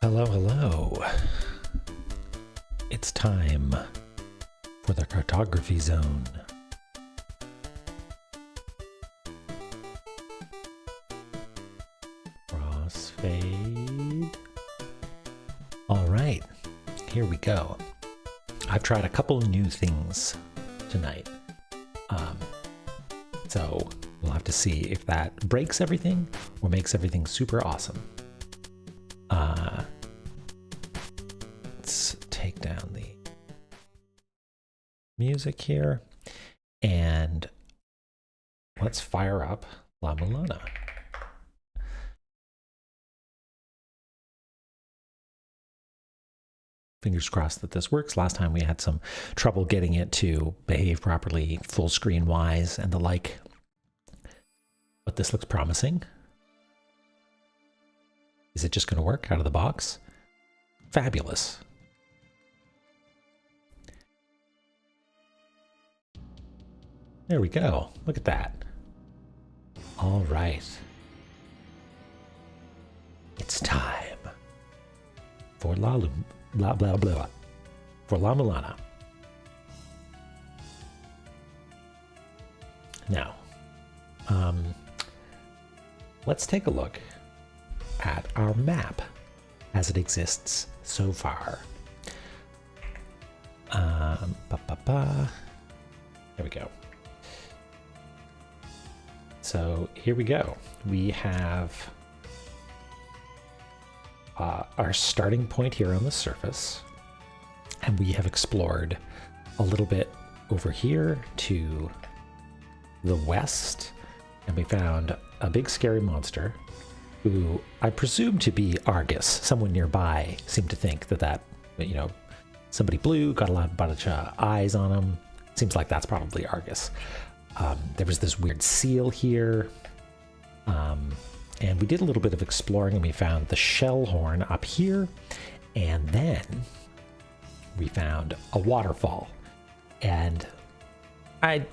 Hello, hello. It's time for the cartography zone. Crossfade. All right, here we go. I've tried a couple new things tonight. So we'll have to see if that breaks everything or makes everything super awesome. Let's take down the music here and let's fire up La-Mulana. Fingers crossed that this works. Last time we had some trouble getting it to behave properly, full screen wise and the like. But this looks promising. Is it just going to work out of the box? Fabulous. There we go. Look at that. All right. It's time for for La-Mulana. Now, let's take a look at our map as it exists so far. There we go. So here we go. We have our starting point here on the surface, and we have explored a little bit over here to the west, and we found a big scary monster who I presume to be Argus. Someone nearby seemed to think that somebody blue, got a bunch of eyes on him. Seems like that's probably Argus. There was this weird seal here. And we did a little bit of exploring and we found the shell horn up here. And then we found a waterfall. And I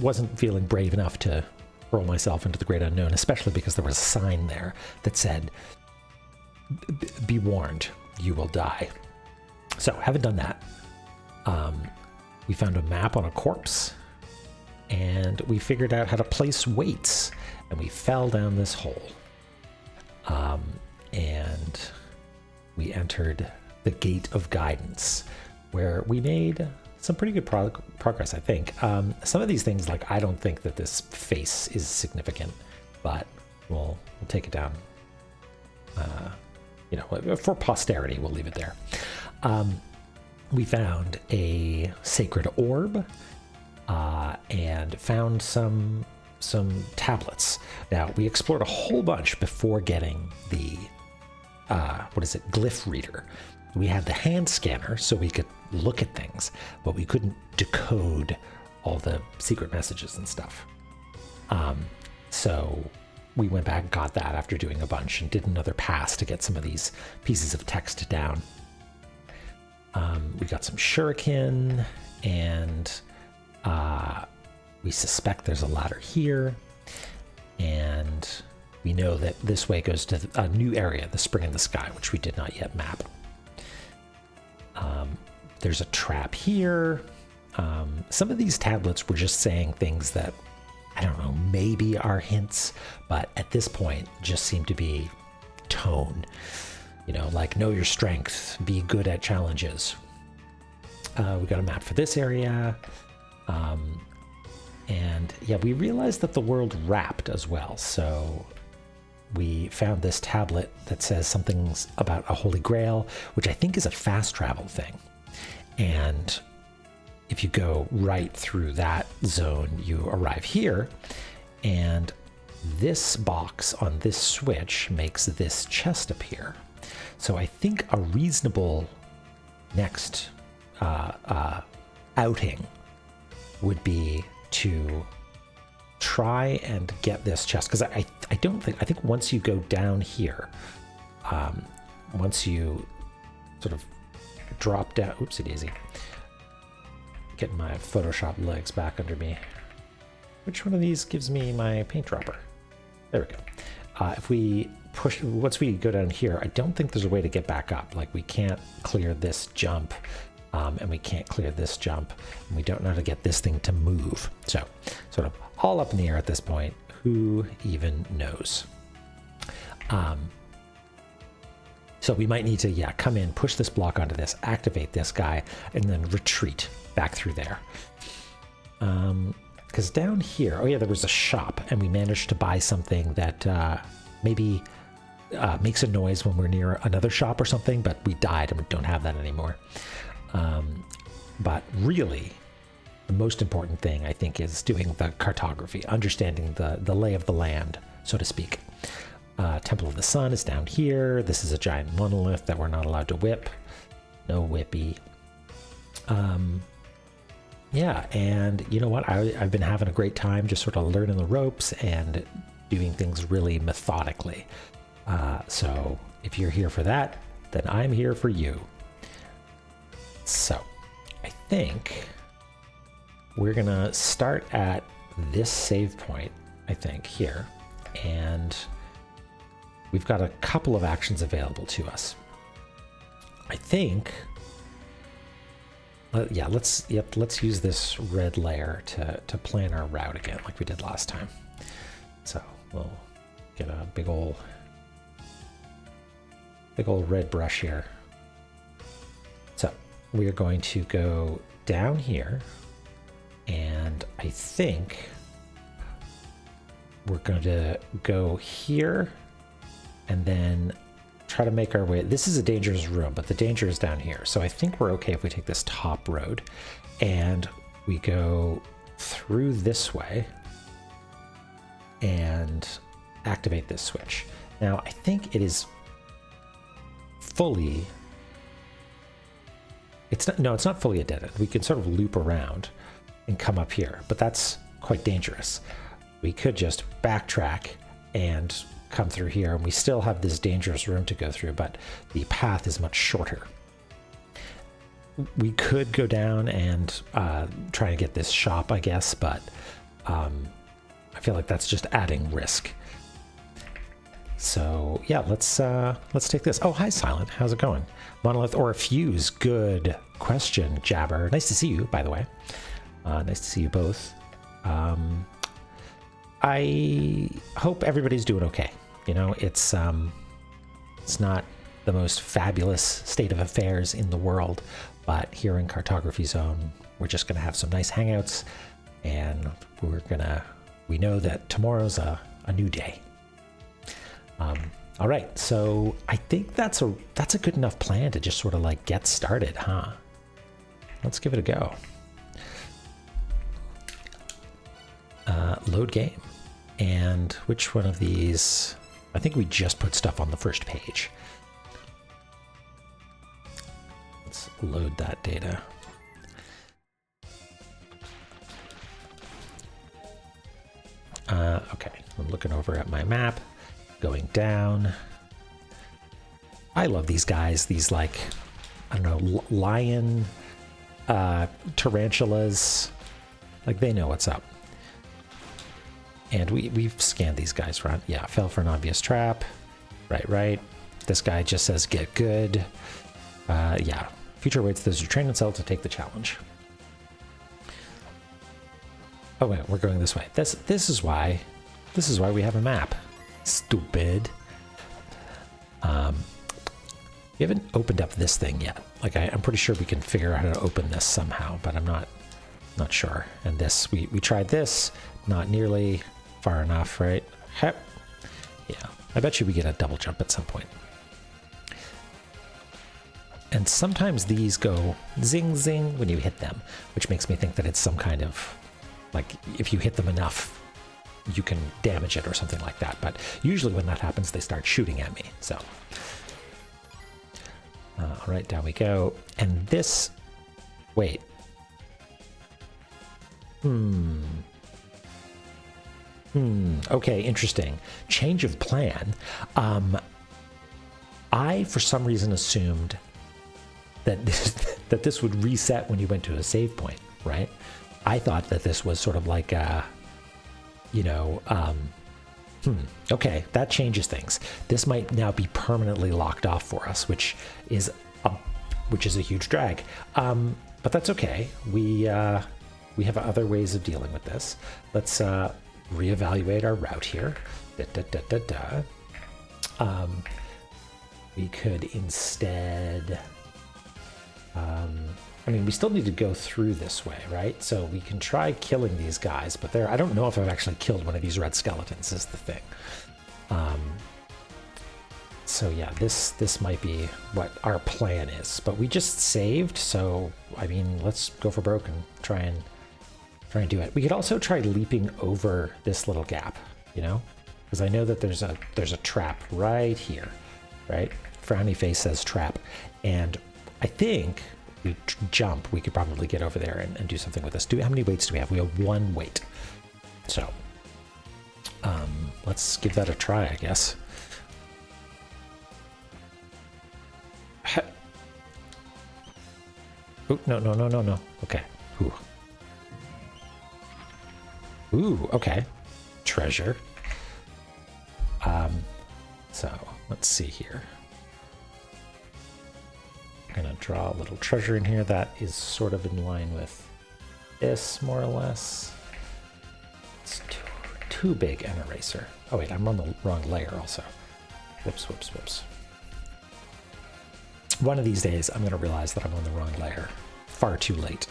wasn't feeling brave enough to hurl myself into the great unknown, especially because there was a sign there that said, "Be warned, you will die." So haven't done that. We found a map on a corpse and we figured out how to place weights and we fell down this hole. And we entered the Gate of Guidance, where we made some pretty good progress, I think. Some of these things, like, I don't think that this face is significant, but we'll take it down. For posterity, we'll leave it there. We found a sacred orb and found some tablets. Now, we explored a whole bunch before getting the glyph reader. We had the hand scanner so we could look at things, but we couldn't decode all the secret messages and stuff. So we went back and got that after doing a bunch and did another pass to get some of these pieces of text down. We got some shuriken, and we suspect there's a ladder here, and we know that this way goes to a new area, the Spring in the Sky, which we did not yet map. There's a trap here. Some of these tablets were just saying things that, I don't know, maybe are hints, but at this point just seem to be tone. Like, know your strength, be good at challenges. We got a map for this area. And yeah, we realized that the world wrapped as well. So we found this tablet that says something about a holy grail, which I think is a fast travel thing. And if you go right through that zone, you arrive here. And this box on this switch makes this chest appear. So I think a reasonable next outing would be to try and get this chest, because I think once you go down here, once you sort of drop down, oopsie daisy, getting my Photoshop legs back under me. Which one of these gives me my paint dropper? There we go. If we once we go down here, I don't think there's a way to get back up. Like, we can't clear this jump, and we can't clear this jump, and we don't know how to get this thing to move. So, sort of all up in the air at this point. Who even knows? So we might need to, yeah, come in, push this block onto this, activate this guy, and then retreat back through there. Because down here, oh yeah, there was a shop, and we managed to buy something that maybe makes a noise when we're near another shop or something, but we died and we don't have that anymore. But really, the most important thing, I think, is doing the cartography, understanding the lay of the land, so to speak. Temple of the Sun is down here. This is a giant monolith that we're not allowed to whip. No whippy. Yeah, and you know what? I've been having a great time just sort of learning the ropes and doing things really methodically. So if you're here for that, then I'm here for you. So I think we're gonna start at this save point, I think, here. And we've got a couple of actions available to us. I think, yeah, let's use this red layer to plan our route again, like we did last time. So we'll get a big old red brush here. So we are going to go down here, and I think we're going to go here and then try to make our way. This is a dangerous room, but the danger is down here. So I think we're okay if we take this top road and we go through this way and activate this switch. Now, I think it is fully, it's not fully a dead end. We can sort of loop around and come up here, but that's quite dangerous. We could just backtrack and come through here, and we still have this dangerous room to go through, but the path is much shorter. We could go down and try to get this shop, I guess, but I feel like that's just adding risk. So yeah, let's take this. Oh, hi Silent, how's it going? Monolith or a fuse? Good question, Jabber. Nice to see you, by the way. Nice to see you both. I hope everybody's doing okay. You know, it's not the most fabulous state of affairs in the world, but here in Cartography Zone, we're just gonna have some nice hangouts, and we know that tomorrow's a new day. All right, so I think that's a good enough plan to just sort of like get started, huh? Let's give it a go. Load game. And which one of these? I think we just put stuff on the first page. Let's load that data. Okay, I'm looking over at my map, going down. I love these guys, these like, I don't know, lion tarantulas. Like, they know what's up. And we've scanned these guys, right? Yeah, fell for an obvious trap. Right. This guy just says, get good. Yeah, future waits those who train themselves to take the challenge. Oh wait, we're going this way. This is why we have a map. Stupid. We haven't opened up this thing yet. Like, I'm pretty sure we can figure out how to open this somehow, but I'm not sure. And this, we tried this, not nearly far enough, right? Hep. Yeah, I bet you we get a double jump at some point. And sometimes these go zing zing when you hit them, which makes me think that it's some kind of, like, if you hit them enough, you can damage it or something like that. But usually when that happens, they start shooting at me, so. All right, down we go. And this, wait. Okay, interesting. Change of plan. I, for some reason, assumed that this would reset when you went to a save point, right? I thought that this was sort of like a, you know, Okay, that changes things. This might now be permanently locked off for us, which is a huge drag. But that's okay. We have other ways of dealing with this. Let's reevaluate our route here. We could instead. I mean, we still need to go through this way, right? So we can try killing these guys, but I don't know if I've actually killed one of these red skeletons is the thing. So yeah, this might be what our plan is, but we just saved. So, I mean, let's go for broke and try and do it. We could also try leaping over this little gap, you know, because I know that there's a trap right here, right? Frowny face says trap. And I think we jump, we could probably get over there and do something with this. How many weights do we have? We have 1 weight. So let's give that a try, I guess. Oh, no. Okay. Ooh, okay. Treasure. So let's see here. I'm gonna draw a little treasure in here that is sort of in line with this, more or less. It's too big an eraser. Oh wait, I'm on the wrong layer also. Whoops. One of these days, I'm gonna realize that I'm on the wrong layer. Far too late,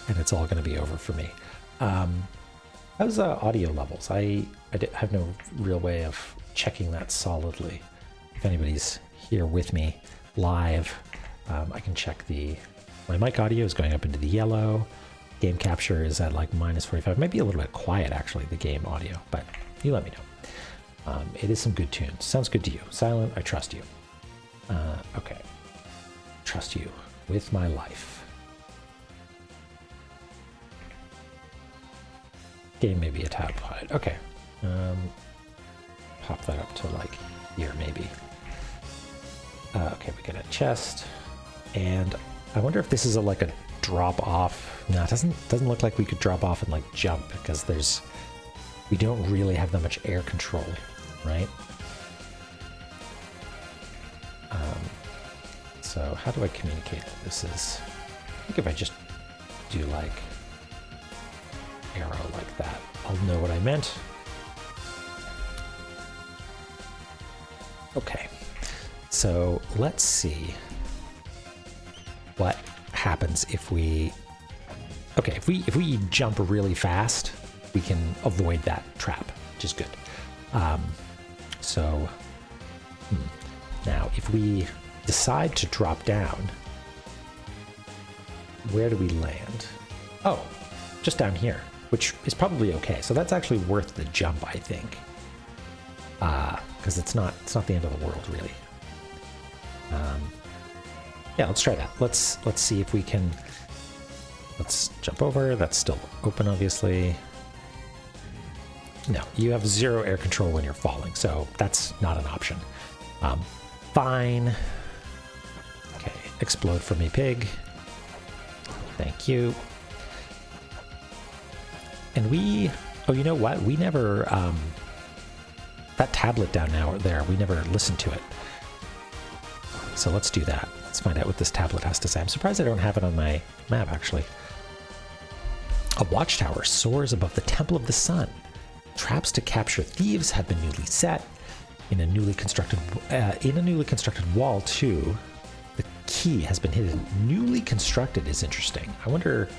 and it's all gonna be over for me. How's audio levels? I have no real way of checking that solidly. If anybody's here with me live, I can check my mic audio is going up into the yellow. Game capture is at like -45. Might be a little bit quiet actually, the game audio, but you let me know. It is some good tunes. Sounds good to you. Silent, I trust you. Okay. Trust you with my life. Game may be a tad quiet. Okay. Pop that up to like here maybe. Okay, we got a chest. And I wonder if this is like a drop off. No, it doesn't look like we could drop off and like jump because we don't really have that much air control, right? So how do I communicate that this is? I think if I just do like arrow like that, I'll know what I meant. Okay, so let's see what happens if we jump really fast, we can avoid that trap, which is good. Now if we decide to drop down, where do we land? Oh, just down here, which is probably okay. So that's actually worth the jump, I think, because it's not the end of the world really. Yeah, let's try that. Let's see if we can. Let's jump over. That's still open, obviously. No, you have 0 air control when you're falling, so that's not an option. Fine. Okay, explode for me, pig. Thank you. And oh, you know what? We never, that tablet down there, we never listened to it. So let's do that. Let's find out what this tablet has to say. I'm surprised I don't have it on my map, actually. A watchtower soars above the Temple of the Sun. Traps to capture thieves have been newly set. In a newly constructed wall, too. The key has been hidden. Newly constructed is interesting. I wonder,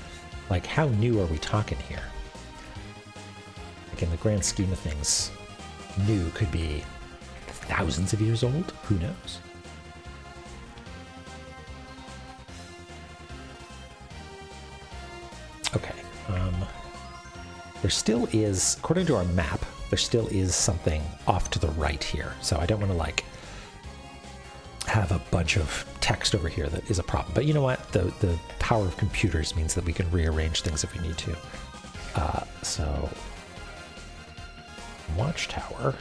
like, how new are we talking here? Like, in the grand scheme of things, new could be thousands of years old. Who knows? Okay. There still is, according to our map, there still is something off to the right here. So I don't want to like have a bunch of text over here that is a problem. But you know what? The power of computers means that we can rearrange things if we need to. So watchtower.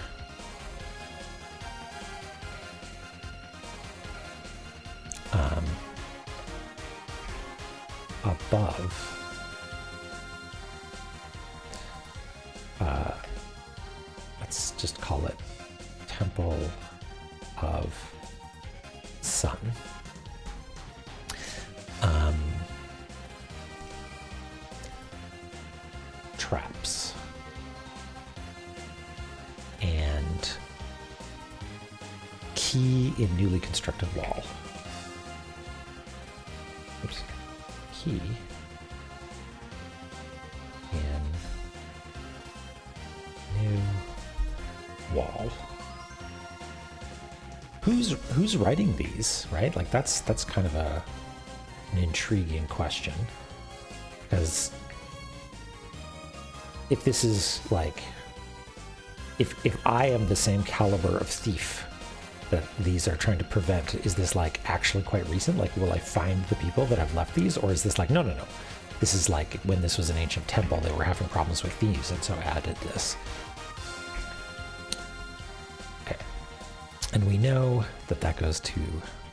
Above. Let's just call it Temple of Sun. Traps. And key in newly constructed wall. Oops. Key in new wall. Who's writing these, right? Like that's kind of an intriguing question, because if this is like, if I am the same caliber of thief that these are trying to prevent, is this like actually quite recent? Like, will I find the people that have left these, or is this like, no, this is like when this was an ancient temple, they were having problems with thieves, and so added this. Okay, and we know that that goes to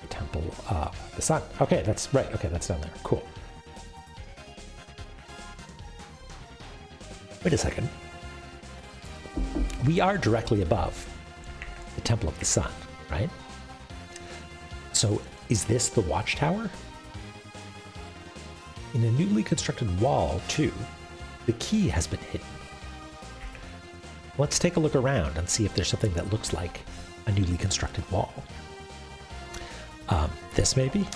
the Temple of the Sun. Okay, that's right. Okay, that's down there. Cool. Wait a second. We are directly above the Temple of the Sun, right? So is this the watchtower? In a newly constructed wall, too, the key has been hidden. Let's take a look around and see if there's something that looks like a newly constructed wall. This maybe?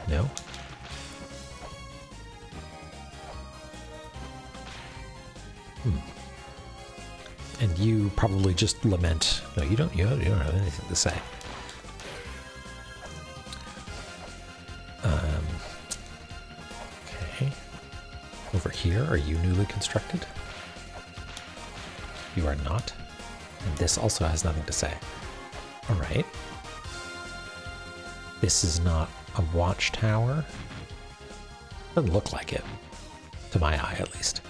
No? And you probably just lament. No, you don't have anything to say. Okay. Over here, are you newly constructed? You are not. And this also has nothing to say. All right. This is not a watchtower. Doesn't look like it, to my eye at least.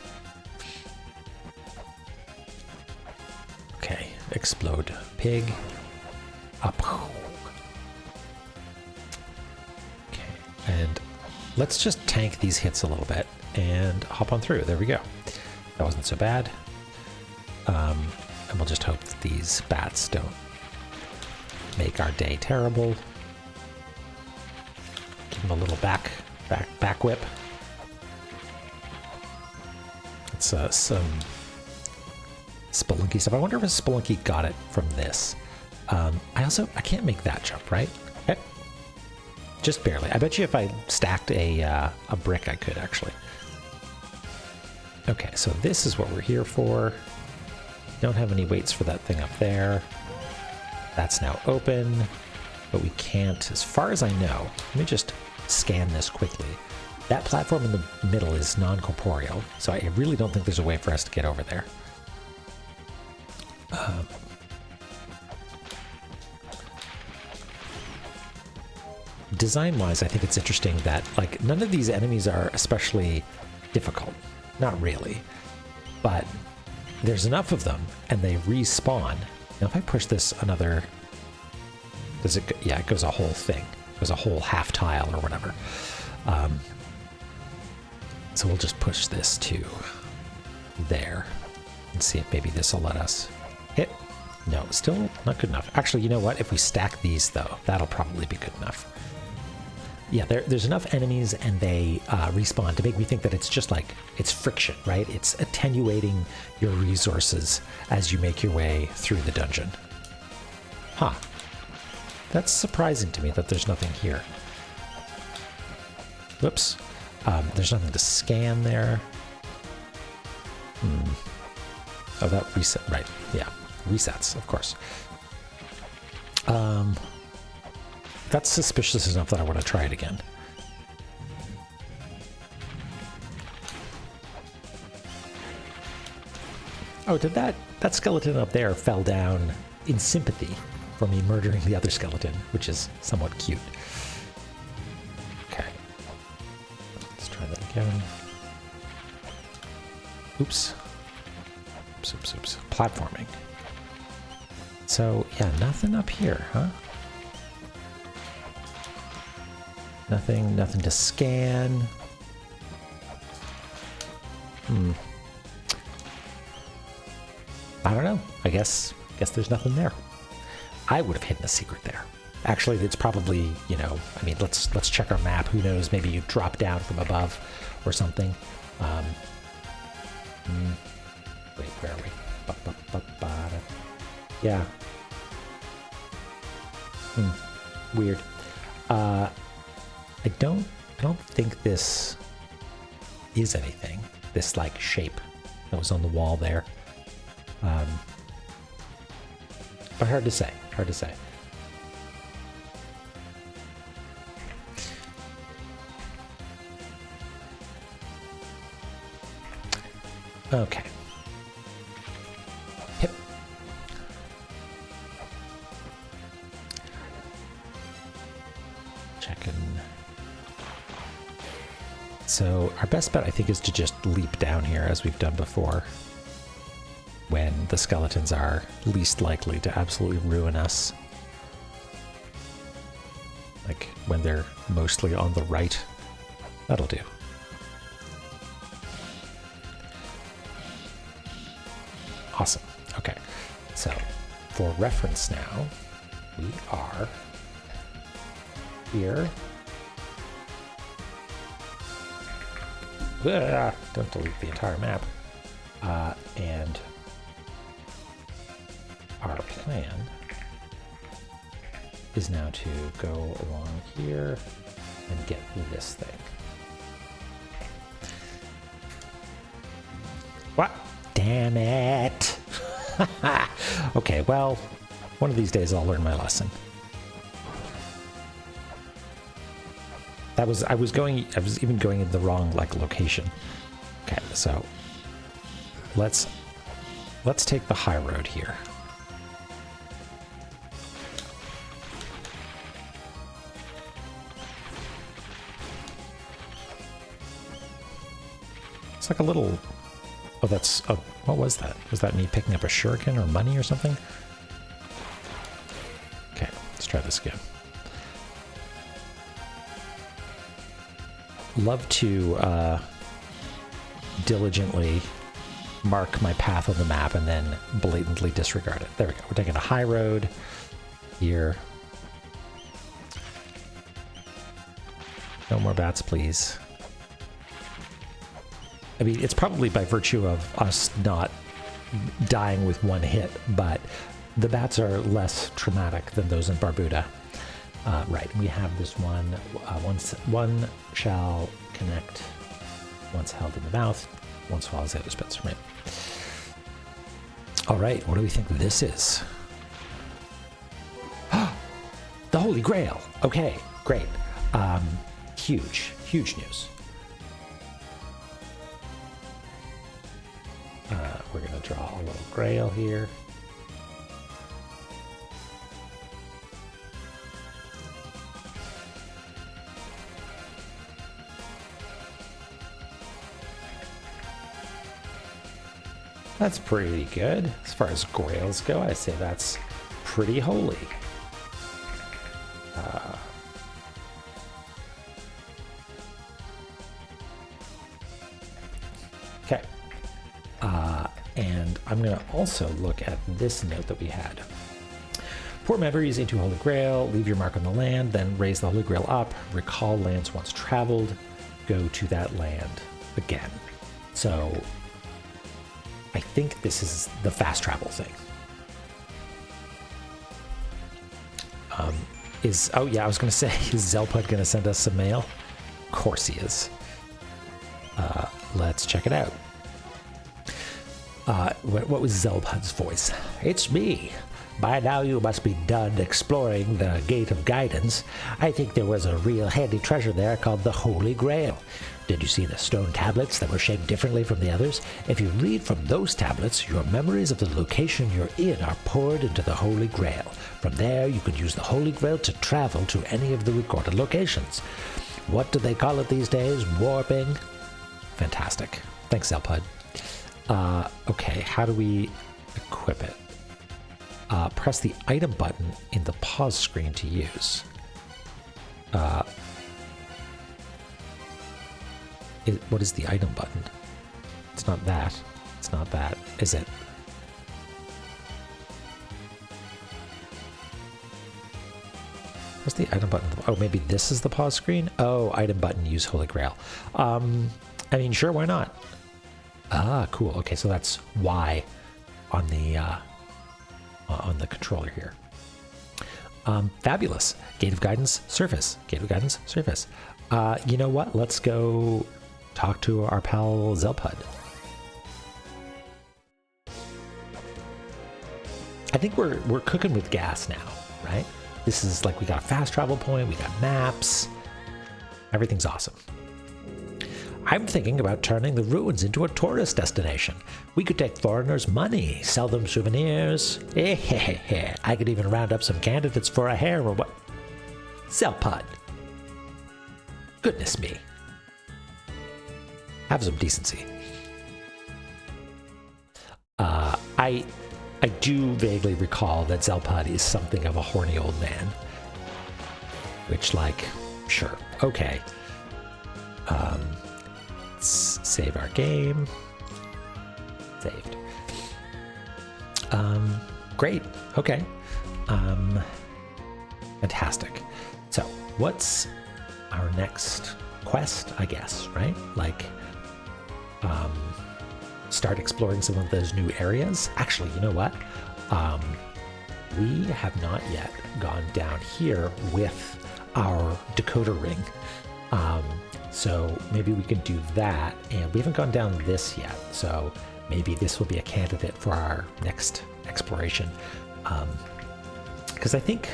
Okay, explode pig. Up. Okay, and let's just tank these hits a little bit and hop on through. There we go. That wasn't so bad. And we'll just hope that these bats don't make our day terrible. Give them a little back whip. It's some Spelunky stuff. I wonder if a Spelunky got it from this. I can't make that jump, right? Okay. Just barely. I bet you if I stacked a brick, I could actually. Okay, so this is what we're here for. Don't have any weights for that thing up there. That's now open, but we can't, as far as I know. Let me just scan this quickly. That platform in the middle is non-corporeal, so I really don't think there's a way for us to get over there. Design-wise, I think it's interesting that like none of these enemies are especially difficult. Not really. But there's enough of them, and they respawn. Now if I push this another... Does it go? Yeah, it goes a whole thing. It goes a whole half tile or whatever. So we'll just push this to there and see if maybe this will let us hit. No, still not good enough. Actually, you know what? If we stack these, though, that'll probably be good enough. Yeah, there's enough enemies, and they respawn to make me think that it's just like, it's friction, right? It's attenuating your resources as you make your way through the dungeon. Huh. That's surprising to me that there's nothing here. Whoops. There's nothing to scan there. Oh, that reset, right. Yeah, resets, of course. That's suspicious enough that I want to try it again. Oh, did that skeleton up there fell down in sympathy for me murdering the other skeleton, which is somewhat cute. Okay. Let's try that again. Oops. Oops. Platforming. So, yeah, nothing up here, huh? Nothing to scan. I don't know. I guess there's nothing there. I would have hidden a secret there. Actually, it's probably, you know, I mean, let's check our map. Who knows? Maybe you drop down from above or something. Wait, where are we? Yeah. Weird. I don't think this is anything. This like shape that was on the wall there. But hard to say. Hard to say. Okay. Hip. Checking. So our best bet, I think, is to just leap down here as we've done before, when the skeletons are least likely to absolutely ruin us. Like when they're mostly on the right. That'll do. Awesome. Okay. So for reference now, we are here. Don't delete the entire map. And our plan is now to go along here and get this thing. What? Damn it! Okay, well, one of these days I'll learn my lesson. I was even going in the wrong location. Okay, so let's take the high road here. It's like a little... Oh, that's... Oh, what was that? Was that me picking up a shuriken or money or something? Okay, let's try this again. Love to diligently mark my path on the map and then blatantly disregard it. There we go. We're taking a high road here. No more bats, please. I mean, it's probably by virtue of us not dying with one hit, but the bats are less traumatic than those in Barbuda. Right, we have this one. One shall connect once held in the mouth, one swallows the other spits. Right. All right, what do we think this is? The Holy Grail. Okay, great. Huge news. We're going to draw a little grail here. That's pretty good. As far as grails go, I say that's pretty holy. Okay. And I'm going to also look at this note that we had. Pour memories into Holy Grail, leave your mark on the land, then raise the Holy Grail up, recall lands once traveled, go to that land again. So I think this is the fast travel thing. Oh yeah, I was going to say, is Zelpud going to send us some mail? Of course he is. Let's check it out. What was Zelpud's voice? It's me. By now you must be done exploring the Gate of Guidance. I think there was a real handy treasure there called the Holy Grail. Did you see the stone tablets that were shaped differently from the others? If you read from those tablets, your memories of the location you're in are poured into the Holy Grail. From there, you could use the Holy Grail to travel to any of the recorded locations. What do they call it these days? Warping? Fantastic. Thanks, Zelpud. Okay, how do we equip it? Press the item button in the pause screen to use. What is the item button? It's not that. It's not that, is it? Where's the item button? Oh, maybe this is the pause screen? Oh, item button, use Holy Grail. I mean, sure, why not? Ah, cool. Okay, so that's Y on the controller here. Fabulous. Gate of Guidance, surface. Gate of Guidance, surface. You know what? Let's go talk to our pal Zelpud. I think we're cooking with gas now, right? This is like, we got a fast travel point, we got maps. Everything's awesome. I'm thinking about turning the ruins into a tourist destination. We could take foreigners' money, sell them souvenirs. I could even round up some candidates for a hair or what? Zelpud. Goodness me. Have some decency. I do vaguely recall that Zelpud is something of a horny old man. Which, like, sure, okay. Let's save our game. Saved. Great. Okay. Fantastic. So, what's our next quest, I guess, right? Like, start exploring some of those new areas. Actually, you know what? We have not yet gone down here with our decoder ring. So maybe we can do that. And we haven't gone down this yet. So maybe this will be a candidate for our next exploration. Because I think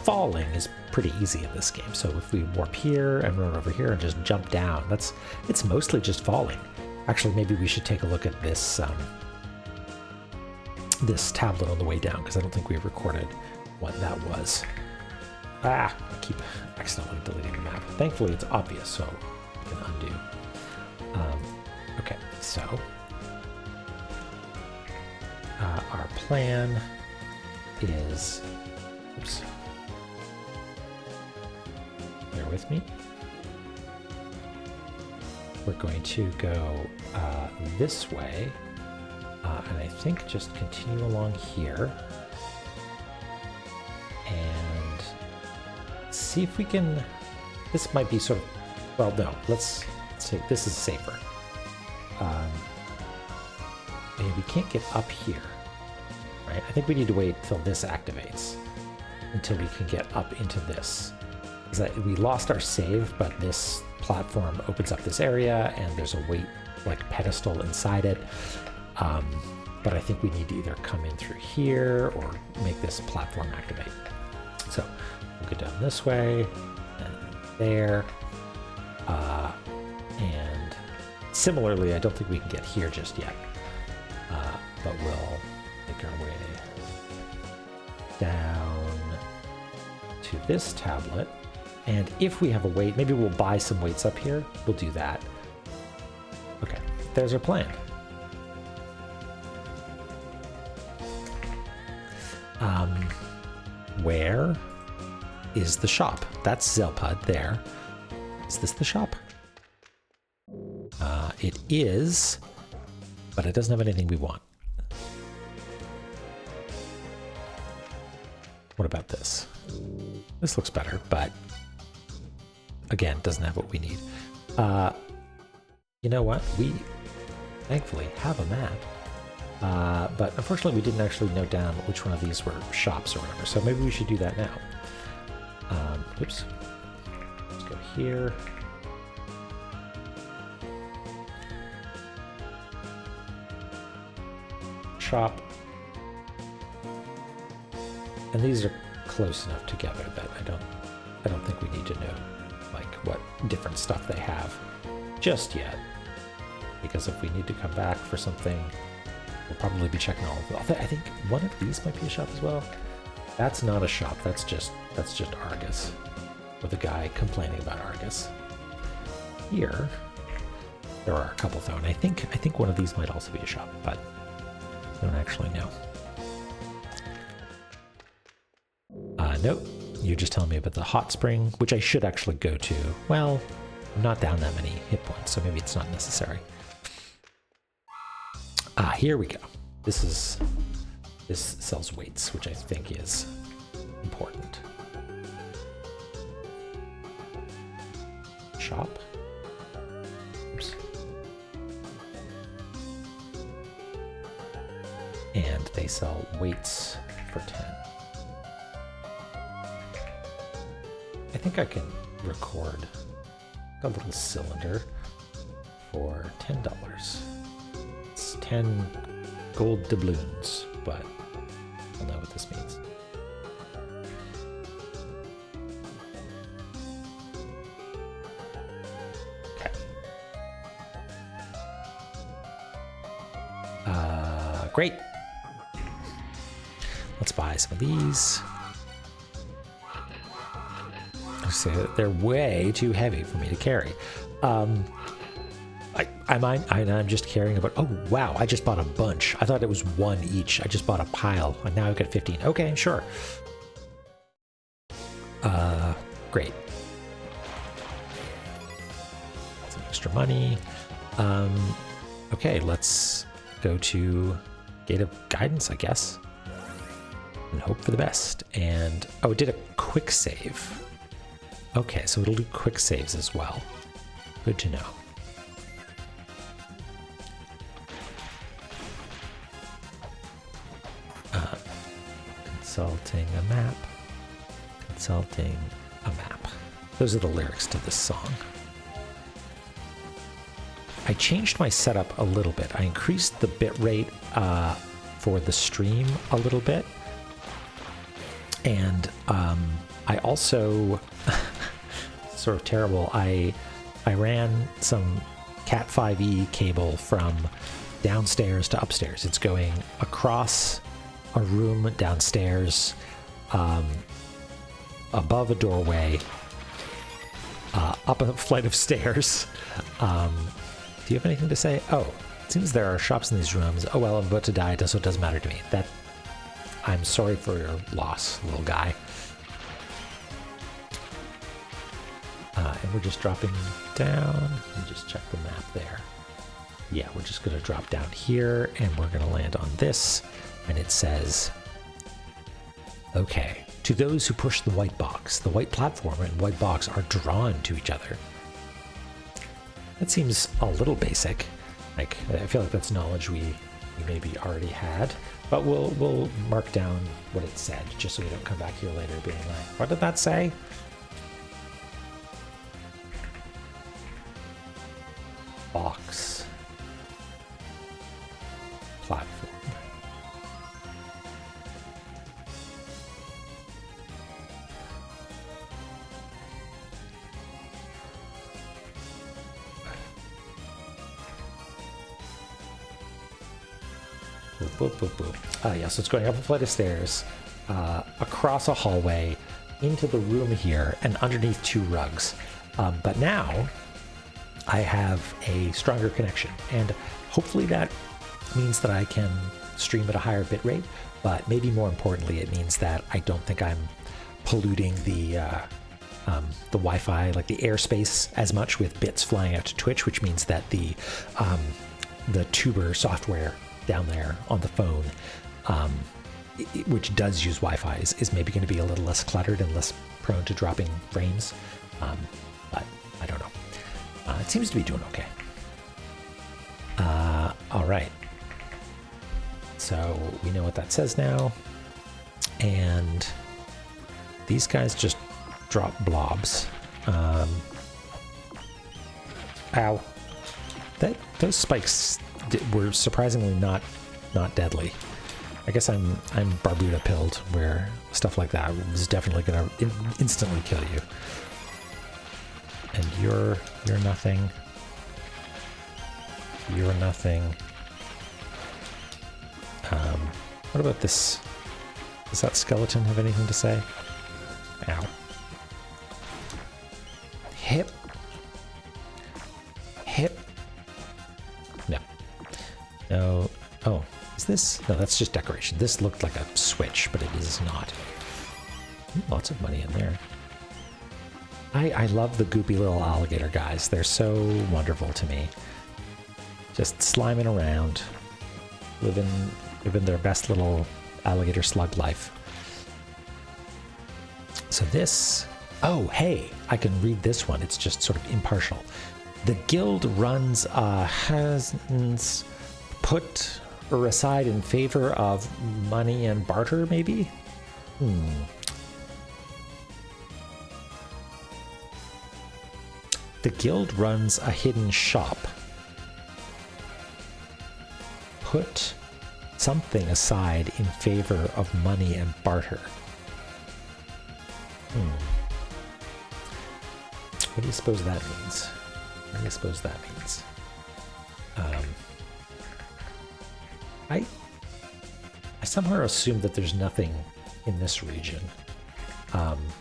falling is pretty easy in this game. So if we warp here and run over here and just jump down, it's mostly just falling. Actually, maybe we should take a look at this this tablet on the way down, because I don't think we recorded what that was. I keep accidentally deleting the map. Thankfully, it's obvious, so we can undo. Okay, so our plan is... Oops. Bear with me. We're going to go this way, and I think just continue along here, and see if we can... This might be sort of... Well, no, let's say this is safer. And we can't get up here, right? I think we need to wait till this activates, until we can get up into this. We lost our save, but this platform opens up this area, and there's a weight like pedestal inside it. But I think we need to either come in through here or make this platform activate. So we'll go down this way and there. And similarly, I don't think we can get here just yet. But we'll make our way down to this tablet. And if we have a weight, maybe we'll buy some weights up here. We'll do that. Okay, there's our plan. Where is the shop? That's Zelpud there. Is this the shop? It is, but it doesn't have anything we want. What about this? This looks better, but again, doesn't have what we need. You know what? We thankfully have a map, but unfortunately we didn't actually note down which one of these were shops or whatever, so maybe we should do that now. Oops. Let's go here. Shop. And these are close enough together that I don't think we need to know like what different stuff they have just yet, because if we need to come back for something, we'll probably be checking all of them. I think one of these might be a shop as well. That's not a shop. That's just Argus, with a guy complaining about Argus. Here, there are a couple though, and I think one of these might also be a shop, but I don't actually know. Nope, you're just telling me about the hot spring, which I should actually go to. Well, I'm not down that many hit points, so maybe it's not necessary. Here we go. This sells weights, which I think is important. shop. Oops. And they sell weights for 10. I think I can record a little cylinder for $10. It's 10 gold doubloons, but I'll know what this means. Okay. Great. Let's buy some of these. So they're way too heavy for me to carry. I'm just carrying about, oh wow, I just bought a bunch. I thought it was one each. I just bought a pile, and now I've got 15. Okay, sure. Great. Some extra money. Okay, let's go to Gate of Guidance, I guess, and hope for the best. And oh, it did a quick save. Okay, so it'll do quick saves as well. Good to know. Consulting a map. Consulting a map. Those are the lyrics to this song. I changed my setup a little bit. I increased the bitrate for the stream a little bit. And I also... sort of terrible. I ran some Cat 5e cable from downstairs to upstairs. It's going across a room downstairs, above a doorway, up a flight of stairs. Do you have anything to say? Oh, it seems there are shops in these rooms. Oh well, I'm about to die, so it doesn't matter to me. I'm sorry for your loss, little guy. And we're just dropping down. And just check the map there. Yeah, we're just going to drop down here, and we're going to land on this. And it says, okay, to those who push the white box, the white platform and white box are drawn to each other. That seems a little basic. Like, I feel like that's knowledge we maybe already had, but we'll mark down what it said, just so we don't come back here later being like, what did that say? Box platform. Boop, boop, boop, boop. Yeah, so it's going up a flight of stairs, across a hallway, into the room here, and underneath two rugs. But now I have a stronger connection, and hopefully that means that I can stream at a higher bitrate, but maybe more importantly, it means that I don't think I'm polluting the Wi-Fi, like the airspace, as much with bits flying out to Twitch, which means that the tuber software down there on the phone, which does use Wi-Fi, is maybe going to be a little less cluttered and less prone to dropping frames, but I don't know. It seems to be doing okay. All right. So we know what that says now. And these guys just drop blobs. Ow. Those spikes were surprisingly not deadly. I guess I'm Barbuda pilled, where stuff like that is definitely going to instantly kill you. And you're nothing. You're nothing. What about this? Does that skeleton have anything to say? Ow. Hip. Hip. No. No. Oh, is this? No, that's just decoration. This looked like a switch, but it is not. Ooh, lots of money in there. I love the goopy little alligator guys. They're so wonderful to me. Just sliming around, living their best little alligator slug life. So this Oh, hey, I can read this one. It's just sort of impartial. The guild runs has put or aside in favor of money and barter, maybe? The guild runs a hidden shop. Put something aside in favor of money and barter. What do you suppose that means? What do you suppose that means? I somehow assume that there's nothing in this region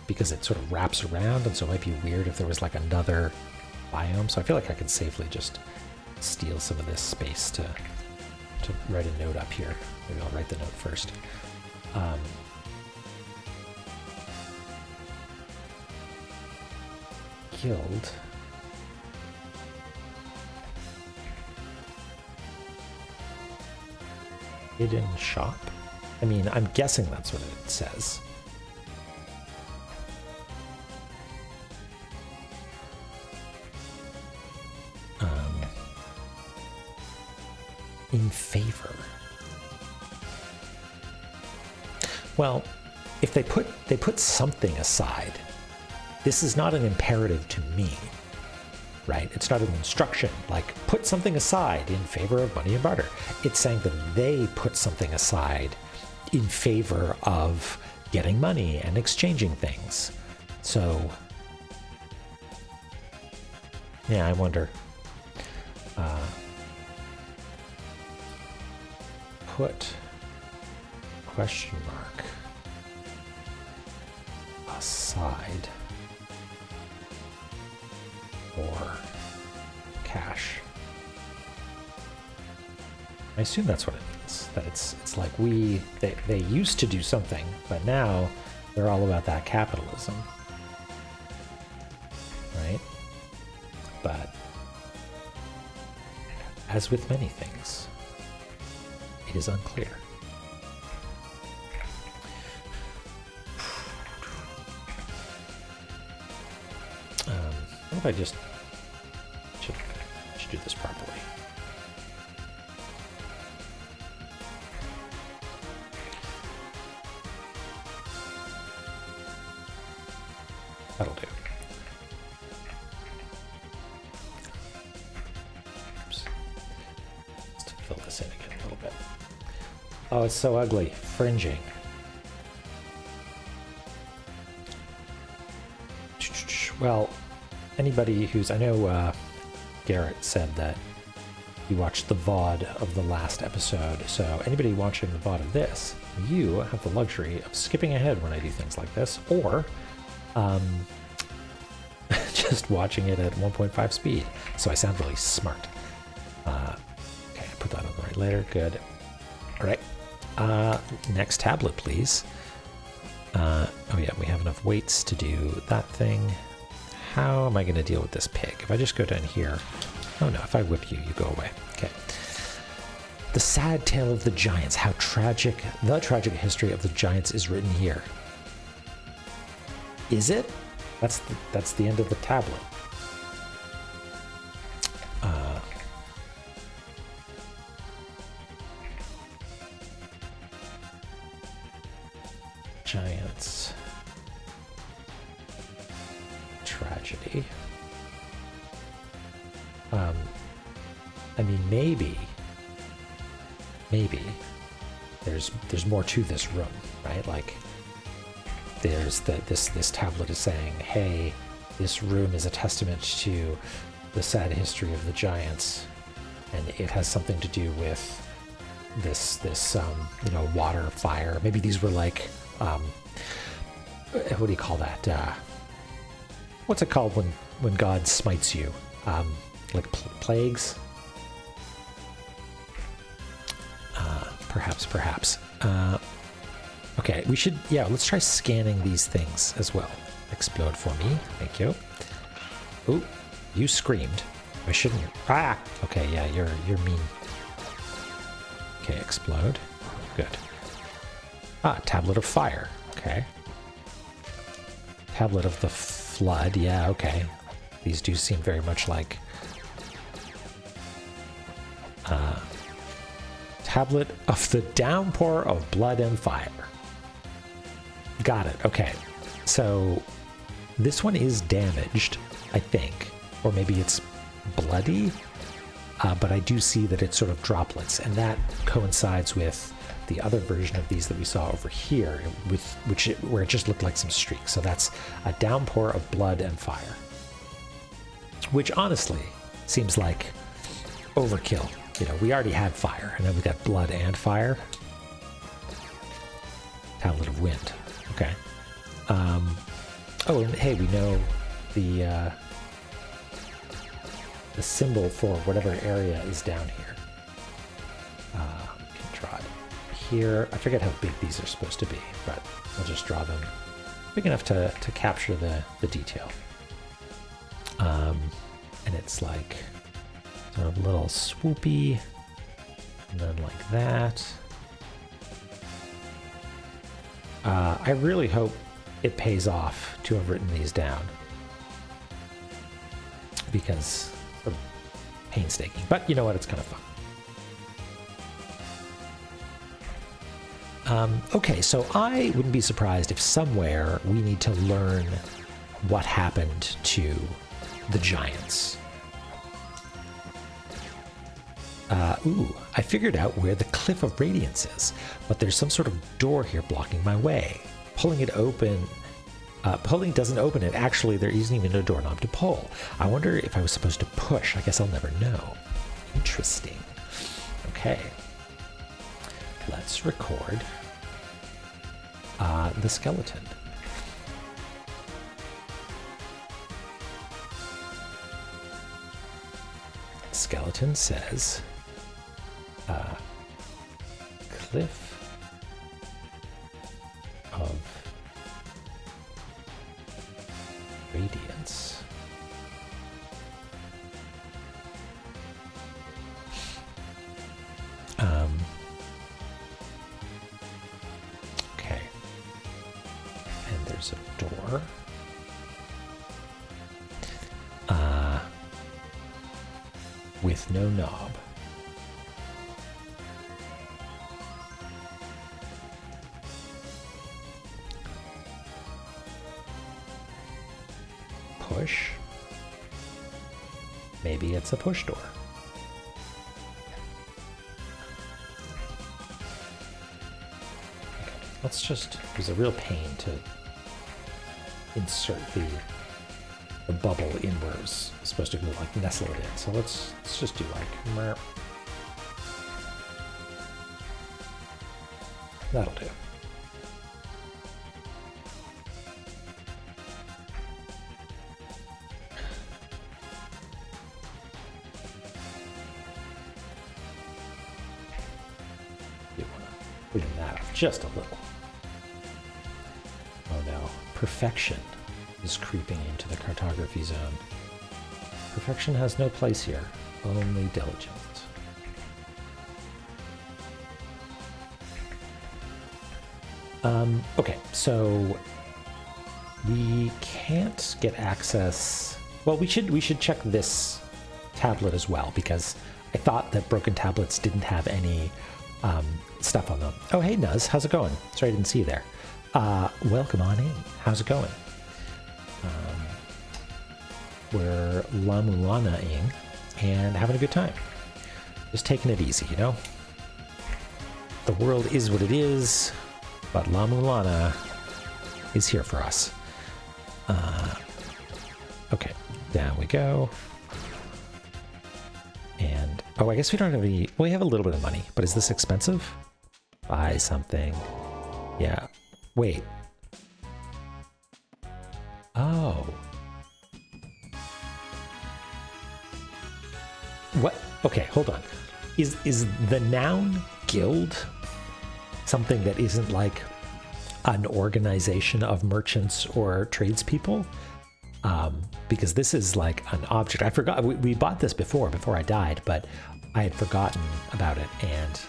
because it sort of wraps around, and so it might be weird if there was like another biome. So I feel like I could safely just steal some of this space to write a note up here. Maybe I'll write the note first. Guild. Hidden shop? I mean, I'm guessing that's what it says. In favor. Well, if they put something aside, this is not an imperative to me, right? It's not an instruction, like put something aside in favor of money and barter. It's saying that they put something aside in favor of getting money and exchanging things. So, yeah, I wonder. Put question mark aside for cash. I assume that's what it means. That it's like they used to do something, but now they're all about that capitalism, right? But as with many things, it is unclear. What if I just should do this properly? That'll do. Oops. Let's fill this in again a little bit. Oh, it's so ugly. Fringing. Well, anybody who's... I know Garrett said that he watched the VOD of the last episode, so anybody watching the VOD of this, you have the luxury of skipping ahead when I do things like this, or just watching it at 1.5 speed. So I sound really smart. Okay, I put that on the right layer. Good. All right. Next tablet, please. Oh yeah, we have enough weights to do that thing. How am I going to deal with this pig? If I just go down here... Oh no, if I whip you, you go away. Okay. The sad tale of the giants. How tragic... The tragic history of the giants is written here. Is it? That's the end of the tablet. Giants. Tragedy. I mean, maybe there's more to this room, right? Like, there's this tablet is saying, hey, this room is a testament to the sad history of the giants, and it has something to do with this water, fire. Maybe these were like, what do you call that? What's it called when God smites you? Like plagues? Perhaps. Okay, we should, let's try scanning these things as well. Explode for me, thank you. Ooh, you screamed. I shouldn't. Ah! Okay, yeah, you're mean. Okay, explode. Good. Ah, tablet of fire. Okay. Tablet of the Flood. Yeah, okay. These do seem very much like Tablet of the Downpour of Blood and Fire. Got it. Okay. So this one is damaged, I think. Or maybe it's bloody. But I do see that it's sort of droplets. And that coincides with the other version of these that we saw over here, where it just looked like some streaks. So that's a downpour of blood and fire. Which honestly seems like overkill. You know, we already had fire, and then we got blood and fire. Tablet of Wind. Okay. Oh, and hey, we know the symbol for whatever area is down here. We can draw it here. I forget how big these are supposed to be, but we'll just draw them big enough to capture the detail. And it's like sort of a little swoopy, and then like that. I really hope it pays off to have written these down, because of painstaking. But you know what? It's kind of fun. Okay, so I wouldn't be surprised if somewhere we need to learn what happened to the giants. Ooh, I figured out where the Cliff of Radiance is, but there's some sort of door here blocking my way. Pulling it open, pulling doesn't open it. Actually, there isn't even a doorknob to pull. I wonder if I was supposed to push. I guess I'll never know. Interesting. Okay. Let's record the skeleton. Skeleton says, Cliff of Radiance. Okay. And there's a door. With no knob. Push. Maybe it's a push door. Okay, let's just, it was a real pain to insert the bubble in where it's supposed to go, like nestle it in. So let's just do like merp. That'll do. You want to clean that up just a little. Oh no, perfection is creeping into the cartography zone. Perfection has no place here, only diligence. Okay, so we can't get access. Well, we should check this tablet as well, because I thought that broken tablets didn't have any stuff on them. Oh, hey Nuz, how's it going? Sorry I didn't see you there. Welcome on in. How's it going? We're La-Mulana-ing and having a good time. Just taking it easy, you know? The world is what it is, but La-Mulana is here for us. Okay, down we go. And, oh, I guess we don't have any, well, we have a little bit of money, but is this expensive? Buy something. Yeah. Wait. Oh. What? Okay, hold on. Is the noun guild something that isn't like an organization of merchants or tradespeople? Because this is like an object. I forgot, we bought this before I died, but I had forgotten about it, and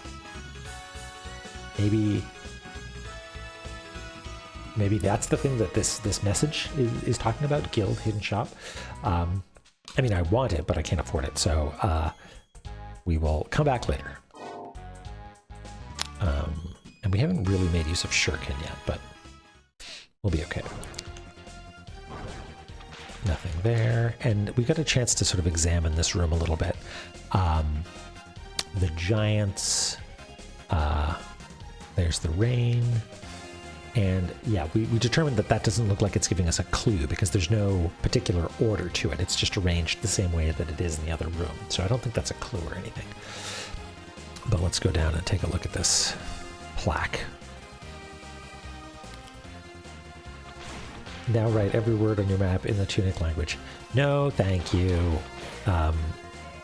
maybe maybe that's the thing that this message is talking about, guild hidden shop. I mean, I want it, but I can't afford it, so we will come back later. And we haven't really made use of shuriken yet, but we'll be okay. Nothing there, and we got a chance to sort of examine this room a little bit. The giants, there's the rain, and yeah, we determined that that doesn't look like it's giving us a clue because there's no particular order to it. It's just arranged the same way that it is in the other room. So I don't think that's a clue or anything. But let's go down and take a look at this plaque. Now write every word on your map in the Tunic language. No, thank you.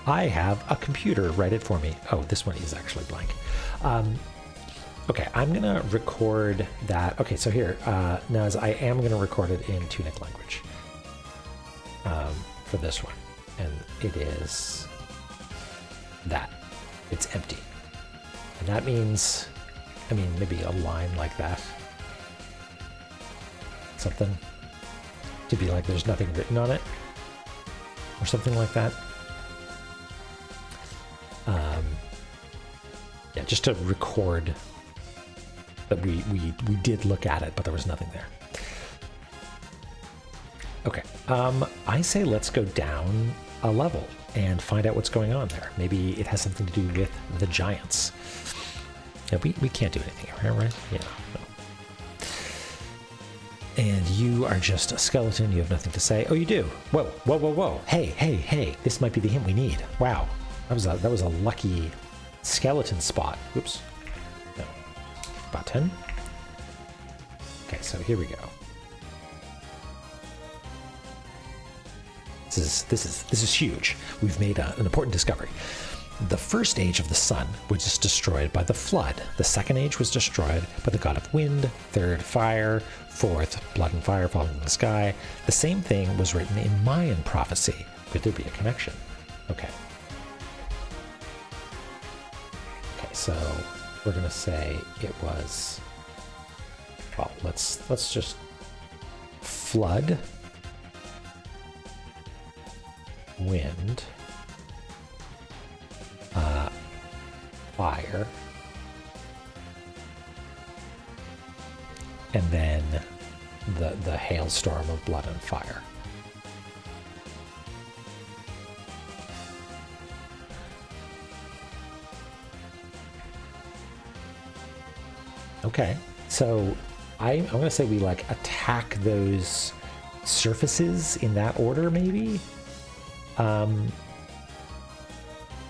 I have a computer write it for me. Oh, this one is actually blank. Okay, I'm gonna record that. Okay, so here, Naz, I am gonna record it in Tunic language for this one. And it is that. It's empty. And that means, I mean, maybe a line like that. Something to be like there's nothing written on it. Or something like that. Yeah, just to record that we did look at it, but there was nothing there. Okay, I say let's go down a level and find out what's going on there. Maybe it has something to do with the giants. Yeah, we can't do anything here, right? Yeah. No. And you are just a skeleton. You have nothing to say. Oh, you do. Whoa, whoa, whoa, whoa. Hey, hey, hey. This might be the hint we need. Wow, that was a lucky skeleton spot. Oops. No. Button. Okay, so here we go. This is huge. We've made an important discovery. The first age of the sun was destroyed by the flood. The second age was destroyed by the god of wind. Third, fire. Fourth, blood and fire falling from the sky. The same thing was written in Mayan prophecy. Could there be a connection? Okay. Okay, so we're gonna say it was. Well, let's just flood, wind, fire, and then the hailstorm of blood and fire. Okay, so I'm gonna say we like attack those surfaces in that order, maybe.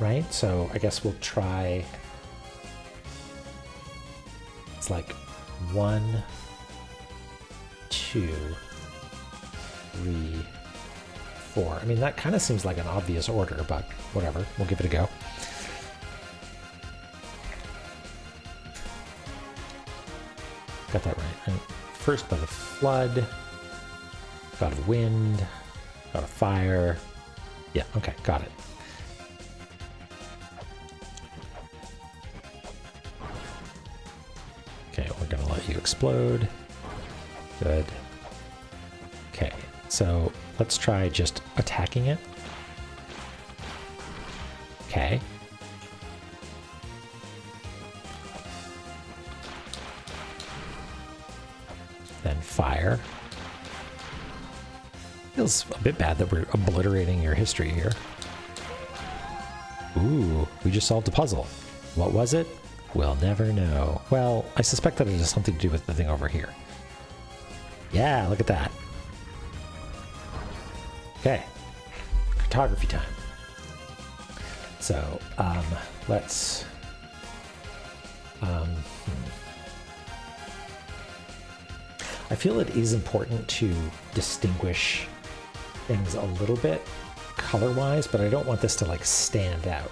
Right, so I guess we'll try. It's like 1, 2, 3, 4. I mean, that kind of seems like an obvious order, but whatever, we'll give it a go. Got that right. And first by the flood, god of wind, god of fire. Yeah, okay, got it. Okay, we're gonna let you explode. Good. Okay, so let's try just attacking it. Okay. Then fire. Feels a bit bad that we're obliterating your history here. Ooh, we just solved a puzzle. What was it? We'll never know. Well, I suspect that it has something to do with the thing over here. Yeah, look at that. Okay, cartography time. So, let's... I feel it is important to distinguish things a little bit color-wise, but I don't want this to like stand out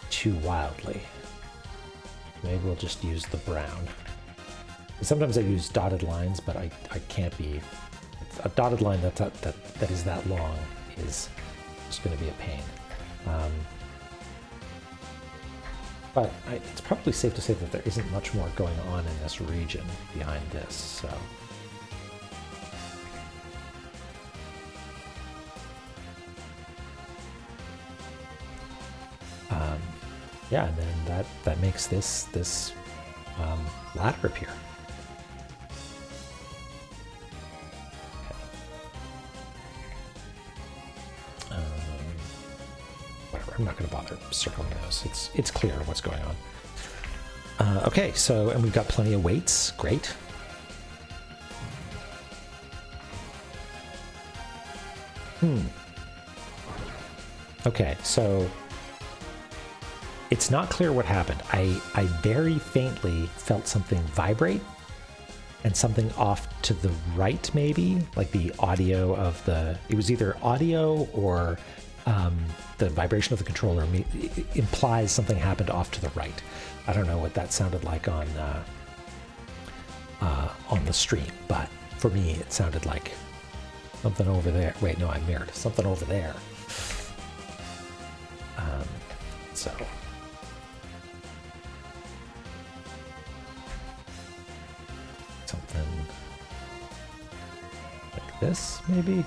too wildly. Maybe we'll just use the brown. Sometimes I use dotted lines, but I can't be. A dotted line that is that long is just going to be a pain. But it's probably safe to say that there isn't much more going on in this region behind this. So yeah, and then that makes this ladder appear. Okay. Whatever. I'm not going to bother circling those. It's clear what's going on. Okay, so and we've got plenty of weights. Great. Okay, so it's not clear what happened. I very faintly felt something vibrate and something off to the right, maybe, like the audio of it was either audio or the vibration of the controller implies something happened off to the right. I don't know what that sounded like on the stream, but for me it sounded like something over there. Wait, no, I mirrored. Something over there. So something like this, maybe.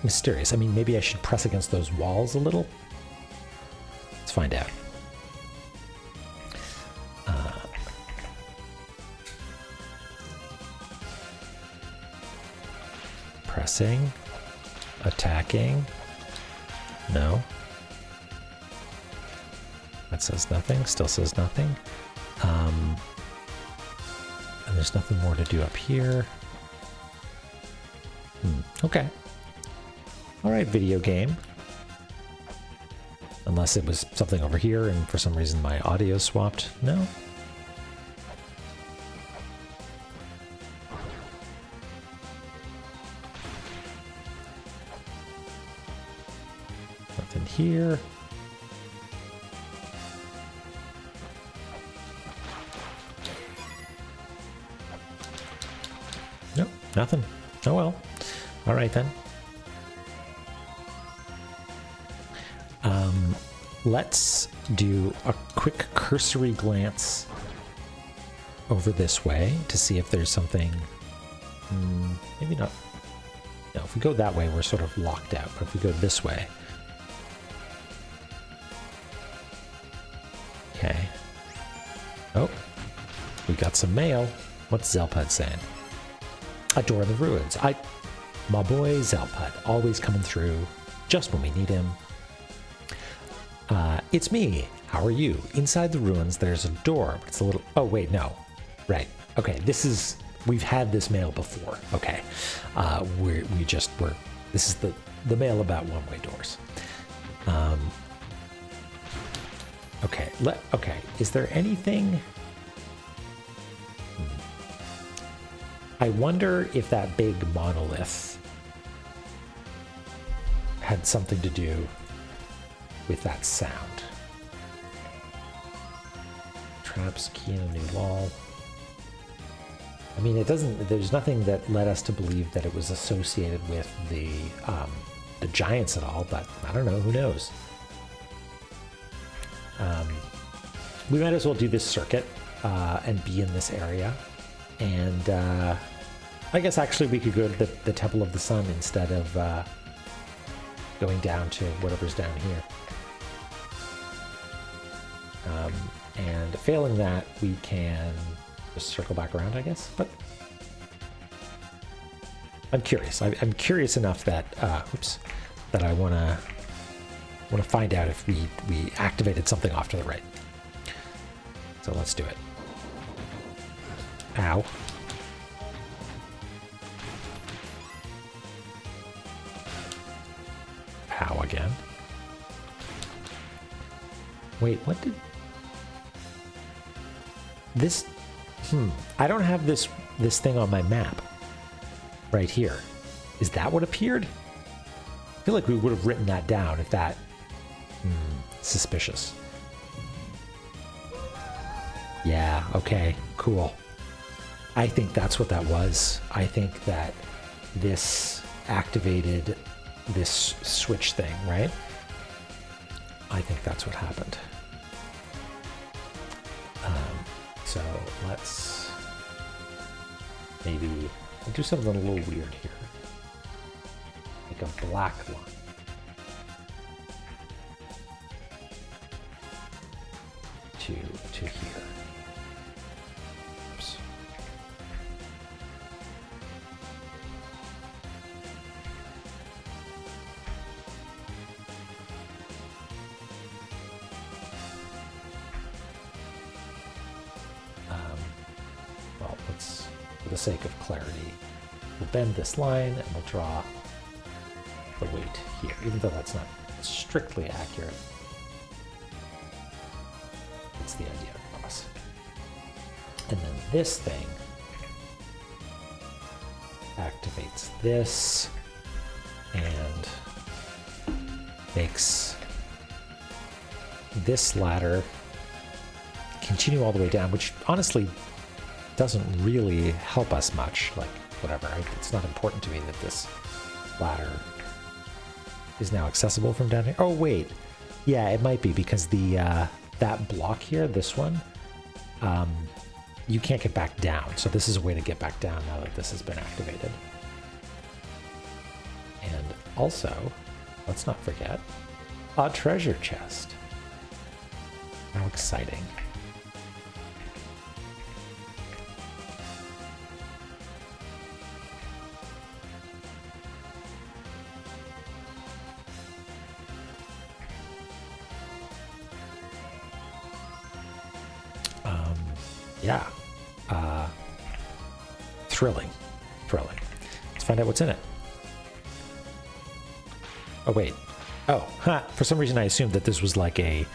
Mysterious. I mean, maybe I should press against those walls a little. Let's find out. Pressing, attacking. No. That says nothing, still says nothing. And there's nothing more to do up here. Okay. All right, video game. Unless it was something over here and for some reason my audio swapped. No. Nothing here. Nope, nothing. Oh well. All right then. Let's do a quick cursory glance over this way to see if there's something. Maybe not. No, if we go that way, we're sort of locked out. But if we go this way. Okay. Oh, we got some mail. What's Zelpud saying? A door in the ruins. My boy Zelpud, always coming through just when we need him. It's me. How are you? Inside the ruins, there's a door, but it's a little. Oh wait, no. Right. Okay. We've had this mail before. Okay. This is the mail about one-way doors. Okay. Okay. Is there anything? I wonder if that big monolith had something to do with that sound. Traps, key in a new wall. I mean, there's nothing that led us to believe that it was associated with the giants at all, but I don't know, who knows? We might as well do this circuit and be in this area. And I guess actually we could go to the Temple of the Sun instead of going down to whatever's down here. And failing that, we can just circle back around, I guess. But I'm curious. I'm curious enough that that I want to find out if we activated something off to the right. So let's do it. Ow. Ow again. Wait, what did this? I don't have this thing on my map right here. Is that what appeared? I feel like we would have written that down if that. Suspicious. Yeah, okay, cool. I think that's what that was. I think that this activated this switch thing, right? I think that's what happened. So let's maybe do something a little weird here. Like a black line. to here. Oops. Well, let's, for the sake of clarity, we'll bend this line and we'll draw the weight here, even though that's not strictly accurate. That's the idea across. And then this thing activates this and makes this ladder continue all the way down, which honestly doesn't really help us much. Like, whatever, it's not important to me that this ladder is now accessible from down here. Oh wait, yeah, it might be, because the that block here, this one, you can't get back down. So this is a way to get back down now that this has been activated. And also, let's not forget, a treasure chest. How exciting. Yeah, thrilling. Let's find out what's in it. Oh wait, for some reason I assumed that this was like a,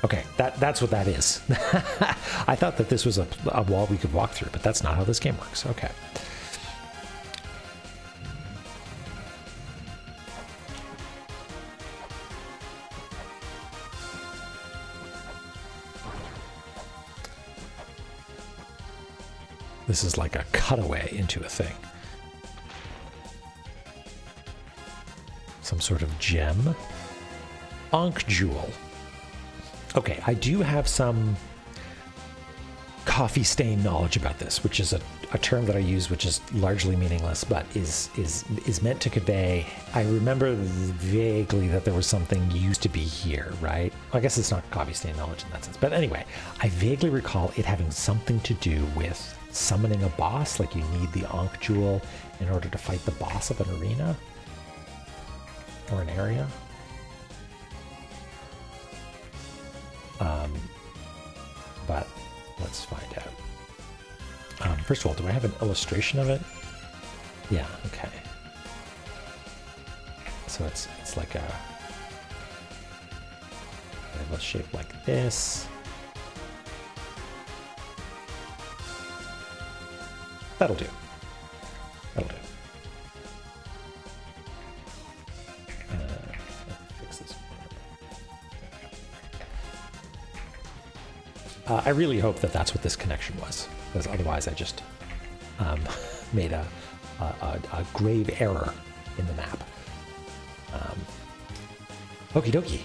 okay, that's what that is. I thought that this was a wall we could walk through, but that's not how this game works. Okay. This is like a cutaway into a thing. Some sort of gem. Ankh jewel. Okay, I do have some coffee stain knowledge about this, which is a term that I use, which is largely meaningless, but is meant to convey, I remember vaguely that there was something used to be here, right? I guess it's not coffee stain knowledge in that sense. But anyway, I vaguely recall it having something to do with summoning a boss, like you need the Ankh jewel in order to fight the boss of an arena or an area. But let's find out. First of all, do I have an illustration of it? Yeah, okay. So it's like a shape like this. That'll do. That'll do. Fix this. I really hope that that's what this connection was, because otherwise I just made a grave error in the map. Okie dokie.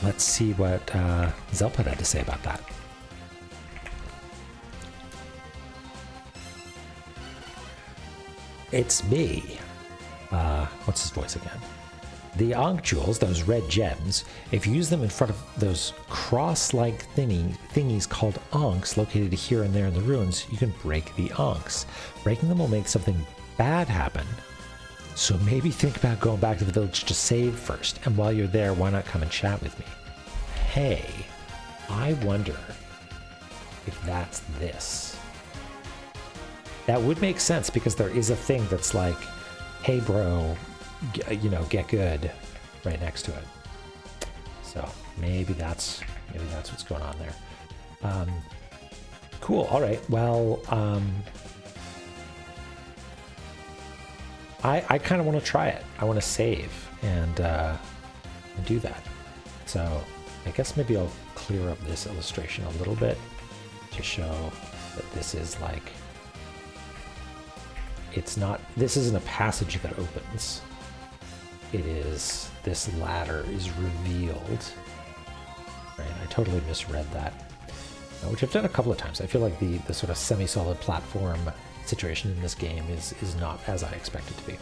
Let's see what Zelpad had to say about that. It's me. What's his voice again? The Ankh jewels, those red gems, if you use them in front of those cross-like thingies called Ankhs located here and there in the ruins, you can break the Ankhs. Breaking them will make something bad happen. So maybe think about going back to the village to save first. And while you're there, why not come and chat with me? Hey, I wonder if that's this. That would make sense, because there is a thing that's like, hey bro, get good right next to it. So maybe that's what's going on there. Cool. All right. Well, I kind of want to try it. I want to save and do that. So I guess maybe I'll clear up this illustration a little bit to show that this is like, this isn't a passage that opens. It is, this ladder is revealed. Right, I totally misread that, which I've done a couple of times. I feel like the sort of semi-solid platform situation in this game is not as I expect it to be.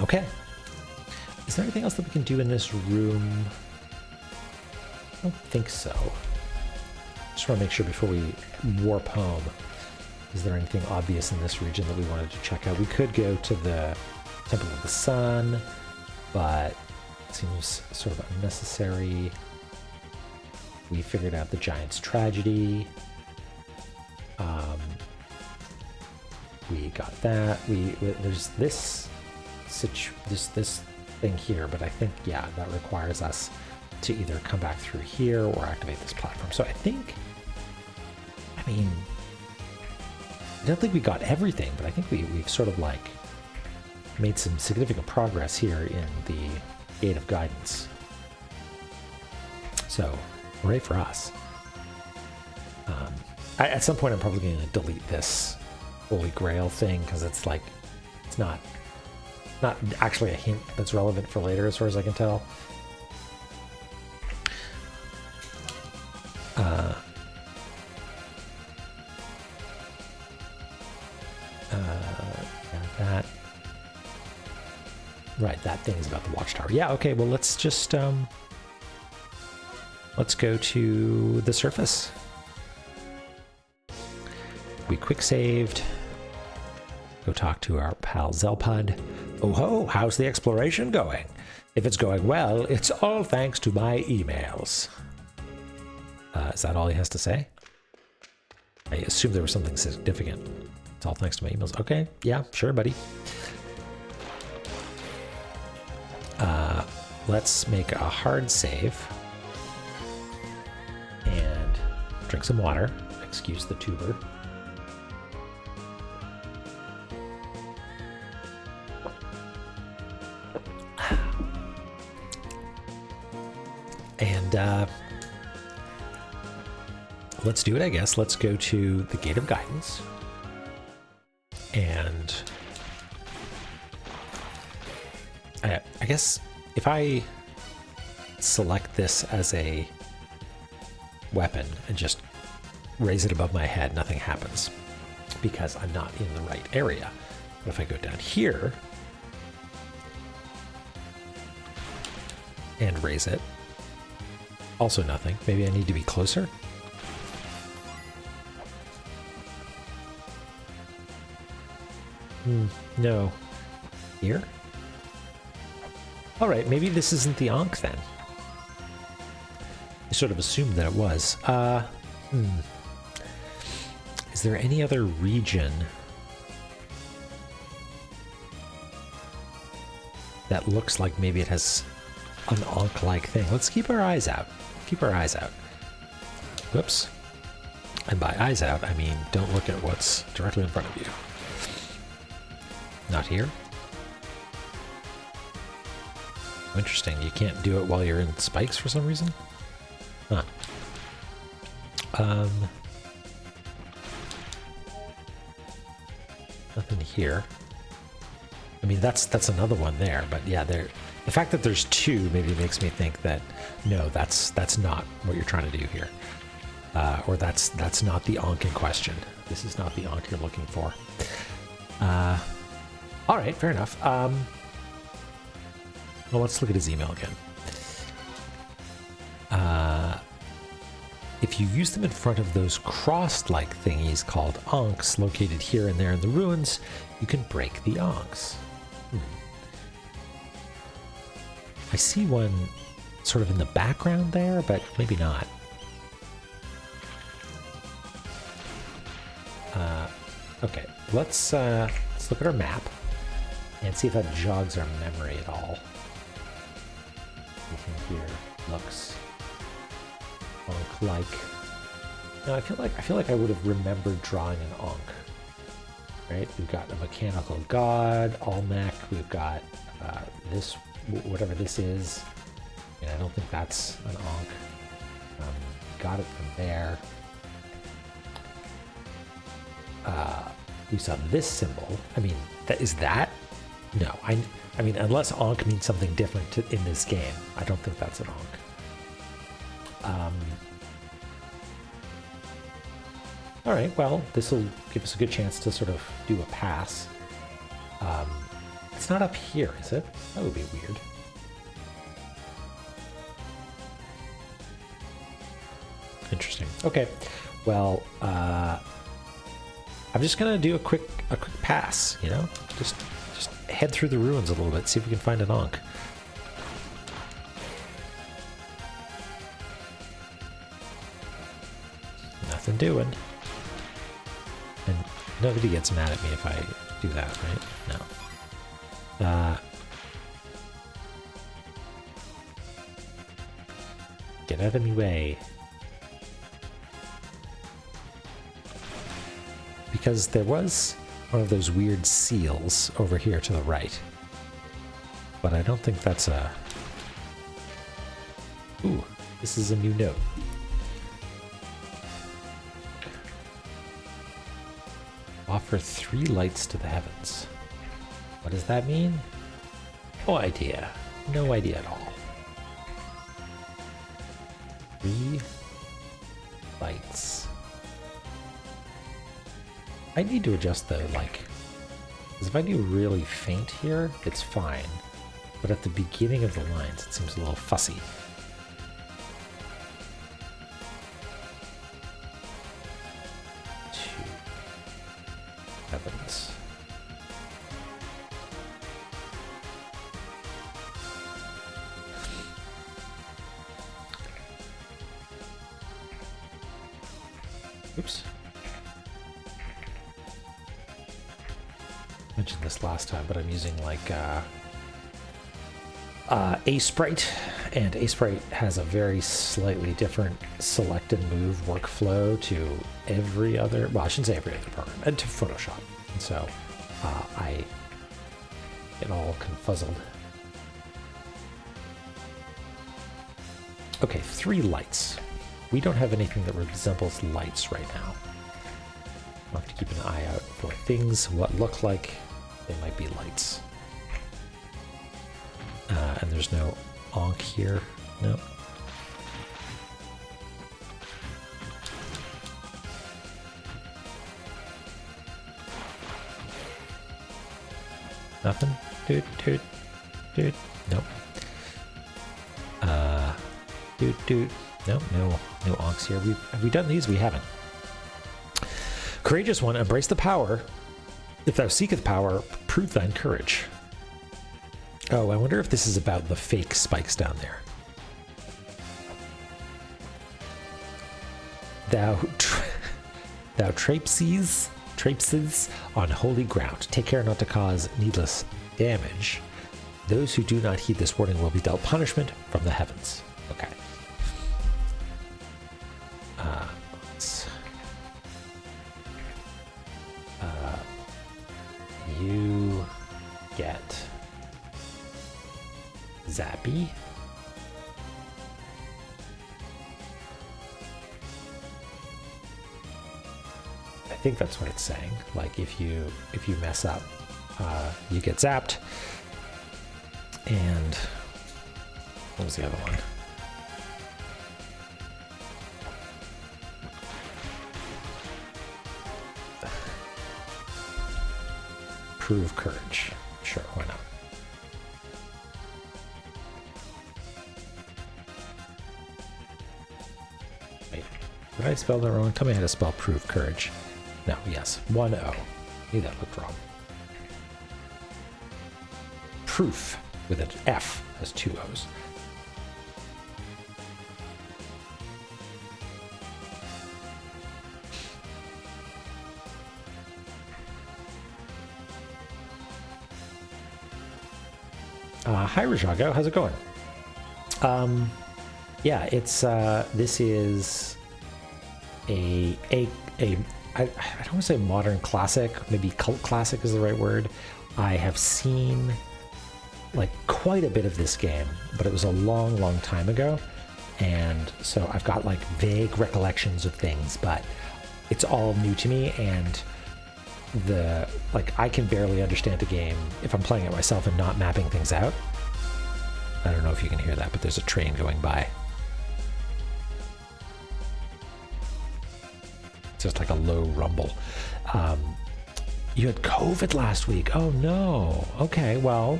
Okay. Is there anything else that we can do in this room? I don't think so. Just want to make sure before we warp home. Is there anything obvious in this region that we wanted to check out? We could go to the Temple of the Sun, but it seems sort of unnecessary. We figured out the Giant's Tragedy. We got that. There's this thing here, but I think, yeah, that requires us to either come back through here or activate this platform. So I mean, I don't think we got everything, but I think we've sort of like made some significant progress here in the Gate of Guidance. So, hooray for us. At some point I'm probably going to delete this Holy Grail thing, because it's like, it's not actually a hint that's relevant for later as far as I can tell. That. Right, that thing is about the watchtower. Yeah, okay, well let's just, let's go to the surface. We quick saved. Go talk to our pal Zelpud. Oh ho, how's the exploration going? If it's going well, it's all thanks to my emails. Is that all he has to say? I assume there was something significant. It's all thanks to my emails. Okay, yeah, sure, buddy. Let's make a hard save. And drink some water. Excuse the tuber. And let's do it, I guess. Let's go to the Gate of Guidance. And I guess if I select this as a weapon and just raise it above my head, nothing happens because I'm not in the right area. But if I go down here and raise it, also nothing. Maybe I need to be closer. No. Here? Alright, maybe this isn't the Ankh then. I sort of assumed that it was. Is there any other region that looks like maybe it has an Ankh-like thing? Let's keep our eyes out. Keep our eyes out. Whoops. And by eyes out, I mean don't look at what's directly in front of you. Not here? Interesting. You can't do it while you're in spikes for some reason? Huh. Nothing here. I mean, that's another one there, but yeah, the fact that there's two maybe makes me think that no, that's not what you're trying to do here, or that's not the Ankh in question. This is not the Ankh you're looking for. All right, fair enough. Well, let's look at his email again. If you use them in front of those crossed-like thingies called Ankhs located here and there in the ruins, you can break the Ankhs. I see one sort of in the background there, but maybe not. Okay, let's look at our map and see if that jogs our memory at all. Anything here looks Ankh-like. No, I feel like I would have remembered drawing an Ankh. Right? We've got a mechanical god, Olmec. We've got this, whatever this is. And I don't think that's an Ankh. Got it from there. We saw this symbol. I mean, is that? No, I mean, unless Ankh means something different in this game, I don't think that's an Ankh. All right, well, this will give us a good chance to sort of do a pass. It's not up here, is it? That would be weird. Interesting. Okay. Well, I'm just gonna do a quick pass. You know, just head through the ruins a little bit, see if we can find an Ankh. Nothing doing. And nobody gets mad at me if I do that, right? No. Get out of my way. Because there was one of those weird seals over here to the right. But I don't think that's a... Ooh, this is a new note. Offer 3 lights to the heavens. What does that mean? No idea. No idea at all. 3 lights. I need to adjust the, like, because if I do really faint here, it's fine. But at the beginning of the lines, it seems a little fussy. Heavens. Oops. I mentioned this last time, but I'm using like A-Sprite, and A-Sprite has a very slightly different select and move workflow to every other, well, I shouldn't say every other program, and to Photoshop. And so I get all confuzzled. Okay, 3 lights. We don't have anything that resembles lights right now. I'll have to keep an eye out for things what look like they might be lights. And there's no Ankh here. No. Nothing? Dude. Nope. Dude. No Ankhs here. Have we done these? We haven't. Courageous one, embrace the power. If thou seeketh power, prove thine courage. Oh, I wonder if this is about the fake spikes down there. Thou traipses on holy ground. Take care not to cause needless damage. Those who do not heed this warning will be dealt punishment from the heavens. Okay. You get Zappy. I think that's what it's saying. Like if you mess up, you get zapped. And what was the other one? Prove courage. Sure, why not? Wait, did I spell that wrong? Tell me how to spell prove courage. No, yes, 1 O. Knew that looked wrong. Proof with an F has 2 O's. Hi Rajago, how's it going? Yeah, it's this is I don't want to say modern classic, maybe cult classic is the right word. I have seen like quite a bit of this game, but it was a long time ago, and so I've got like vague recollections of things, but it's all new to me, and I can barely understand a game if I'm playing it myself and not mapping things out. I don't know if you can hear that, but there's a train going by. It's just like a low rumble. You had COVID last week. Oh no. Okay, well,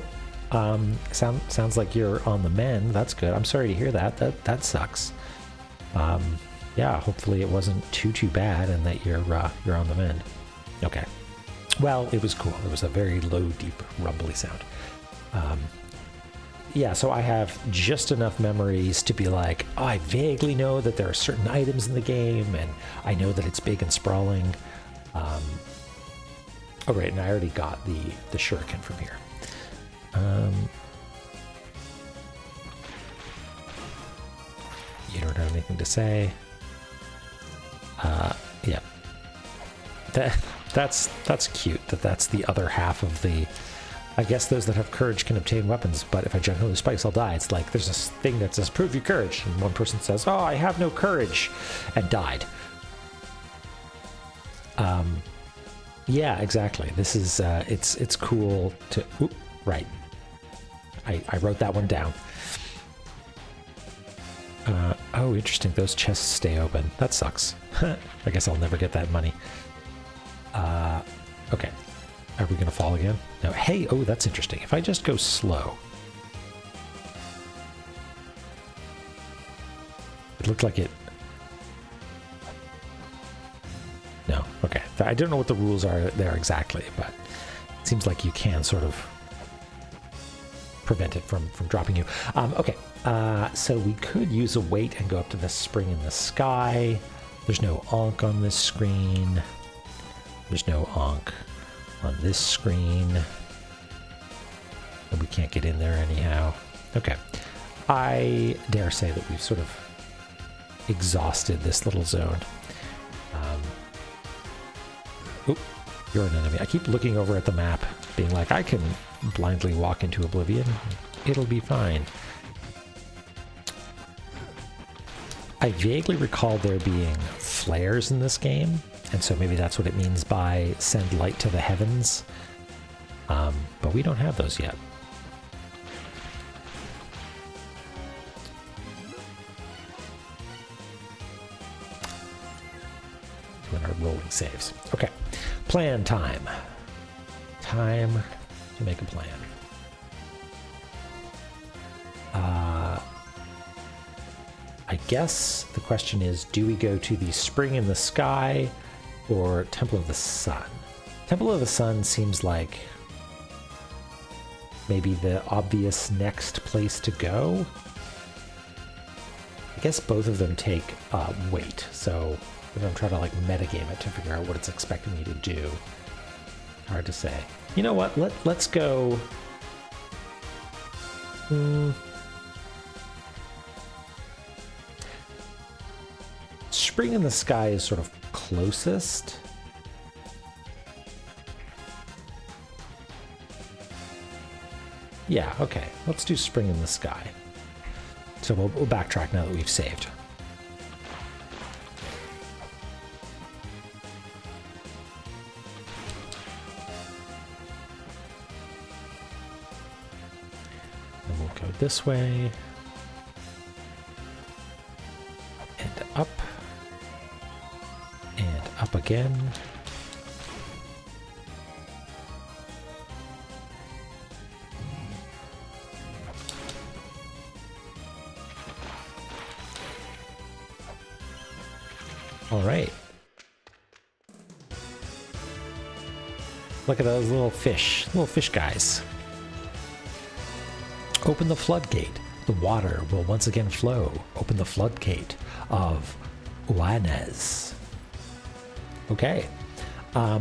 sounds like you're on the mend. That's good. I'm sorry to hear that. That sucks. Yeah, hopefully it wasn't too bad and that you're on the mend. Okay. Well, it was cool. It was a very low, deep, rumbly sound. Yeah, so I have just enough memories to be like, oh, I vaguely know that there are certain items in the game, and I know that it's big and sprawling. Oh, right, and I already got the shuriken from here. You don't have anything to say. Yeah. That's cute. That's the other half of the... I guess those that have courage can obtain weapons, but if I jump into the spikes, I'll die. It's like there's this thing that says, prove your courage. And one person says, oh, I have no courage, and died. Yeah, exactly. This is, it's cool to... Oop, right. I wrote that one down. Oh, interesting. Those chests stay open. That sucks. I guess I'll never get that money. Okay. Are we going to fall again? No. Hey, oh, that's interesting. If I just go slow. It looked like it... No. Okay. I don't know what the rules are there exactly, but it seems like you can sort of prevent it from dropping you. Okay. So we could use a weight and go up to the spring in the sky. There's no Ankh on this screen. There's no Ankh on this screen. And we can't get in there anyhow. Okay. I dare say that we've sort of exhausted this little zone. Oop, you're an enemy. I keep looking over at the map, being like, I can blindly walk into oblivion. It'll be fine. I vaguely recall there being flares in this game, and so maybe that's what it means by send light to the heavens. But we don't have those yet. Doing our rolling saves. Okay, plan time. Time to make a plan. I guess the question is, do we go to the Spring in the Sky or Temple of the Sun? Temple of the Sun seems like maybe the obvious next place to go. I guess both of them take weight, so if I'm trying to like metagame it to figure out what it's expecting me to do, hard to say. You know what? Let's go. Spring in the Sky is sort of closest. Yeah, okay. Let's do Spring in the Sky. So we'll backtrack now that we've saved. And we'll go this way. And up. And up again. All right. Look at those little fish guys. Open the floodgate. The water will once again flow. Open the floodgate of Uanez. Okay. Oh,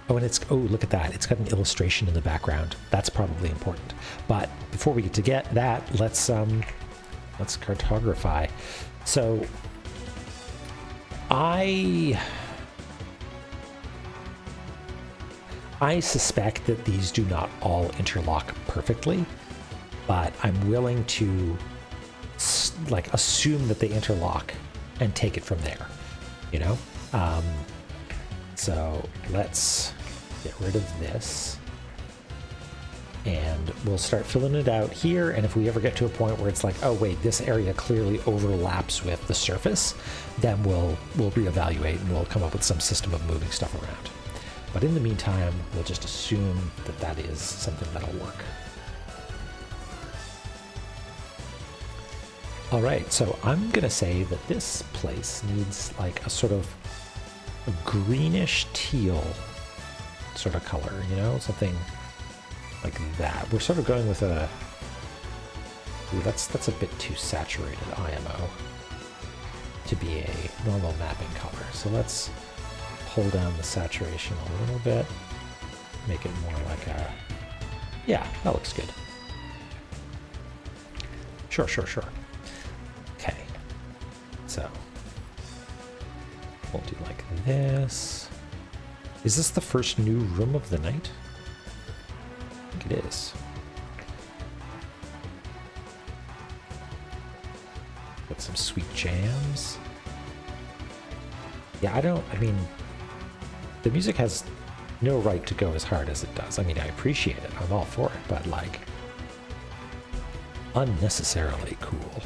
and it's, oh, look at that. It's got an illustration in the background. That's probably important. But before we get to get that, let's cartography. So I suspect that these do not all interlock perfectly, but I'm willing to like assume that they interlock and take it from there, you know? So let's get rid of this and we'll start filling it out here. And if we ever get to a point where it's like, oh wait, this area clearly overlaps with the surface, then we'll reevaluate and we'll come up with some system of moving stuff around. But in the meantime, we'll just assume that that is something that'll work. All right, so I'm gonna say that this place needs like a sort of a greenish teal sort of color, you know, something like that. We're sort of going with a, ooh, that's a bit too saturated IMO to be a normal mapping color. So let's pull down the saturation a little bit, make it more like a, yeah, that looks good. Sure. Okay, so we'll do like this. Is this the first new room of the night? I think it is. Got some sweet jams. Yeah, I mean, the music has no right to go as hard as it does. I mean, I appreciate it. I'm all for it, but like, unnecessarily cool.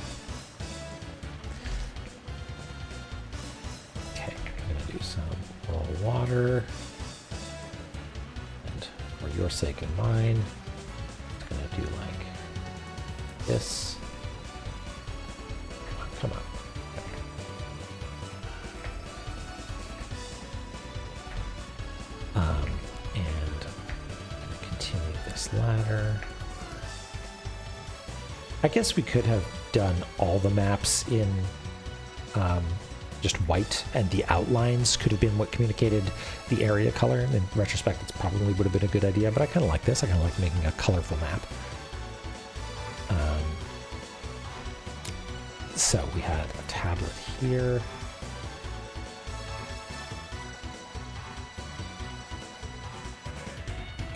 Okay, I'm gonna do some little water. And for your sake and mine, I'm gonna do like this. Come on. And I'm gonna continue this ladder. I guess we could have done all the maps in just white, and the outlines could have been what communicated the area color. In retrospect, it probably would have been a good idea, but I kind of like this. I kind of like making a colorful map. So we had a tablet here.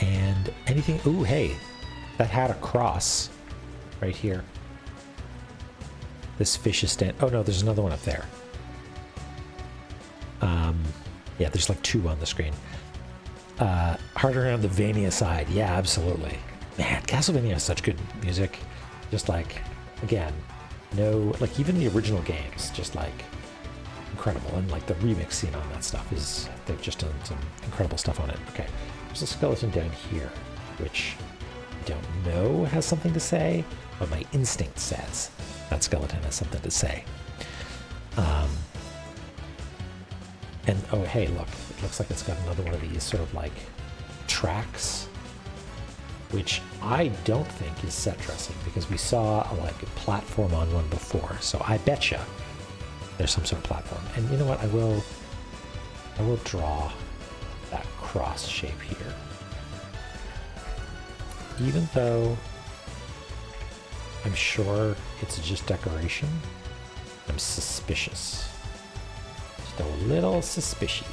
And anything, ooh, hey, that had a cross right here. This fish is stand. Oh no, there's another one up there. Yeah, there's like two on the screen. Harder on the Vania side. Yeah, absolutely. Man, Castlevania has such good music. Just like, again, no, like even the original games, just like incredible. And like the remix scene on that stuff is, they've just done some incredible stuff on it. Okay, there's a skeleton down here, which I don't know has something to say, but my instinct says that skeleton has something to say. And oh, hey, look, it looks like it's got another one of these sort of like tracks, which I don't think is set dressing, because we saw like a platform on one before. So I betcha there's some sort of platform. And you know what? I will draw that cross shape here. Even though I'm sure it's just decoration, I'm suspicious. Just a little suspicious.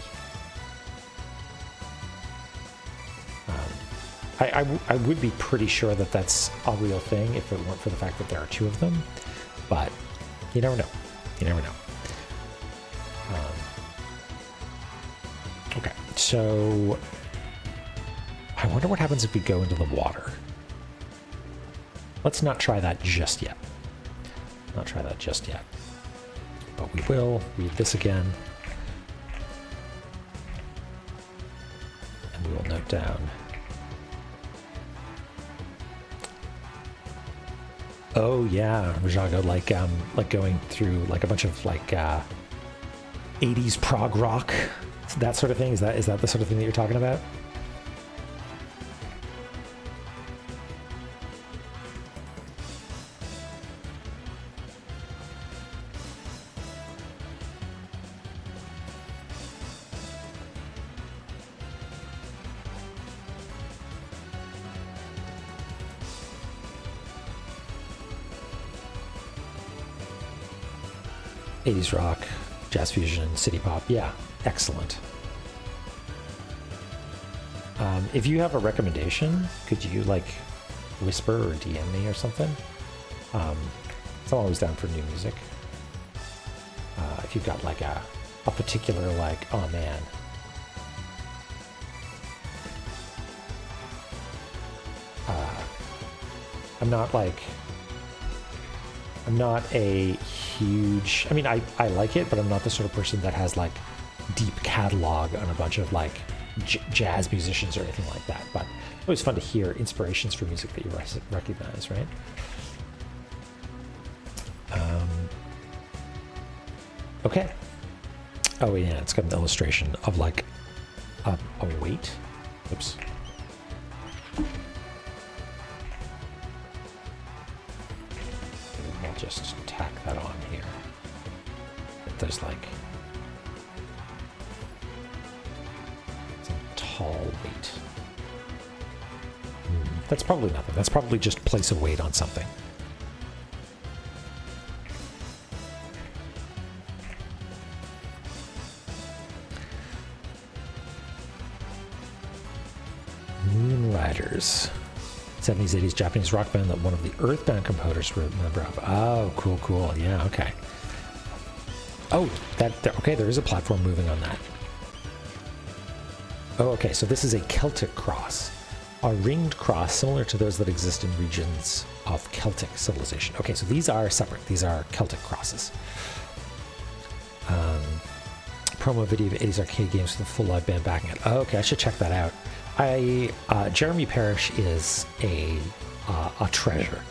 I would be pretty sure that that's a real thing if it weren't for the fact that there are two of them, but you never know. You never know. Okay, so I wonder what happens if we go into the water. Let's not try that just yet. Not try that just yet. But we will read this again. And we will note down. Oh yeah, Rajago, like going through like a bunch of like 80s prog rock, that sort of thing. Is that the sort of thing that you're talking about? '80s rock, jazz fusion, city pop. Yeah, excellent. If you have a recommendation, could you like whisper or DM me or something? I'm always down for new music. If you've got like a particular like, oh man, I'm not a huge, I mean, I like it, but I'm not the sort of person that has like deep catalog on a bunch of like jazz musicians or anything like that. But it's always fun to hear inspirations for music that you recognize, right? Okay. Oh yeah, it's got an illustration of like a weight. Oops. I'll just tack that on here. There's like some tall weight. That's probably nothing. That's probably just place a weight on something. Moonriders. 70s, 80s Japanese rock band that one of the Earthbound composers were a member of. Oh, cool, cool. Yeah, okay. Oh, okay, there is a platform moving on that. Oh, okay, so this is a Celtic cross. A ringed cross similar to those that exist in regions of Celtic civilization. Okay, so these are separate. These are Celtic crosses. Promo video of 80s arcade games with a full live band backing it. Oh, okay, I should check that out. Jeremy Parrish is a treasure.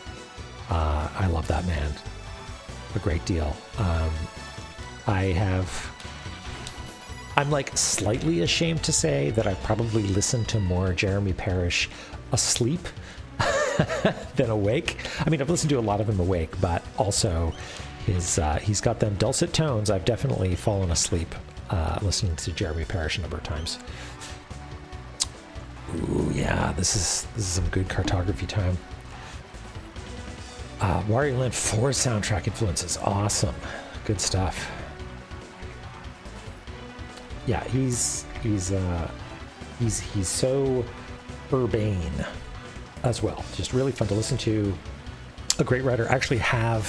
I love that man a great deal. I'm like slightly ashamed to say that I've probably listened to more Jeremy Parrish asleep than awake. I mean, I've listened to a lot of him awake, but also he's got them dulcet tones. I've definitely fallen asleep listening to Jeremy Parrish a number of times. Ooh, yeah, this is some good cartography time. Wario Land 4 soundtrack influences, awesome, good stuff. Yeah, he's so urbane as well. Just really fun to listen to. A great writer. I actually have,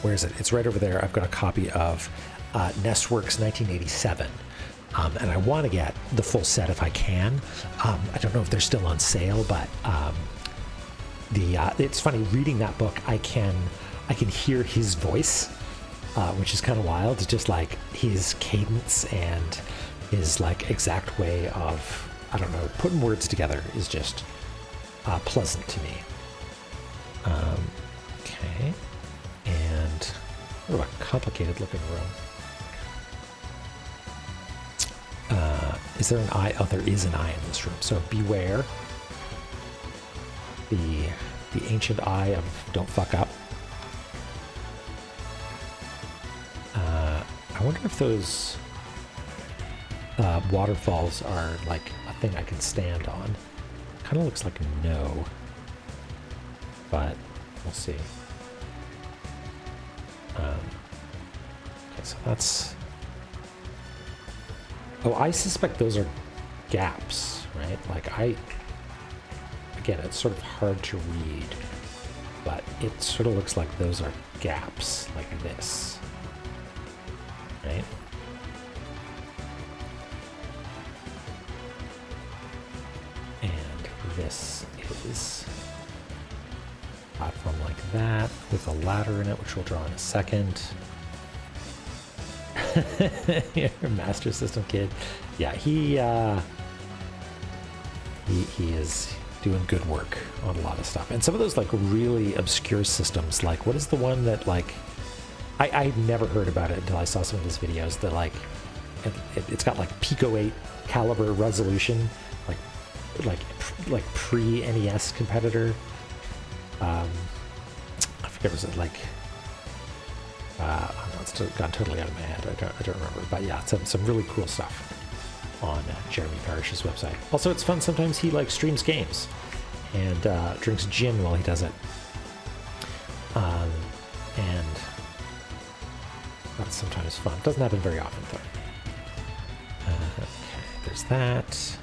where is it? It's right over there. I've got a copy of Nestworks 1987. And I want to get the full set if I can. I don't know if they're still on sale, but it's funny reading that book. I can hear his voice, which is kind of wild. It's just like his cadence and his like exact way of, I don't know, putting words together is just pleasant to me. Okay, and what a complicated looking room. Is there an eye? Oh, there is an eye in this room. So beware the ancient eye of don't fuck up. I wonder if those waterfalls are like a thing I can stand on. Kind of looks like no, but we'll see. Okay, so that's. Oh, I suspect those are gaps, right? Like again, it's sort of hard to read, but it sort of looks like those are gaps, like this, right? And this is a platform like that with a ladder in it, which we'll draw in a second. Your Master System kid. Yeah, he is doing good work on a lot of stuff. And some of those like really obscure systems, like what is the one that like I'd never heard about it until I saw some of his videos that like it's got like Pico 8 caliber resolution, like pre-NES competitor. I forget, was it like it's gone totally out of my head. I don't remember, but yeah, some really cool stuff on Jeremy Parrish's website. Also, it's fun. Sometimes he like streams games and drinks gin while he does it, and that's sometimes fun. Doesn't happen very often though. Okay, there's that,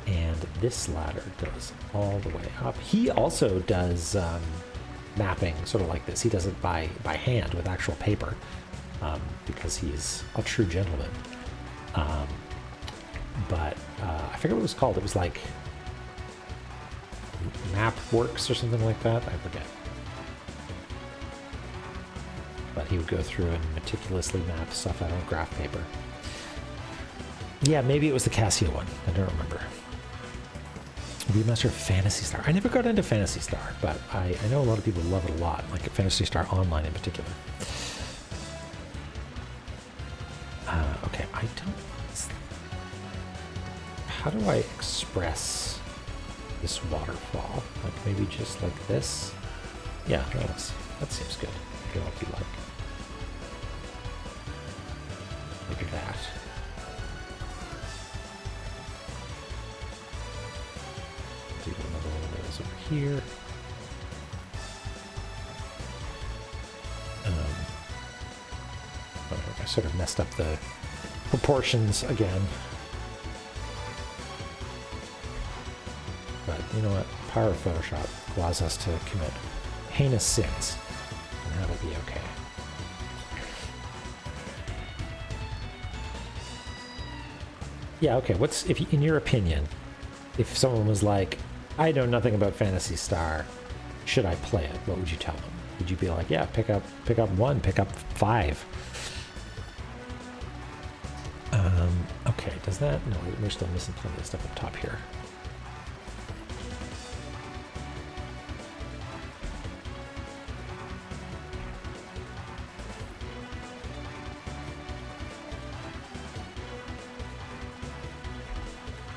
and this ladder goes all the way up. He also does. Mapping sort of like this. He does it by hand with actual paper because he's a true gentleman. But I forget what it was called. It was like Map Works or something like that. I forget. But he would go through and meticulously map stuff out on graph paper. Yeah, maybe it was the Casio one. I don't remember. Remaster of Phantasy Star. I never got into Phantasy Star, but I know a lot of people love it a lot, like Phantasy Star Online in particular. how do I express this waterfall? Like maybe just like this? Yeah, that seems good. I feel like you like. Maybe that. Do another one of those over here. I sort of messed up the proportions again. But you know what? Power of Photoshop allows us to commit heinous sins, and that'll be okay. Yeah, okay. What's if in your opinion, if someone was like, "I know nothing about Phantasy Star, should I play it?" What would you tell them? Would you be like, "Yeah, pick up 1, pick up 5"? Okay, does that? No, we're still missing plenty of stuff up top here.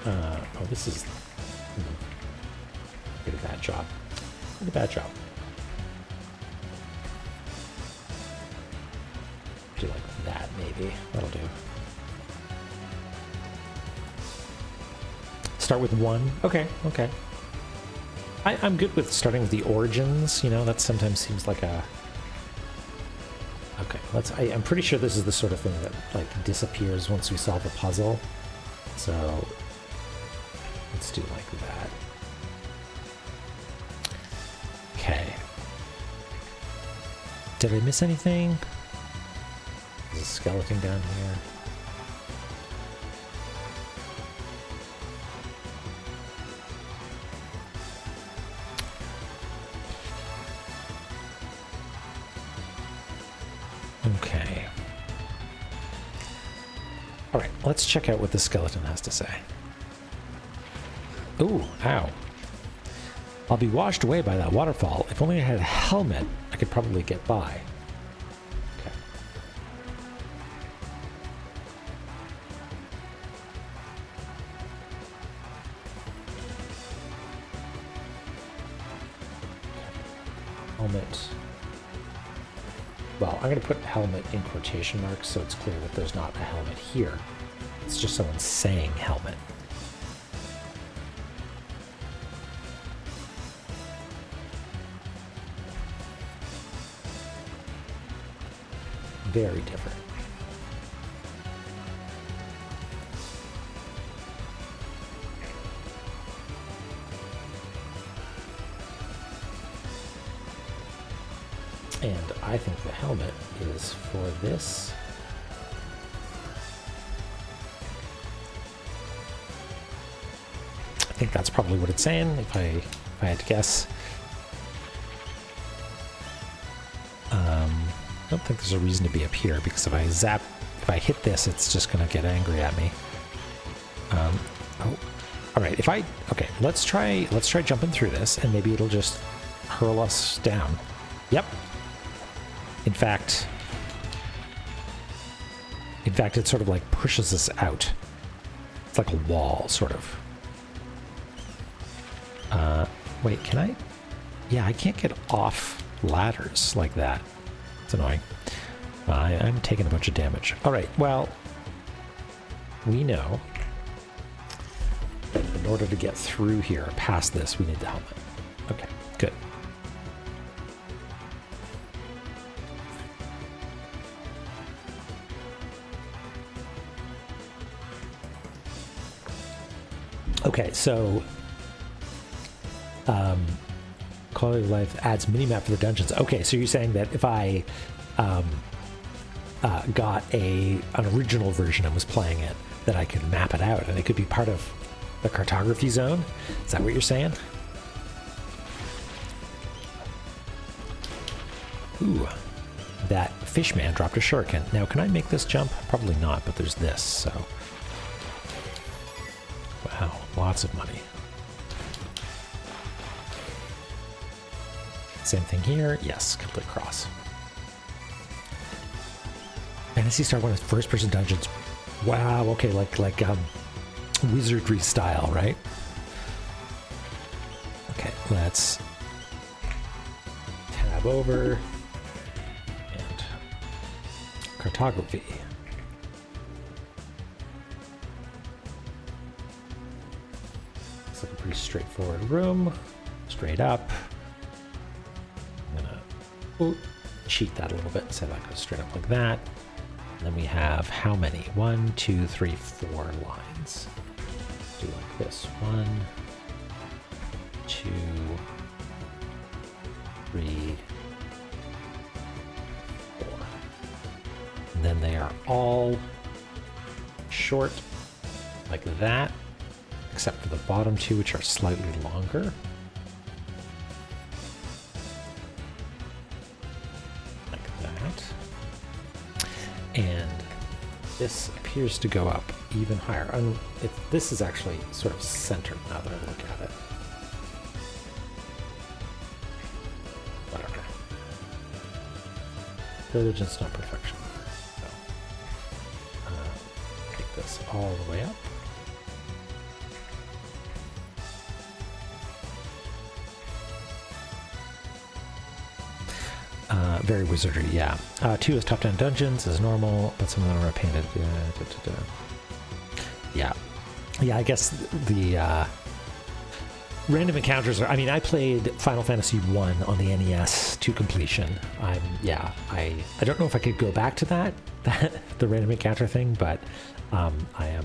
Oh, this is did a bad job. Did a bad job. Do like that, maybe. That'll do. Start with 1. Okay, okay. I'm good with starting with the origins. You know, that sometimes seems like a. Okay, I'm pretty sure this is the sort of thing that like disappears once we solve a puzzle. So let's do like that. Okay. Did I miss anything? There's a skeleton down here. Okay. All right, let's check out what the skeleton has to say. Ooh, ow. I'll be washed away by that waterfall. If only I had a helmet, I could probably get by. Okay. Helmet. Well, I'm going to put helmet in quotation marks so it's clear that there's not a helmet here. It's just someone saying helmet. Very different. And I think the helmet is for this. I think that's probably what it's saying, if I had to guess. I don't think there's a reason to be up here, because if I hit this, it's just gonna get angry at me. Oh, all right. Okay, let's try jumping through this, and maybe it'll just hurl us down. Yep. In fact, it sort of like pushes us out. It's like a wall, sort of. Wait, can I? Yeah, I can't get off ladders like that. It's annoying. I'm taking a bunch of damage. All right, well, we know that in order to get through here, past this, we need the helmet. Okay, good. Okay, so quality of life adds mini-map for the dungeons. Okay, so you're saying that if I got an original version and was playing it, that I could map it out and it could be part of the cartography zone? Is that what you're saying? Ooh, that fish man dropped a shuriken. Now, can I make this jump? Probably not, but there's this, so. Wow, lots of money. Same thing here. Yes, complete cross. Phantasy Star 1 is first-person dungeons. Wow. Okay, like wizardry style, right? Okay, let's tab over and cartography. Looks like a pretty straightforward room. Straight up. I'm gonna cheat that a little bit, so that goes straight up like that. And then we have how many? 1, 2, 3, 4 lines. Do like this. 1, 2, 3, 4. And then they are all short like that, except for the bottom two, which are slightly longer. Like that. And this appears to go up even higher. This is actually sort of centered now that I look at it. Whatever. Diligence, not perfection. So, take this all the way up. Very wizardry, yeah. 2 is top-down dungeons as normal, but some of them are painted. Yeah, I guess the random encounters are. I mean, I played Final Fantasy 1 on the NES to completion. I don't know if I could go back to that the random encounter thing, but I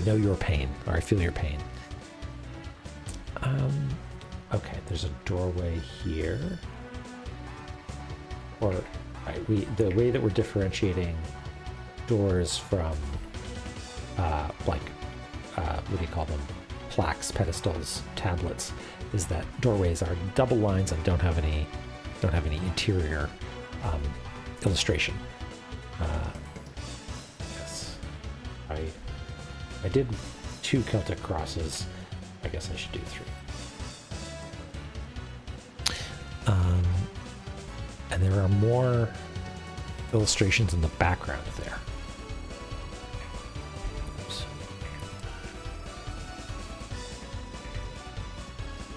know your pain, or I feel your pain. Okay, there's a doorway here. Or, right, the way that we're differentiating doors from, what do you call them? Plaques, pedestals, tablets, is that doorways are double lines and don't have any interior illustration. Yes, I did 2 Celtic crosses. I guess I should do 3. And there are more illustrations in the background there. Oops.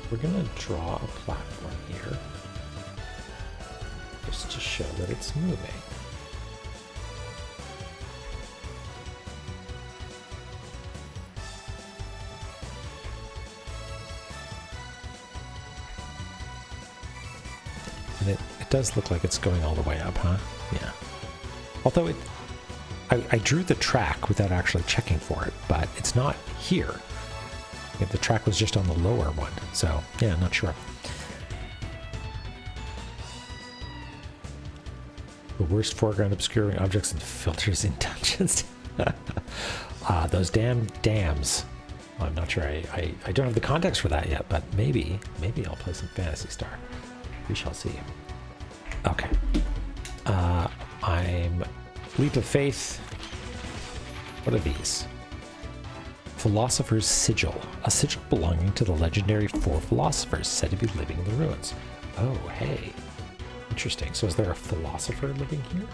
We're going to draw a platform here just to show that it's moving. And it does look like it's going all the way up, huh? Yeah. Although I drew the track without actually checking for it, but it's not here. The track was just on the lower one, so yeah, not sure. The worst foreground obscuring objects and filters in dungeons. Those damn dams. Well, I'm not sure. I don't have the context for that yet, but maybe I'll play some Phantasy Star. We shall see. Okay. I'm Leap of Faith. What are these? Philosopher's Sigil. A sigil belonging to the legendary 4 philosophers said to be living in the ruins. Oh, hey. Interesting. So is there a philosopher living here?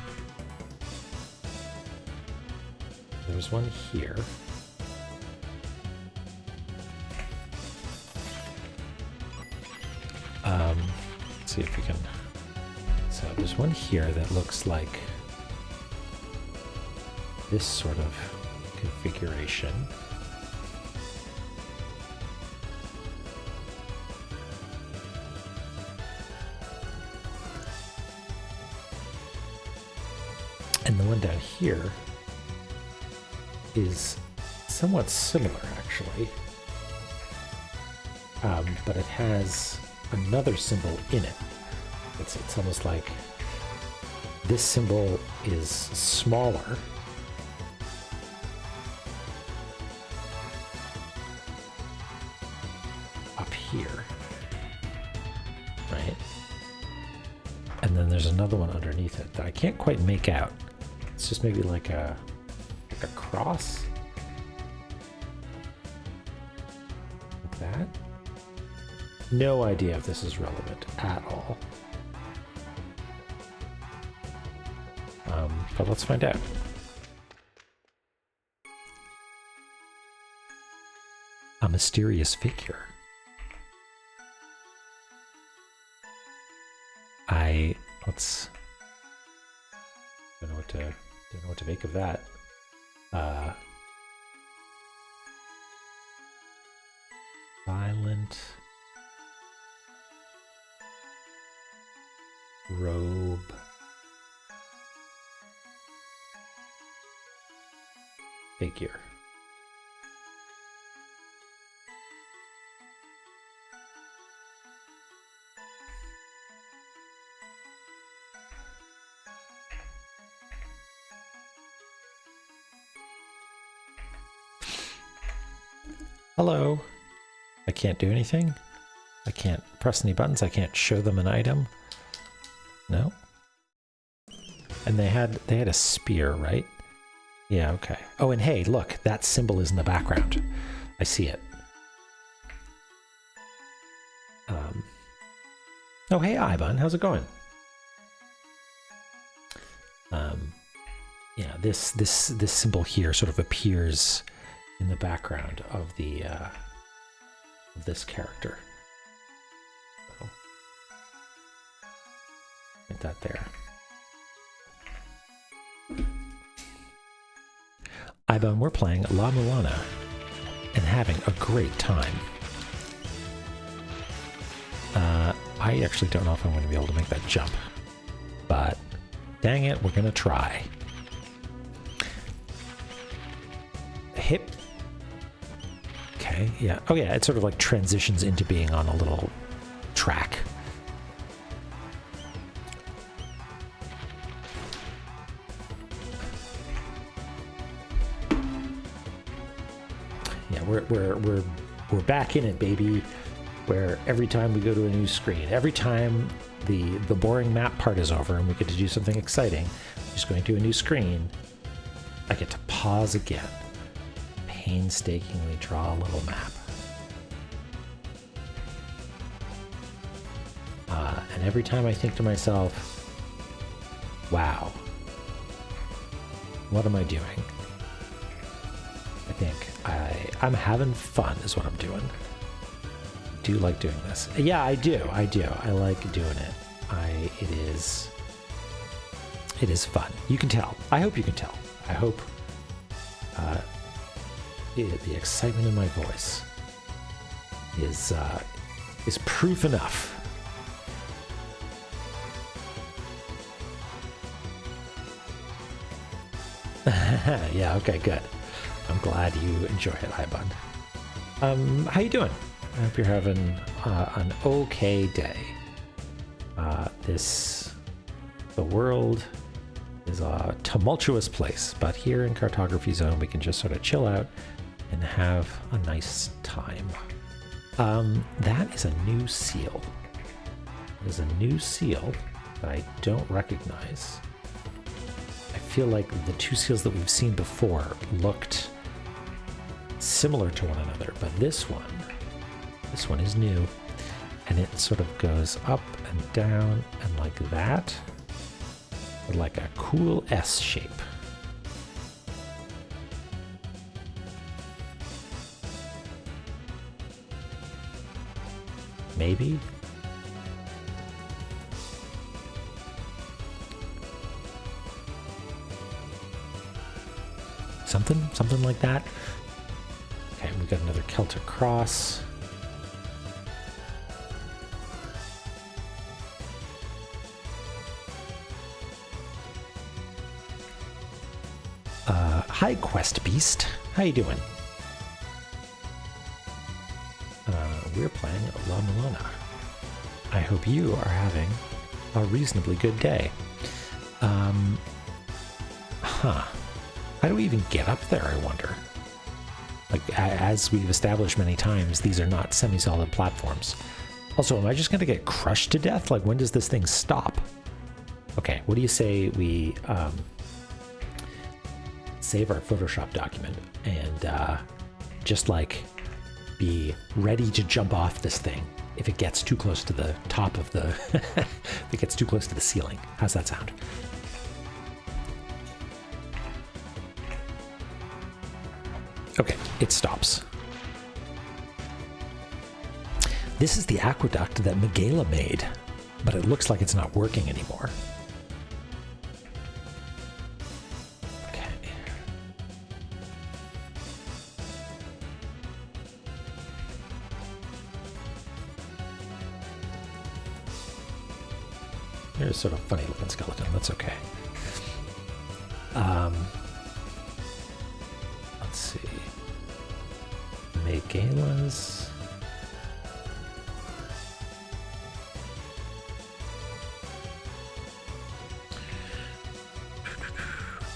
There's one here. Let's see if we can... So there's one here that looks like this sort of configuration. And the one down here is somewhat similar, actually. But it has another symbol in it. It's almost like this symbol is smaller. Up here. Right? And then there's another one underneath it that I can't quite make out. It's just maybe like a cross. Like that. No idea if this is relevant at all. But let's find out. A mysterious figure. Don't know what to make of that. Violent robe. Figure. Hello. I can't do anything. I can't press any buttons. I can't show them an item. No. And they had a spear, right? Yeah, okay. Oh, and hey, look, that symbol is in the background. I see it. Oh, hey, Ibun, how's it going? Yeah, this symbol here sort of appears in the background of the of this character. So, get that there. Ibun, we're playing La-Mulana and having a great time. I actually don't know if I'm going to be able to make that jump, but dang it, we're going to try. Hip. Okay, yeah. Oh yeah, it sort of like transitions into being on a little track. Yeah, we're back in it, baby. Where every time we go to a new screen, every time the boring map part is over and we get to do something exciting, just going to a new screen, I get to pause again, painstakingly draw a little map. And every time I think to myself, wow, what am I doing? I think I'm having fun is what I'm doing. I do like doing this. Yeah, I do. I like doing it. It is fun. You can tell. I hope you can tell. I hope the excitement in my voice is proof enough. Yeah, okay, good. I'm glad you enjoy it, Ibun. How you doing? I hope you're having an okay day. The world is a tumultuous place, but here in Cartography Zone, we can just sort of chill out and have a nice time. That is a new seal. There's a new seal that I don't recognize. I feel like the two seals that we've seen before looked similar to one another, but this one is new, and it sort of goes up and down and like that, with like a cool S shape. Maybe? Something like that. Okay, we got another Celtic cross. Hi, Quest Beast. How you doing? We're playing La-Mulana. I hope you are having a reasonably good day. How do we even get up there, I wonder? Like, as we've established many times, these are not semi-solid platforms. Also, am I just going to get crushed to death? Like, when does this thing stop? Okay, what do you say we save our Photoshop document and just like be ready to jump off this thing if it gets too close to the top of the if it gets too close to the ceiling. How's that sound? Okay, it stops. This is the aqueduct that Miguela made, but it looks like it's not working anymore. Okay. Here's sort of funny looking skeleton. That's okay. Let's see. Miguela's.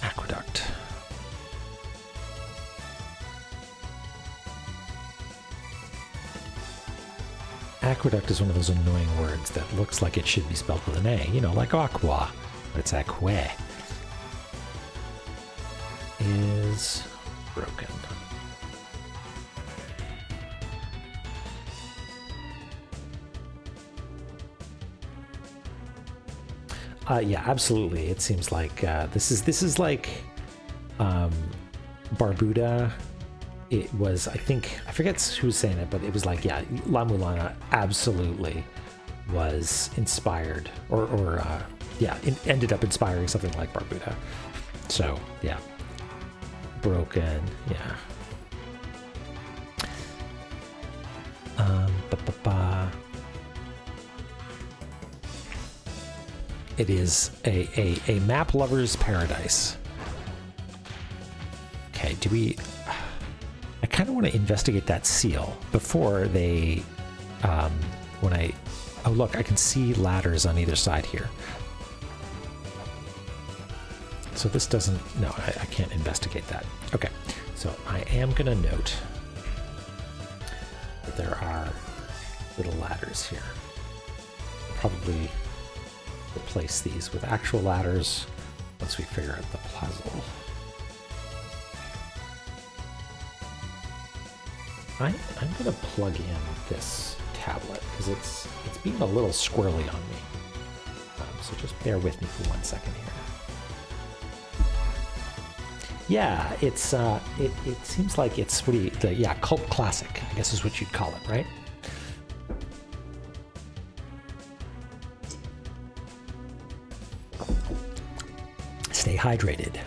Aqueduct. Aqueduct is one of those annoying words that looks like it should be spelled with an A, you know, like aqua, but it's aquae. Is broken. Yeah, absolutely. It seems like this is like Barbuda. It was, I think, I forget who was saying it, but it was like, yeah, La-Mulana absolutely was inspired, or yeah, it ended up inspiring something like Barbuda. So, yeah. Broken, yeah. It is a map lover's paradise. Okay, do we... I kind of want to investigate that seal before they... when I... Oh, look, I can see ladders on either side here. So this doesn't... No, I can't investigate that. Okay, so I am going to note that there are little ladders here. Probably replace these with actual ladders once we figure out the puzzle. I'm going to plug in this tablet because it's being a little squirrely on me. So just bear with me for 1 second here. Yeah, it's it seems like it's yeah, cult classic, I guess is what you'd call it, right? Stay hydrated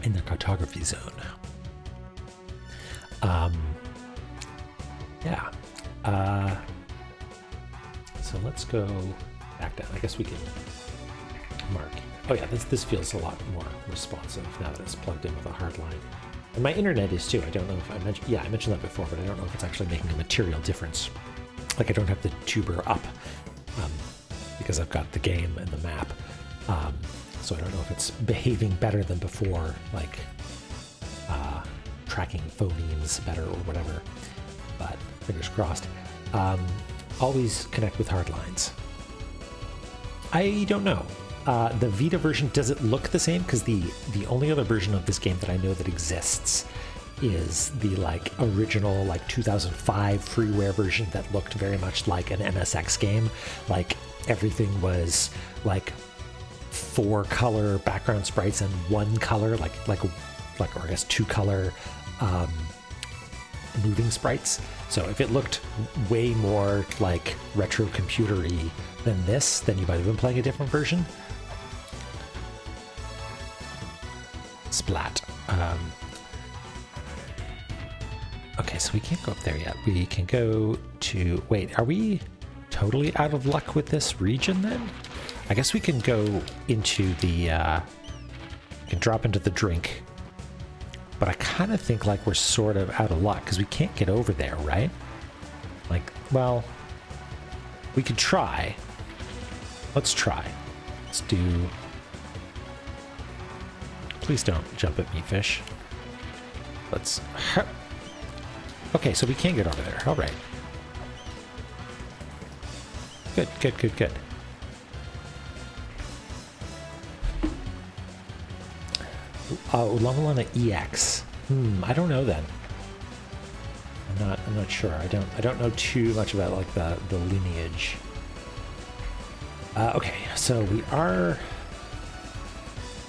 in the cartography zone. Yeah. So let's go back down. I guess we can mark. Oh yeah, this feels a lot more responsive now that it's plugged in with a hard line. And my internet is too. I don't know if I mentioned, yeah, I mentioned that before, but I don't know if it's actually making a material difference. Like I don't have the tuber up because I've got the game and the map. So I don't know if it's behaving better than before, like tracking phonemes better or whatever, but fingers crossed. Always connect with hard lines. I don't know. The Vita version, does it look the same? Because the only other version of this game that I know that exists is the like original like 2005 freeware version that looked very much like an MSX game. Like everything was like 4 color background sprites and 1 color, like or I guess 2 color moving sprites. So if it looked way more like retro computer-y than this, then you might have been playing a different version. Splat. Okay, so we can't go up there yet. We can go to... Wait, are we totally out of luck with this region then? I guess we can go into the... we can drop into the drink. But I kind of think like we're sort of out of luck because we can't get over there, right? Like, well, we could try. Let's try. Let's do... Please don't jump at me, fish. Let's... Okay, so we can get over there. All right. Good, good, good, good. La-Mulana EX. I don't know then. I'm not sure. I don't know too much about like the lineage. Okay, so we are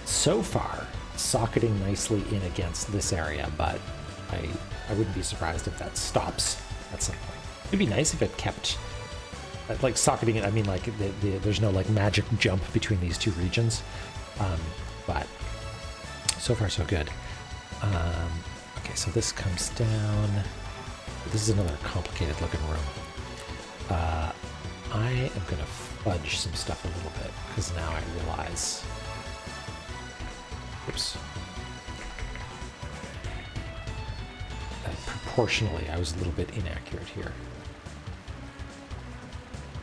so far socketing nicely in against this area, but I wouldn't be surprised if that stops at some point. It'd be nice if it kept like socketing it, I mean like there's no like magic jump between these two regions. But so far so good. Okay, so this comes down. This is another complicated looking room. I am gonna fudge some stuff a little bit because now I realize. Oops. That proportionally, I was a little bit inaccurate here.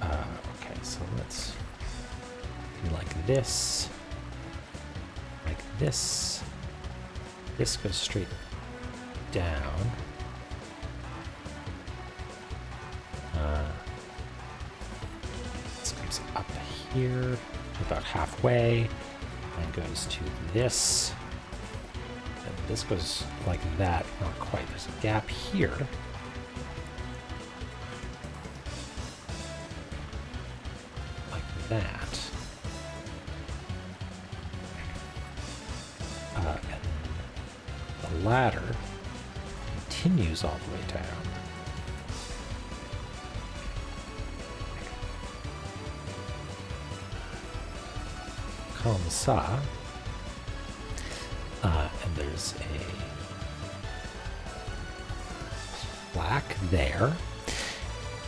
Okay, so let's do like this. Like this. This goes straight down. This comes up here to about halfway and goes to this. And this goes like that. Not quite. There's a gap here. Like that. And the ladder continues all the way down. Comme ça. And there's a plaque there.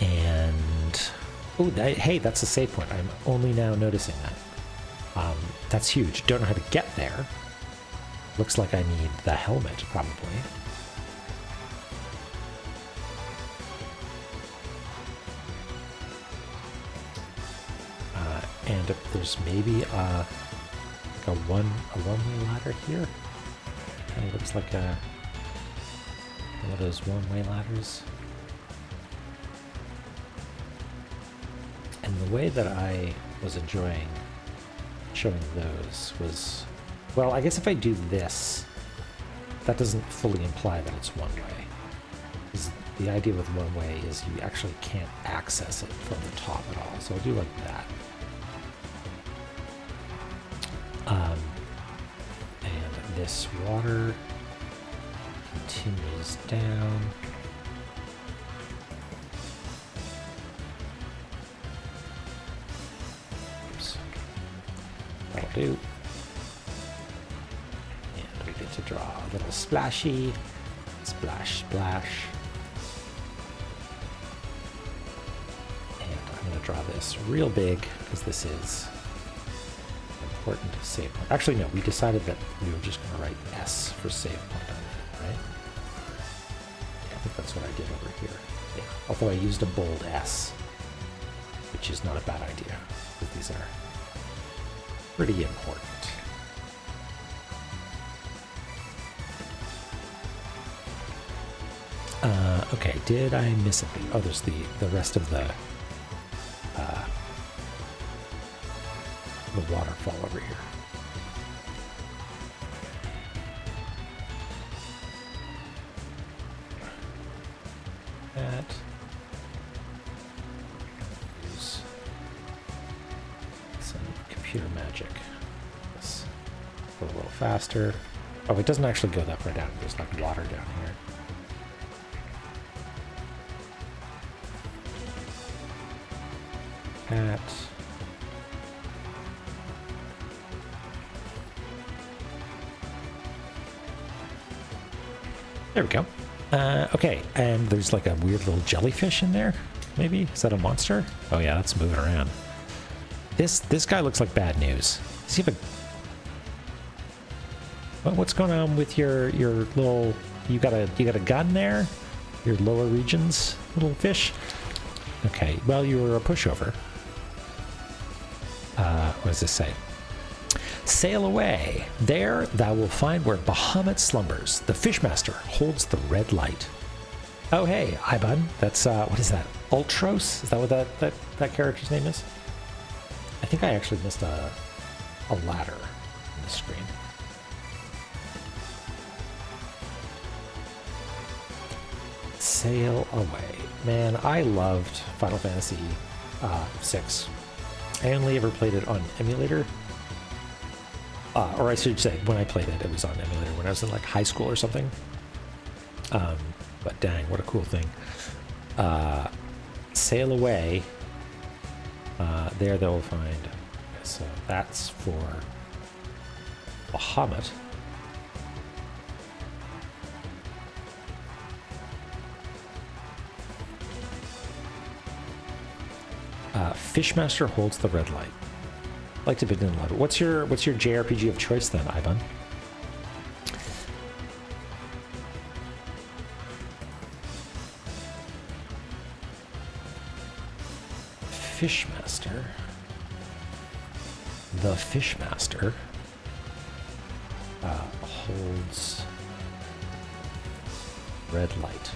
And oh, hey, that's a save point. I'm only now noticing that. That's huge. Don't know how to get there. Looks like I need the helmet, probably. And there's maybe like a one-way ladder here. Kind of looks like one of those one-way ladders. And the way that I was enjoying showing those was, well, I guess if I do this, that doesn't fully imply that it's one way. Because the idea with one way is you actually can't access it from the top at all. So I'll do like that. And this water continues down. Oops. That'll do. And we get to draw a little splashy. Splash, splash. And I'm going to draw this real big because this is important save point. Actually, no, we decided that we were just going to write S for save point on that, right? Yeah, I think that's what I did over here. Yeah. Although I used a bold S, which is not a bad idea, because these are pretty important. Okay, did I miss anything? Oh, there's the rest of the waterfall over here. That. Use some computer magic. Let's go a little faster. Oh, it doesn't actually go that far down. There's like water down here. That. There we go. Okay, and there's like a weird little jellyfish in there, maybe? Is that a monster? Oh yeah, that's moving around. This guy looks like bad news. Does he have a... What's going on with your little... You got a gun there? Your lower regions, little fish? Okay, well, you were a pushover. What does this say? Sail away. There thou will find where Bahamut slumbers. The Fishmaster holds the red light. Oh, hey, hi, bud. That's, what is that? Ultros? Is that what that character's name is? I think I actually missed a ladder on the screen. Sail away. Man, I loved Final Fantasy VI. I only ever played it on emulator. Or I should say, when I played it, it was on emulator when I was in like high school or something. But dang, what a cool thing. Sail away There they'll find. Okay, so that's for Bahamut. Fishmaster holds the red light. Liked it, but didn't love it. What's your JRPG of choice then, Ivan? Fishmaster. The Fishmaster holds red light.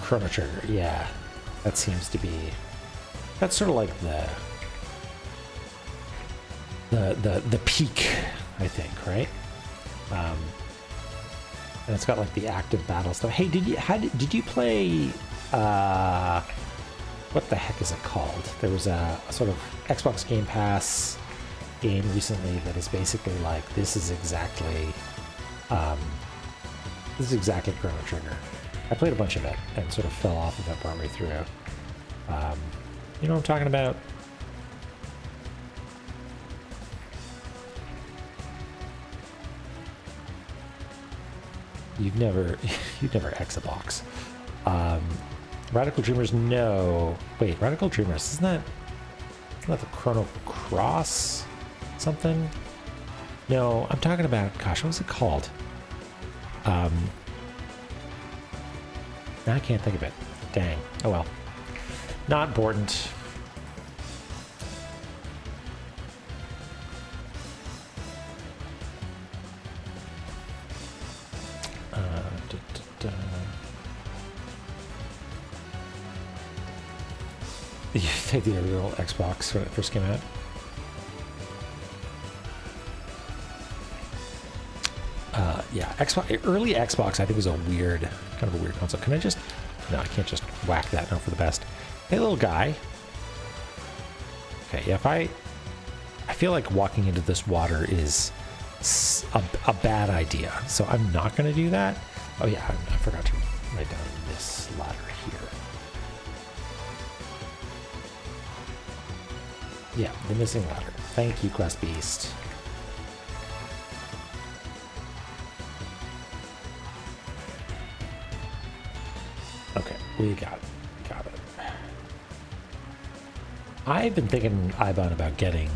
Chrono Trigger, yeah. That seems to be... That's sort of like the peak, I think, right? And it's got like the active battle stuff. Hey, did you play what the heck is it called? There was a sort of Xbox Game Pass game recently that is basically like this is exactly Chrono Trigger. I played a bunch of it and sort of fell off of it partway through. You know what I'm talking about? You've never Xbox. Radical Dreamers, no. Wait, Radical Dreamers, isn't that the Chrono Cross something? No, I'm talking about, gosh, what was it called? I can't think of it. Dang. Oh well. Not important. You think the original Xbox when it first came out? Yeah, Xbox, early Xbox I think was a weird, kind of a weird console. Can I just, no, I can't just whack that now for the best. Hey little guy. Okay, yeah, I feel like walking into this water is a bad idea, so I'm not going to do that. Oh yeah, I forgot to write down this ladder here. Yeah, the missing ladder. Thank you, Quest Beast. Okay, we got it. I've been thinking, Ivan, about getting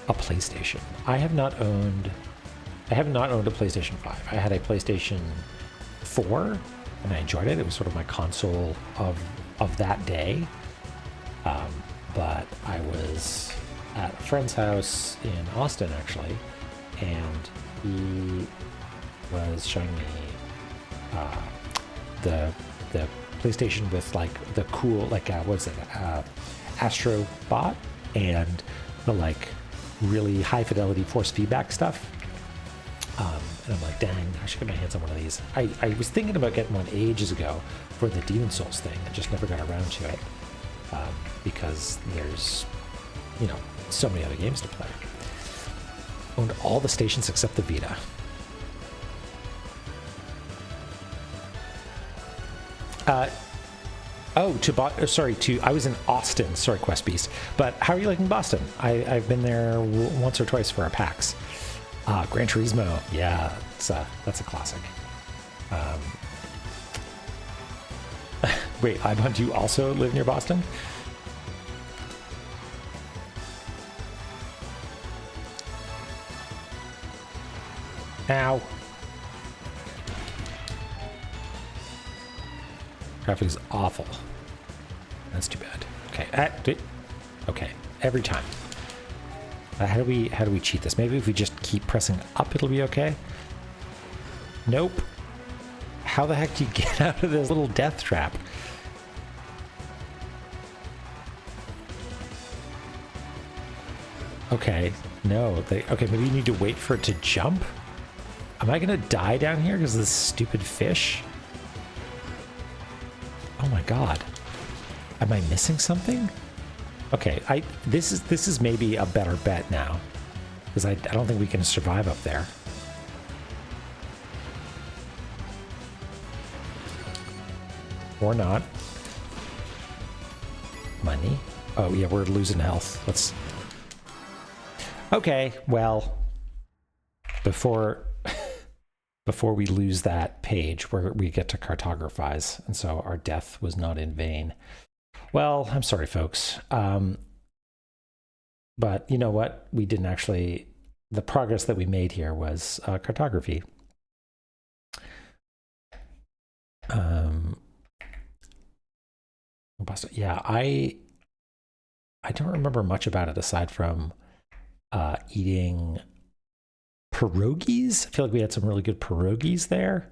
a PlayStation. I have not owned a PlayStation 5. I had a PlayStation 4 and I enjoyed it. It was sort of my console of that day. But I was at a friend's house in Austin, actually, and he was showing me the PlayStation with like the cool, like what's it, Astro Bot, and the like really high fidelity force feedback stuff. And I'm like, dang, I should get my hands on one of these. I was thinking about getting one ages ago for the Demon Souls thing. I just never got around to it. Because there's, you know, so many other games to play. Owned all the stations except the Vita. I was in Austin, sorry, Quest Beast. But how are you liking Boston? I've been there once or twice for a PAX. Gran Turismo, yeah, that's a classic. Wait, Ivan, do you also live near Boston? Ow. Traffic is awful. That's too bad. Okay. Okay. Every time. How do we cheat this? Maybe if we just keep pressing up, it'll be okay. Nope. How the heck do you get out of this little death trap? Okay. No. Okay. Maybe you need to wait for it to jump. Am I gonna die down here because of this stupid fish? Oh my god. Am I missing something? Okay, this is maybe a better bet now. Because I don't think we can survive up there. Or not. Money. Oh, yeah, we're losing health. Let's... Okay, well, before we lose that page where we get to cartographize, and so our death was not in vain. Well, I'm sorry, folks. But you know what? We didn't actually... The progress that we made here was cartography. Yeah, I don't remember much about it aside from eating pierogies. I feel like we had some really good pierogies there.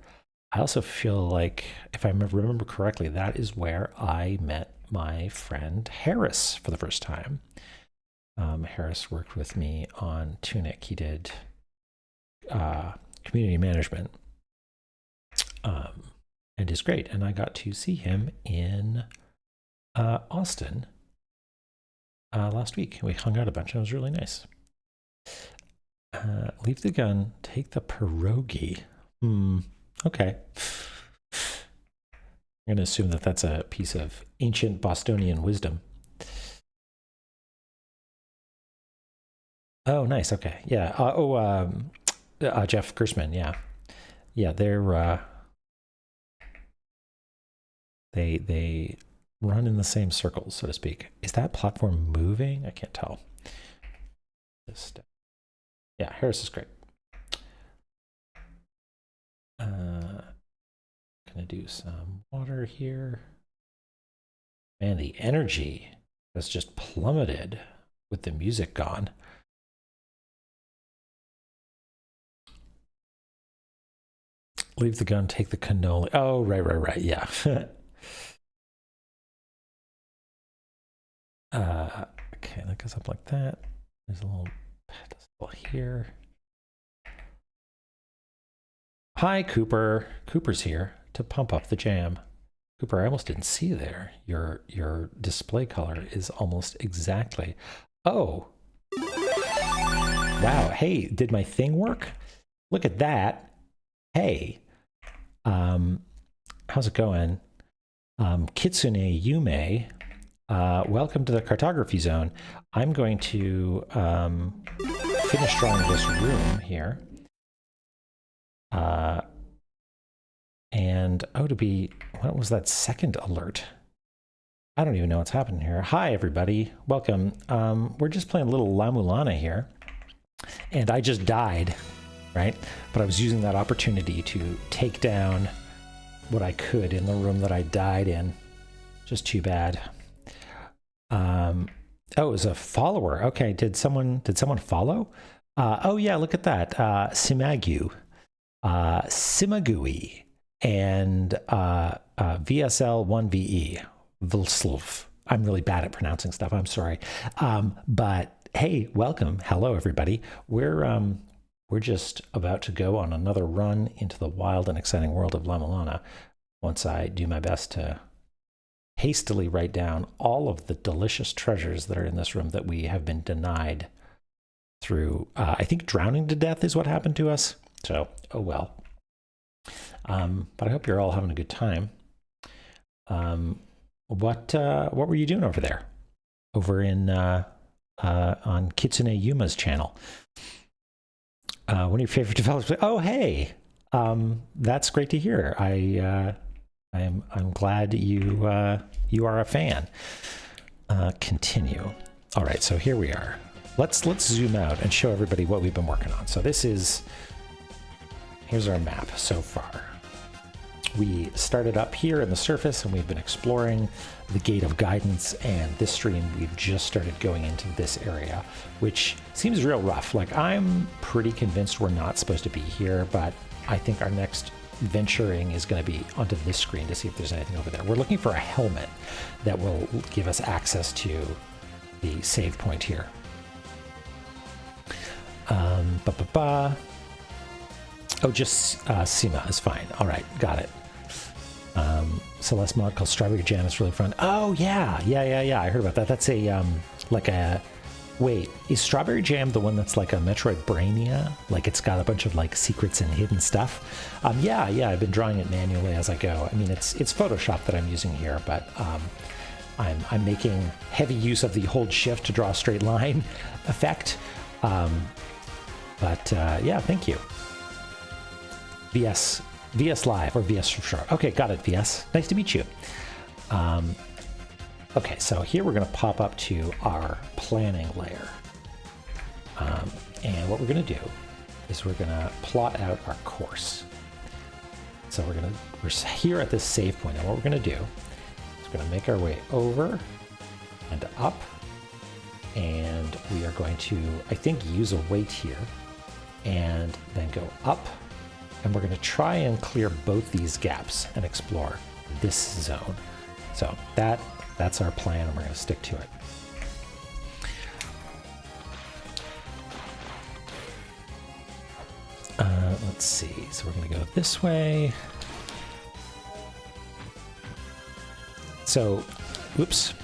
I also feel like, if I remember correctly, that is where I met my friend Harris for the first time. Harris worked with me on Tunic. He did community management, and is great. And I got to see him in Austin last week. We hung out a bunch, and it was really nice. Leave the gun, take the pierogi. Okay. I'm going to assume that that's a piece of ancient Bostonian wisdom. Oh, nice. Okay. Yeah. Jeff Gersman. Yeah. Yeah. They run in the same circles, so to speak. Is that platform moving? I can't tell. Yeah, Harris is great. Gonna do some water here. Man, the energy has just plummeted with the music gone. Leave the gun, take the cannoli. Oh, right. Yeah. Okay, that goes up like that. There's a little pedestal here. Hi, Cooper. Cooper's here to pump up the jam. Cooper, I almost didn't see you there. Your display color is almost exactly. Oh. Wow. Hey, did my thing work? Look at that. Hey. How's it going? Kitsune Yume. Welcome to the cartography zone. I'm going to finish drawing this room here. And what was that second alert? I don't even know what's happening here. Hi, everybody. Welcome. We're just playing a little La-Mulana here. And I just died, right? But I was using that opportunity to take down what I could in the room that I died in. Just too bad. Oh, it was a follower. Okay, did someone follow? Oh yeah, look at that. Simagui, and VSL1VE. Vilslov. I'm really bad at pronouncing stuff. I'm sorry. But hey, welcome. Hello, everybody. We're just about to go on another run into the wild and exciting world of La-Mulana. Once I do my best to hastily write down all of the delicious treasures that are in this room that we have been denied through, I think drowning to death is what happened to us. So, oh well. But I hope you're all having a good time. What were you doing over there? Over in on Kitsune Yuma's channel. One of your favorite developers. Oh, hey, that's great to hear. I'm glad you are a fan. Continue. All right, so here we are. Let's zoom out and show everybody what we've been working on. So here's our map so far. We started up here in the surface and we've been exploring the Gate of Guidance, and this stream we've just started going into this area, which seems real rough. Like, I'm pretty convinced we're not supposed to be here, but I think our next venturing is going to be onto this screen to see if there's anything over there. We're looking for a helmet that will give us access to the save point here. Oh, just Sima is fine. All right, got it. Celeste mod called Strawberry Jam is really fun. Oh yeah. I heard about that. That's a like Wait, is Strawberry Jam the one that's like a Metroid Brainia? Like it's got a bunch of like secrets and hidden stuff? Yeah, I've been drawing it manually as I go. I mean, it's Photoshop that I'm using here, but I'm making heavy use of the hold shift to draw a straight line effect. Yeah, thank you. VS Live, or VS for short. Okay, got it, VS. Nice to meet you. Okay, so here we're going to pop up to our planning layer. And what we're going to do is we're going to plot out our course. So we're here at this save point, and what we're going to do is we're going to make our way over and up, and we are going to, I think, use a weight here, and then go up, and we're going to try and clear both these gaps and explore this zone. So that's our plan, and we're going to stick to it. Let's see. So we're going to go this way. So, oops.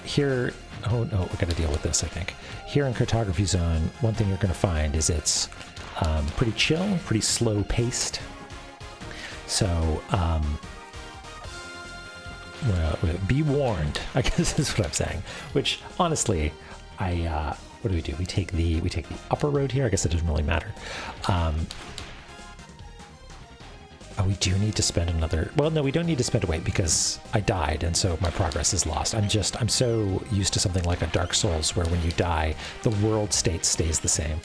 Here, oh no, we got to deal with this, I think. Here in Cartography Zone, one thing you're going to find is it's pretty chill, pretty slow paced. So, well, be warned, I guess is what I'm saying. Which, honestly, what do? We take the upper road here. I guess it doesn't really matter. Oh, we do need to spend another. Well, no, we don't need to spend a weight because I died, and so my progress is lost. I'm so used to something like a Dark Souls where when you die, the world state stays the same.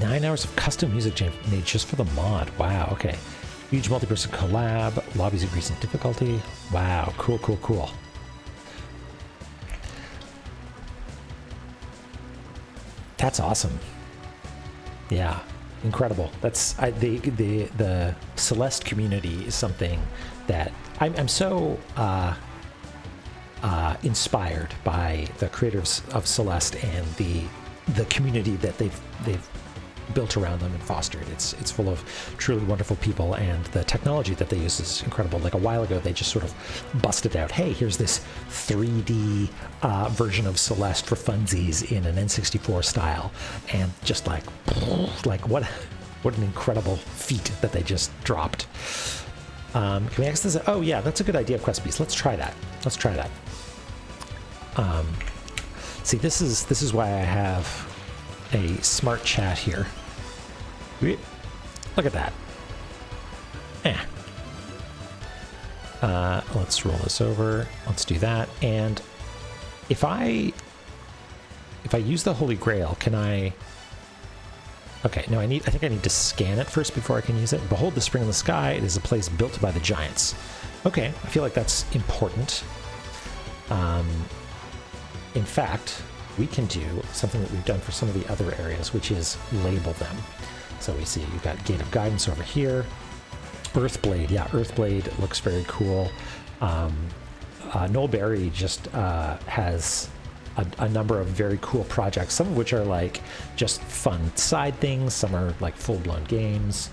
9 hours of custom music made just for the mod. Wow. Okay. Huge multi-person collab, lobbies increasing difficulty. Wow, cool. That's awesome. Yeah, incredible. That's the Celeste community is something that I'm so inspired by the creators of Celeste and the community that they've built around them and fostered. It's full of truly wonderful people, and the technology that they use is incredible. Like a while ago, they just sort of busted out, hey, here's this 3D version of Celeste for funsies in an N64 style, and just like what an incredible feat that they just dropped. Can we access this? Oh yeah, that's a good idea, Quest Beast. Let's try that. See, this is why I have a smart chat here. Look at that. Let's roll this over. Let's do that. And if I use the Holy Grail, can I? Okay, no, I think I need to scan it first before I can use it. Behold the spring in the sky. It is a place built by the giants. Okay, I feel like that's important. In fact, we can do something that we've done for some of the other areas, which is label them. So we see you've got Gate of Guidance over here. Earthblade, yeah, Earthblade looks very cool. Noel Berry just has a number of very cool projects, some of which are like just fun side things, some are like full-blown games.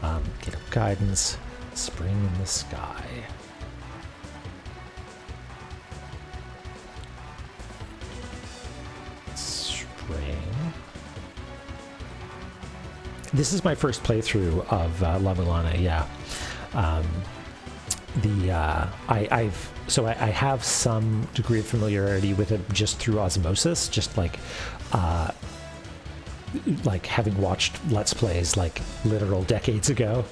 Gate of Guidance, Spring in the Sky. This is my first playthrough of La-Mulana, yeah. I have some degree of familiarity with it just through osmosis, just like having watched Let's Plays like literal decades ago.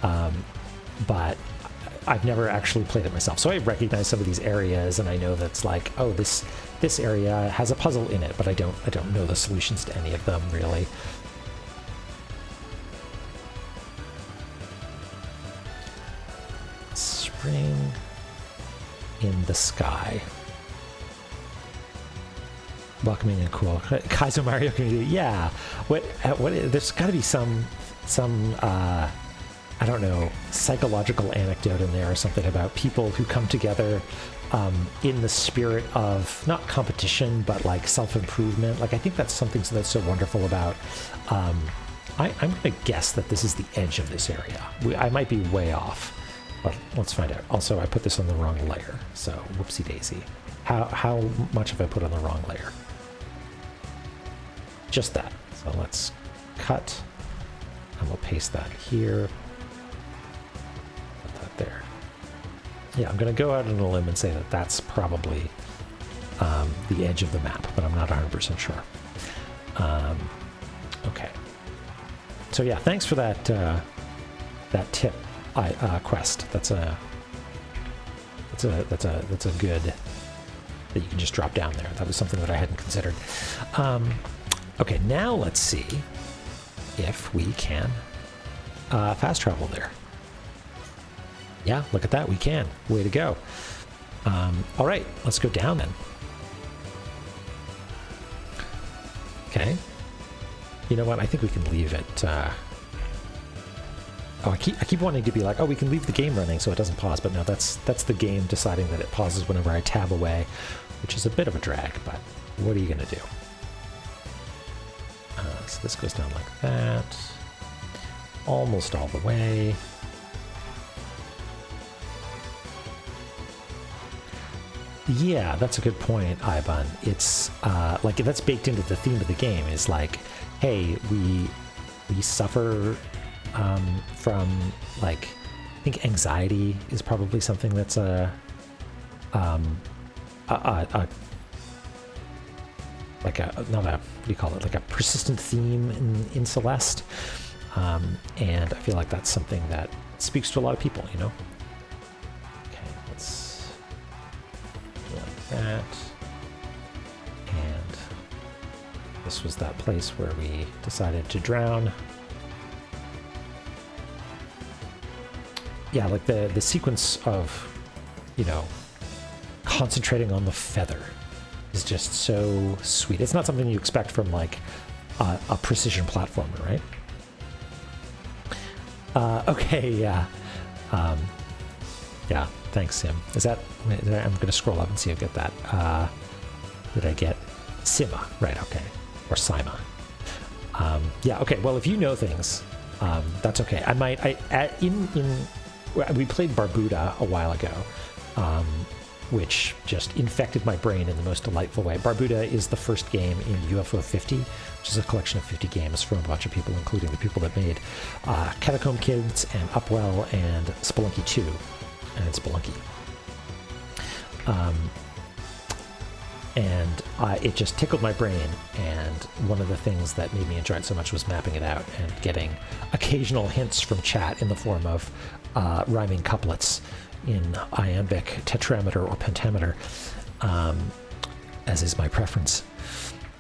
But I've never actually played it myself. So I recognize some of these areas, and I know that's like, oh, this area has a puzzle in it, but I don't know the solutions to any of them really. Spring in the Sky. Welcoming and cool. Kaizo Mario community. Yeah. What there's got to be some I don't know, psychological anecdote in there or something about people who come together in the spirit of not competition but like self-improvement. Like I think that's something that's so wonderful about I'm going to guess that this is the edge of this area. I might be way off. But let's find out. Also, I put this on the wrong layer, so whoopsie daisy. How much have I put on the wrong layer? Just that. So let's cut, and we'll paste that here. Put that there. Yeah, I'm going to go out on a limb and say that that's probably the edge of the map, but I'm not 100% sure. Okay. So yeah, thanks for that that tip, quest. That's a good that you can just drop down there. That was something that I hadn't considered. Okay, now let's see if we can fast travel there. Yeah, look at that, we can. Way to go. All right, let's go down then. Okay. You know what? I think we can leave it. Oh, I keep wanting to be like, oh, we can leave the game running so it doesn't pause, but no, that's the game deciding that it pauses whenever I tab away, which is a bit of a drag, but what are you going to do? So this goes down like that, almost all the way. Yeah, that's a good point, Ivan. It's like that's baked into the theme of the game. Is like, hey, we suffer from like, I think anxiety is probably something that's like a not a what do you call it, like a persistent theme in Celeste, and I feel like that's something that speaks to a lot of people, you know. Okay, let's do like that, and this was that place where we decided to drown. Yeah, like the sequence of, you know, concentrating on the feather is just so sweet. It's not something you expect from like a precision platformer, right? Okay, yeah. Yeah, thanks, Sim. Is that, I'm gonna scroll up and see if I get that. Did I get Sima? Right, okay. Or Sima. Yeah, okay, well, if you know things, that's okay. I might, we played Barbuda a while ago, which just infected my brain in the most delightful way. Barbuda is the first game in UFO 50, which is a collection of 50 games from a bunch of people, including the people that made Catacomb Kids and Upwell and Spelunky 2 and Spelunky. And it just tickled my brain, and one of the things that made me enjoy it so much was mapping it out and getting occasional hints from chat in the form of rhyming couplets in iambic, tetrameter, or pentameter, as is my preference.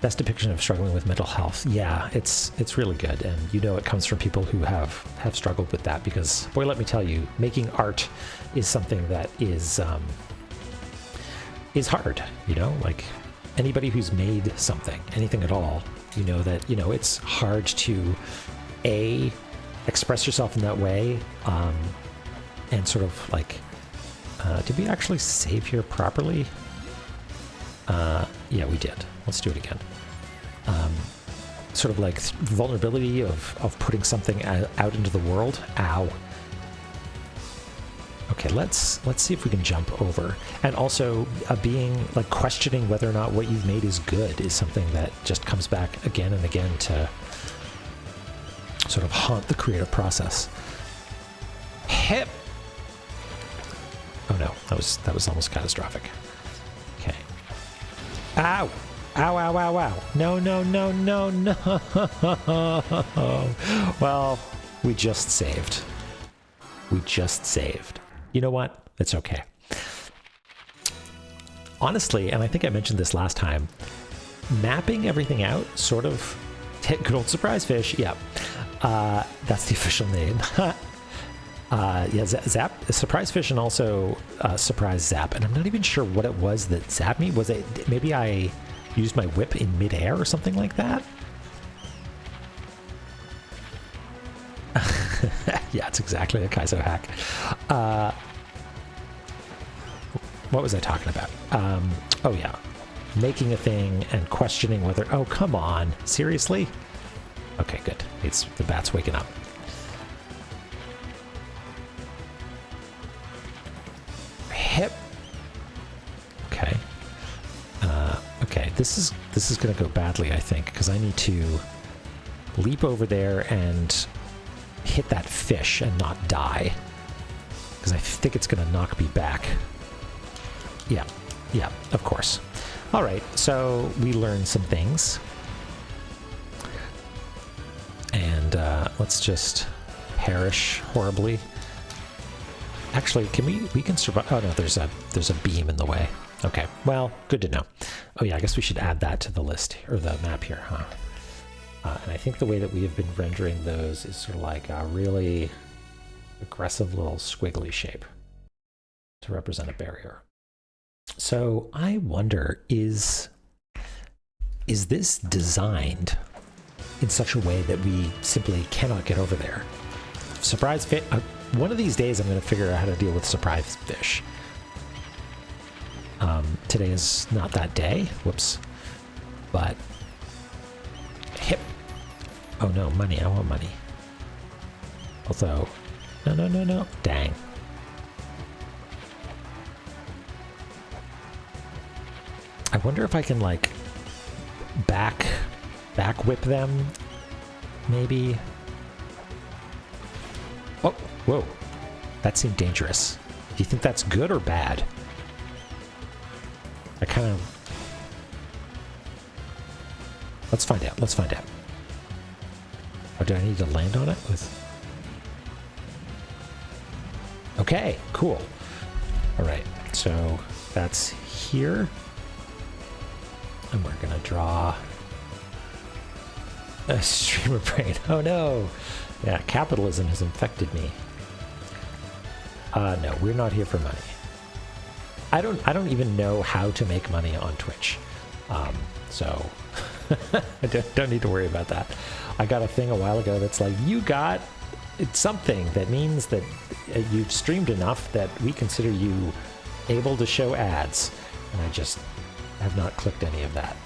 Best depiction of struggling with mental health. Yeah, it's really good, and you know it comes from people who have struggled with that, because, boy, let me tell you, making art is something that is hard, you know? Like, anybody who's made something, anything at all, you know that, you know, it's hard to, A, express yourself in that way, and sort of like, did we actually save here properly? Yeah, we did. Let's do it again. Sort of like vulnerability of putting something out into the world. Ow. Okay, let's see if we can jump over. And also, being like questioning whether or not what you've made is good is something that just comes back again and again to sort of haunt the creative process. Hip. Oh no, that was almost catastrophic. Okay. Ow! Ow, ow, ow, ow. No, no, no, no, no. Well, we just saved. We just saved. You know what? It's okay. Honestly, and I think I mentioned this last time, mapping everything out, sort of, good old surprise fish, yeah. That's the official name. Yeah, Zap, Surprise Fish, and also Surprise Zap. And I'm not even sure what it was that zapped me. Was it, maybe I used my whip in midair or something like that? Yeah, it's exactly a Kaizo hack. What was I talking about? Oh yeah, making a thing and questioning whether, oh, come on, seriously? Okay, good. It's the bat's waking up. Hip. Okay. this is going to go badly, I think, because I need to leap over there and hit that fish and not die. Because I think it's going to knock me back. Yeah, of course. All right, so we learned some things. And let's just perish horribly. Actually, we can survive? Oh no, there's a beam in the way. Okay, well, good to know. Oh yeah, I guess we should add that to the list, or the map here, huh? And I think the way that we have been rendering those is sort of like a really aggressive little squiggly shape to represent a barrier. So I wonder, is this designed in such a way that we simply cannot get over there? Surprise fish. One of these days I'm going to figure out how to deal with surprise fish. Today is not that day. Whoops. But hip. Oh no, money. I want money. Although, no. Dang. I wonder if I can like back whip them, maybe. Oh, whoa. That seemed dangerous. Do you think that's good or bad? I kind of... Let's find out. Let's find out. Oh, do I need to land on it with... Okay, cool. All right, so that's here. And we're going to draw a stream of brain. Oh no! Yeah, capitalism has infected me. No, we're not here for money. I don't even know how to make money on Twitch. So I don't need to worry about that. I got a thing a while ago that's like, you got something that means that you've streamed enough that we consider you able to show ads. And I just have not clicked any of that.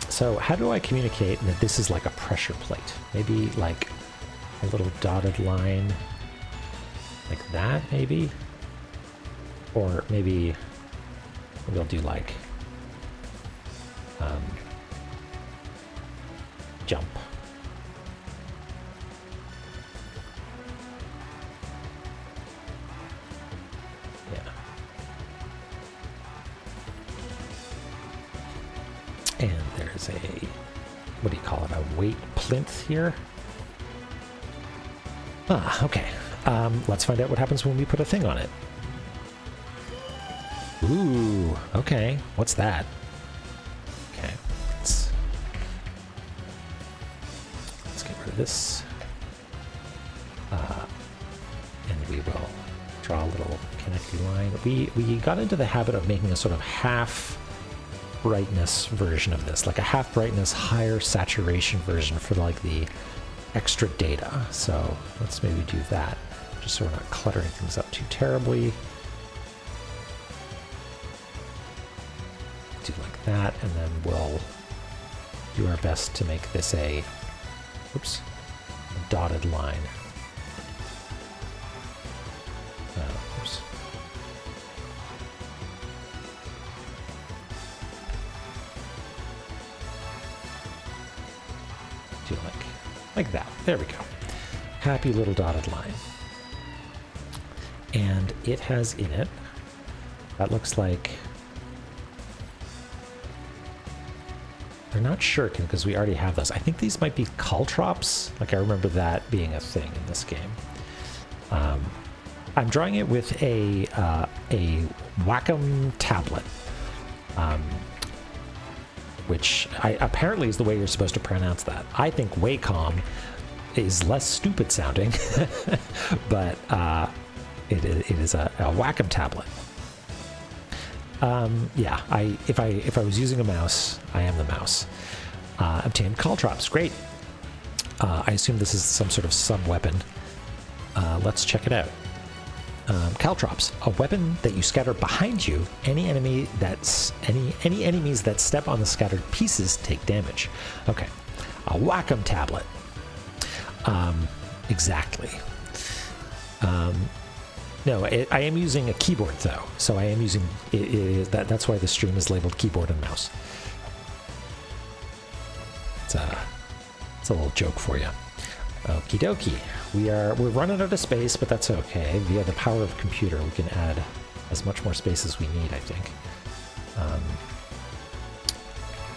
So how do I communicate that this is like a pressure plate? Maybe like a little dotted line like that, maybe? Or maybe I'll do like jump. Yeah. And there's a, what do you call it, a weight plinth here? Ah, okay. Let's find out what happens when we put a thing on it. Ooh, okay. What's that? Okay, let's get rid of this. And we will draw a little connecting line. We got into the habit of making a sort of half brightness version of this, like a half brightness, higher saturation version for like the extra data. So let's maybe do that, just so we're not cluttering things up too terribly. Do like that, and then we'll do our best to make this a dotted line. Oops. Do like that. There we go. Happy little dotted line. And it has in it, that looks like, they're not shuriken because we already have those. I think these might be caltrops. Like, I remember that being a thing in this game. I'm drawing it with a Wacom tablet, which apparently is the way you're supposed to pronounce that. I think Wacom is less stupid sounding, but it is a Wacom tablet. Yeah, if I was using a mouse, I am the mouse. Obtained caltrops, great. I assume this is some sort of sub-weapon. Let's check it out. Caltrops, a weapon that you scatter behind you. Any enemies that step on the scattered pieces take damage. Okay, a Wacom tablet. No, I am using a keyboard though, so I am using that's why the stream is labeled keyboard and mouse. It's a little joke for you. Okie dokie. We're running out of space, but that's okay. Via the power of computer, we can add as much more space as we need, I think.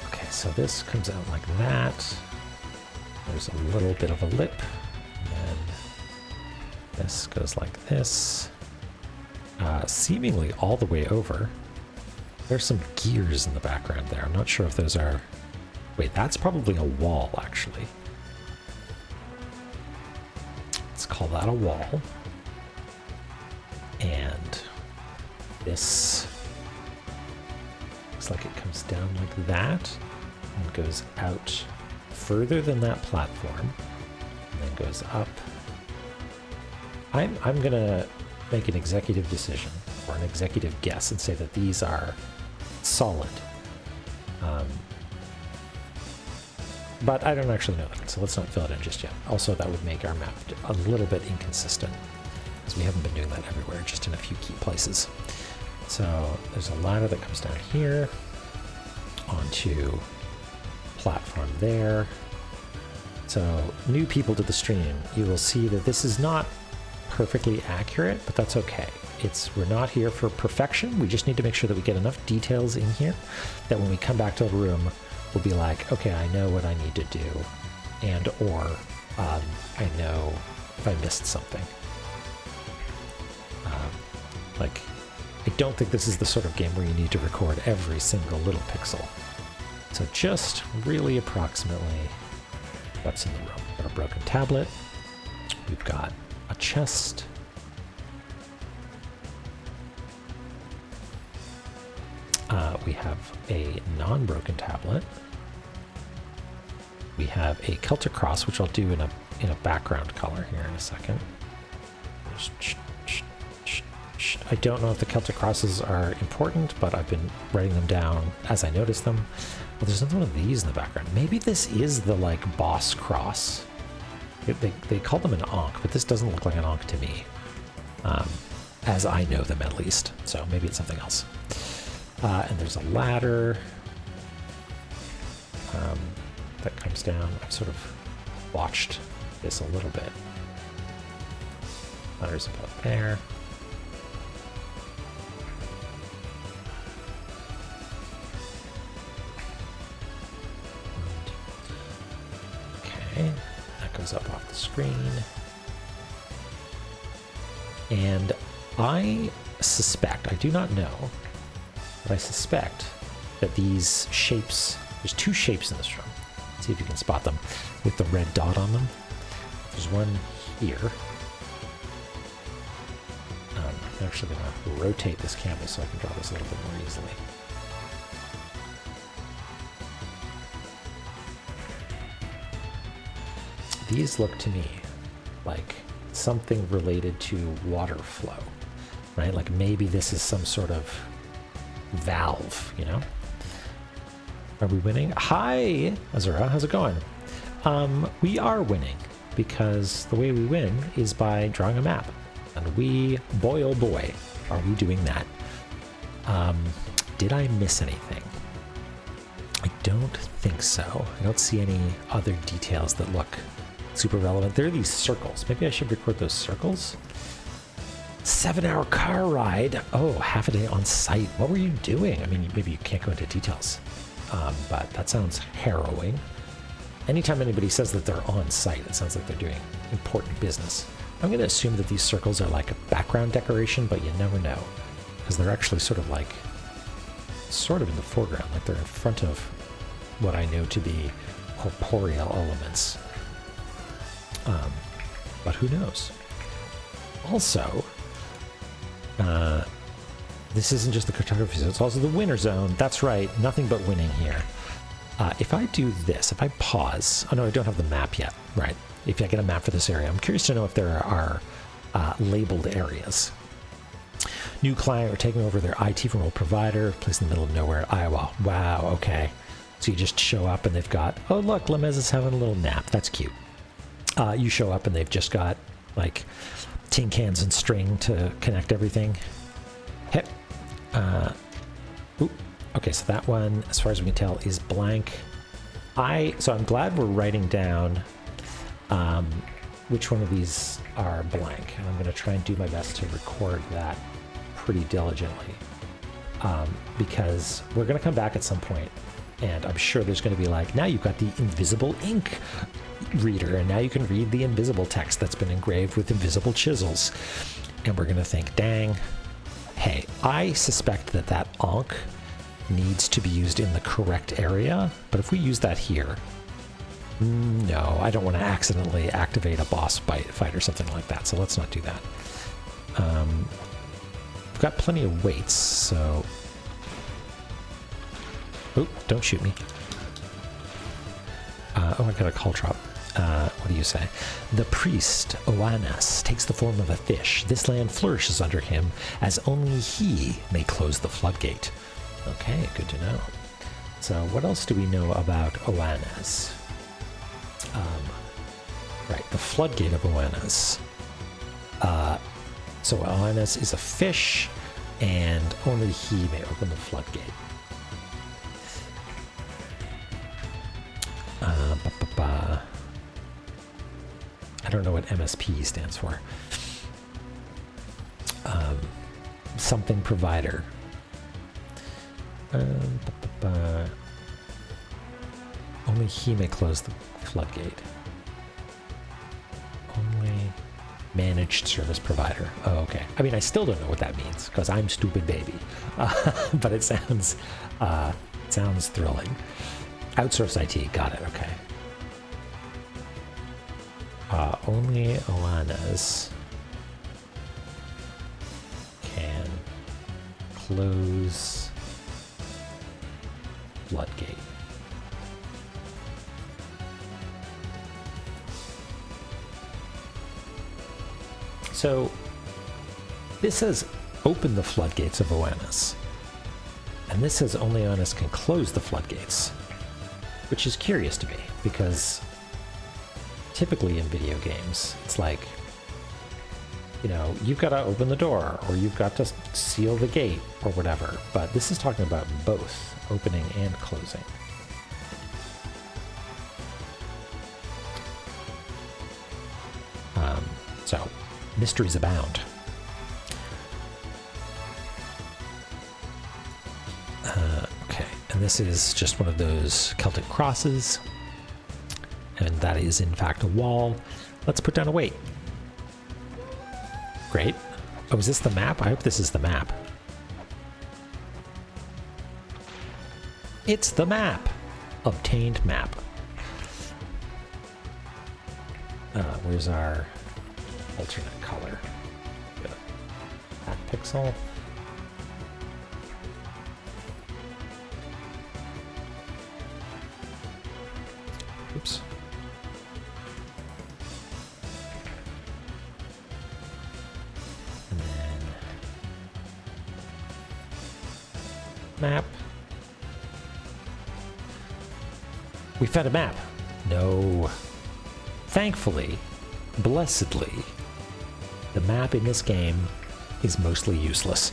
Okay, so this comes out like that. There's a little bit of a lip. And then this goes like this. Seemingly all the way over. There's some gears in the background there. I'm not sure if those are... Wait, that's probably a wall, actually. Let's call that a wall. And this looks like it comes down like that and goes out further than that platform and then goes up. I'm gonna make an executive decision or an executive guess and say that these are solid. But I don't actually know that, so let's not fill it in just yet. Also, that would make our map a little bit inconsistent, because we haven't been doing that everywhere, just in a few key places. So there's a ladder that comes down here onto platform there. So new people to the stream, you will see that this is not perfectly accurate, but that's okay. We're not here for perfection. We just need to make sure that we get enough details in here that when we come back to the room, we'll be like, okay, I know what I need to do, and or I know if I missed something. Like, I don't think this is the sort of game where you need to record every single little pixel. So just really approximately what's in the room. We've got a broken tablet. We've got a chest. We have a non-broken tablet. We have a Celtic cross, which I'll do in a background color here in a second. I don't know if the Celtic crosses are important, but I've been writing them down as I notice them. Well, there's another one of these in the background. Maybe this is the like boss cross. They call them an Ankh, but this doesn't look like an Ankh to me, as I know them at least. So maybe it's something else. And there's a ladder that comes down. I've sort of watched this a little bit. Ladder's about there. Okay, that goes up off the screen. And I suspect, I do not know, but I suspect that these shapes, there's two shapes in this room. Let's see if you can spot them with the red dot on them. There's one here. I'm actually going to rotate this canvas so I can draw this a little bit more easily. These look to me like something related to water flow, right? Like maybe this is some sort of valve, you know? Are we winning? Hi, Azura, how's it going? We are winning because the way we win is by drawing a map. And we, boy oh boy, are we doing that. Did I miss anything? I don't think so. I don't see any other details that look super relevant. There are these circles. Maybe I should record those circles. 7-hour car ride. Oh, half a day on site. What were you doing? I mean, maybe you can't go into details, but that sounds harrowing. Anytime anybody says that they're on site, it sounds like they're doing important business. I'm going to assume that these circles are like a background decoration, but you never know, because they're actually sort of in the foreground, like they're in front of what I know to be corporeal elements. But who knows? Also, this isn't just the cartography zone, it's also the winner zone. That's right, nothing but winning here. If I do this, if I pause, oh no, I don't have the map yet, right? If I get a map for this area, I'm curious to know if there are labeled areas. New client, we're taking over their IT from old provider, placed in the middle of nowhere, Iowa. Wow, okay. So you just show up and they've got, oh look, Lemez is having a little nap, that's cute. You show up and they've just got like tin cans and string to connect everything. Hip. Okay, so that one, as far as we can tell, is blank. So I'm glad we're writing down which one of these are blank, and I'm going to try and do my best to record that pretty diligently, because we're going to come back at some point, and I'm sure there's going to be like, now you've got the invisible ink reader, and now you can read the invisible text that's been engraved with invisible chisels, and we're going to think, dang, hey, I suspect that that onk needs to be used in the correct area, but if we use that here, no, I don't want to accidentally activate a boss fight or something like that, so let's not do that. We've got plenty of weights, so... Oh, don't shoot me. Oh, I got a call drop. What do you say? The priest, Oannes, takes the form of a fish. This land flourishes under him, as only he may close the floodgate. Okay, good to know. So what else do we know about Oannes? Right, the floodgate of Oannes. So Oannes is a fish, and only he may open the floodgate. I don't know what MSP stands for. Something provider. Only he may close the floodgate. Only managed service provider. Oh, okay. I mean, I still don't know what that means because I'm stupid baby, but it sounds thrilling. Outsource IT. Got it. Okay. Only Oannes can close floodgate. So this says open the floodgates of Oannes, and this says only Oannes can close the floodgates, which is curious to me because typically in video games it's like, you know, you've got to open the door or you've got to seal the gate or whatever, but this is talking about both opening and closing. So mysteries abound. Okay, and this is just one of those Celtic crosses, and that is in fact a wall. Let's put down a weight. Great. Oh, is this the map? I hope this is the map. It's the map. Obtained map. Where's our alternate color? That pixel. Oops. And then map. We found a map. No. Thankfully, blessedly, the map in this game is mostly useless.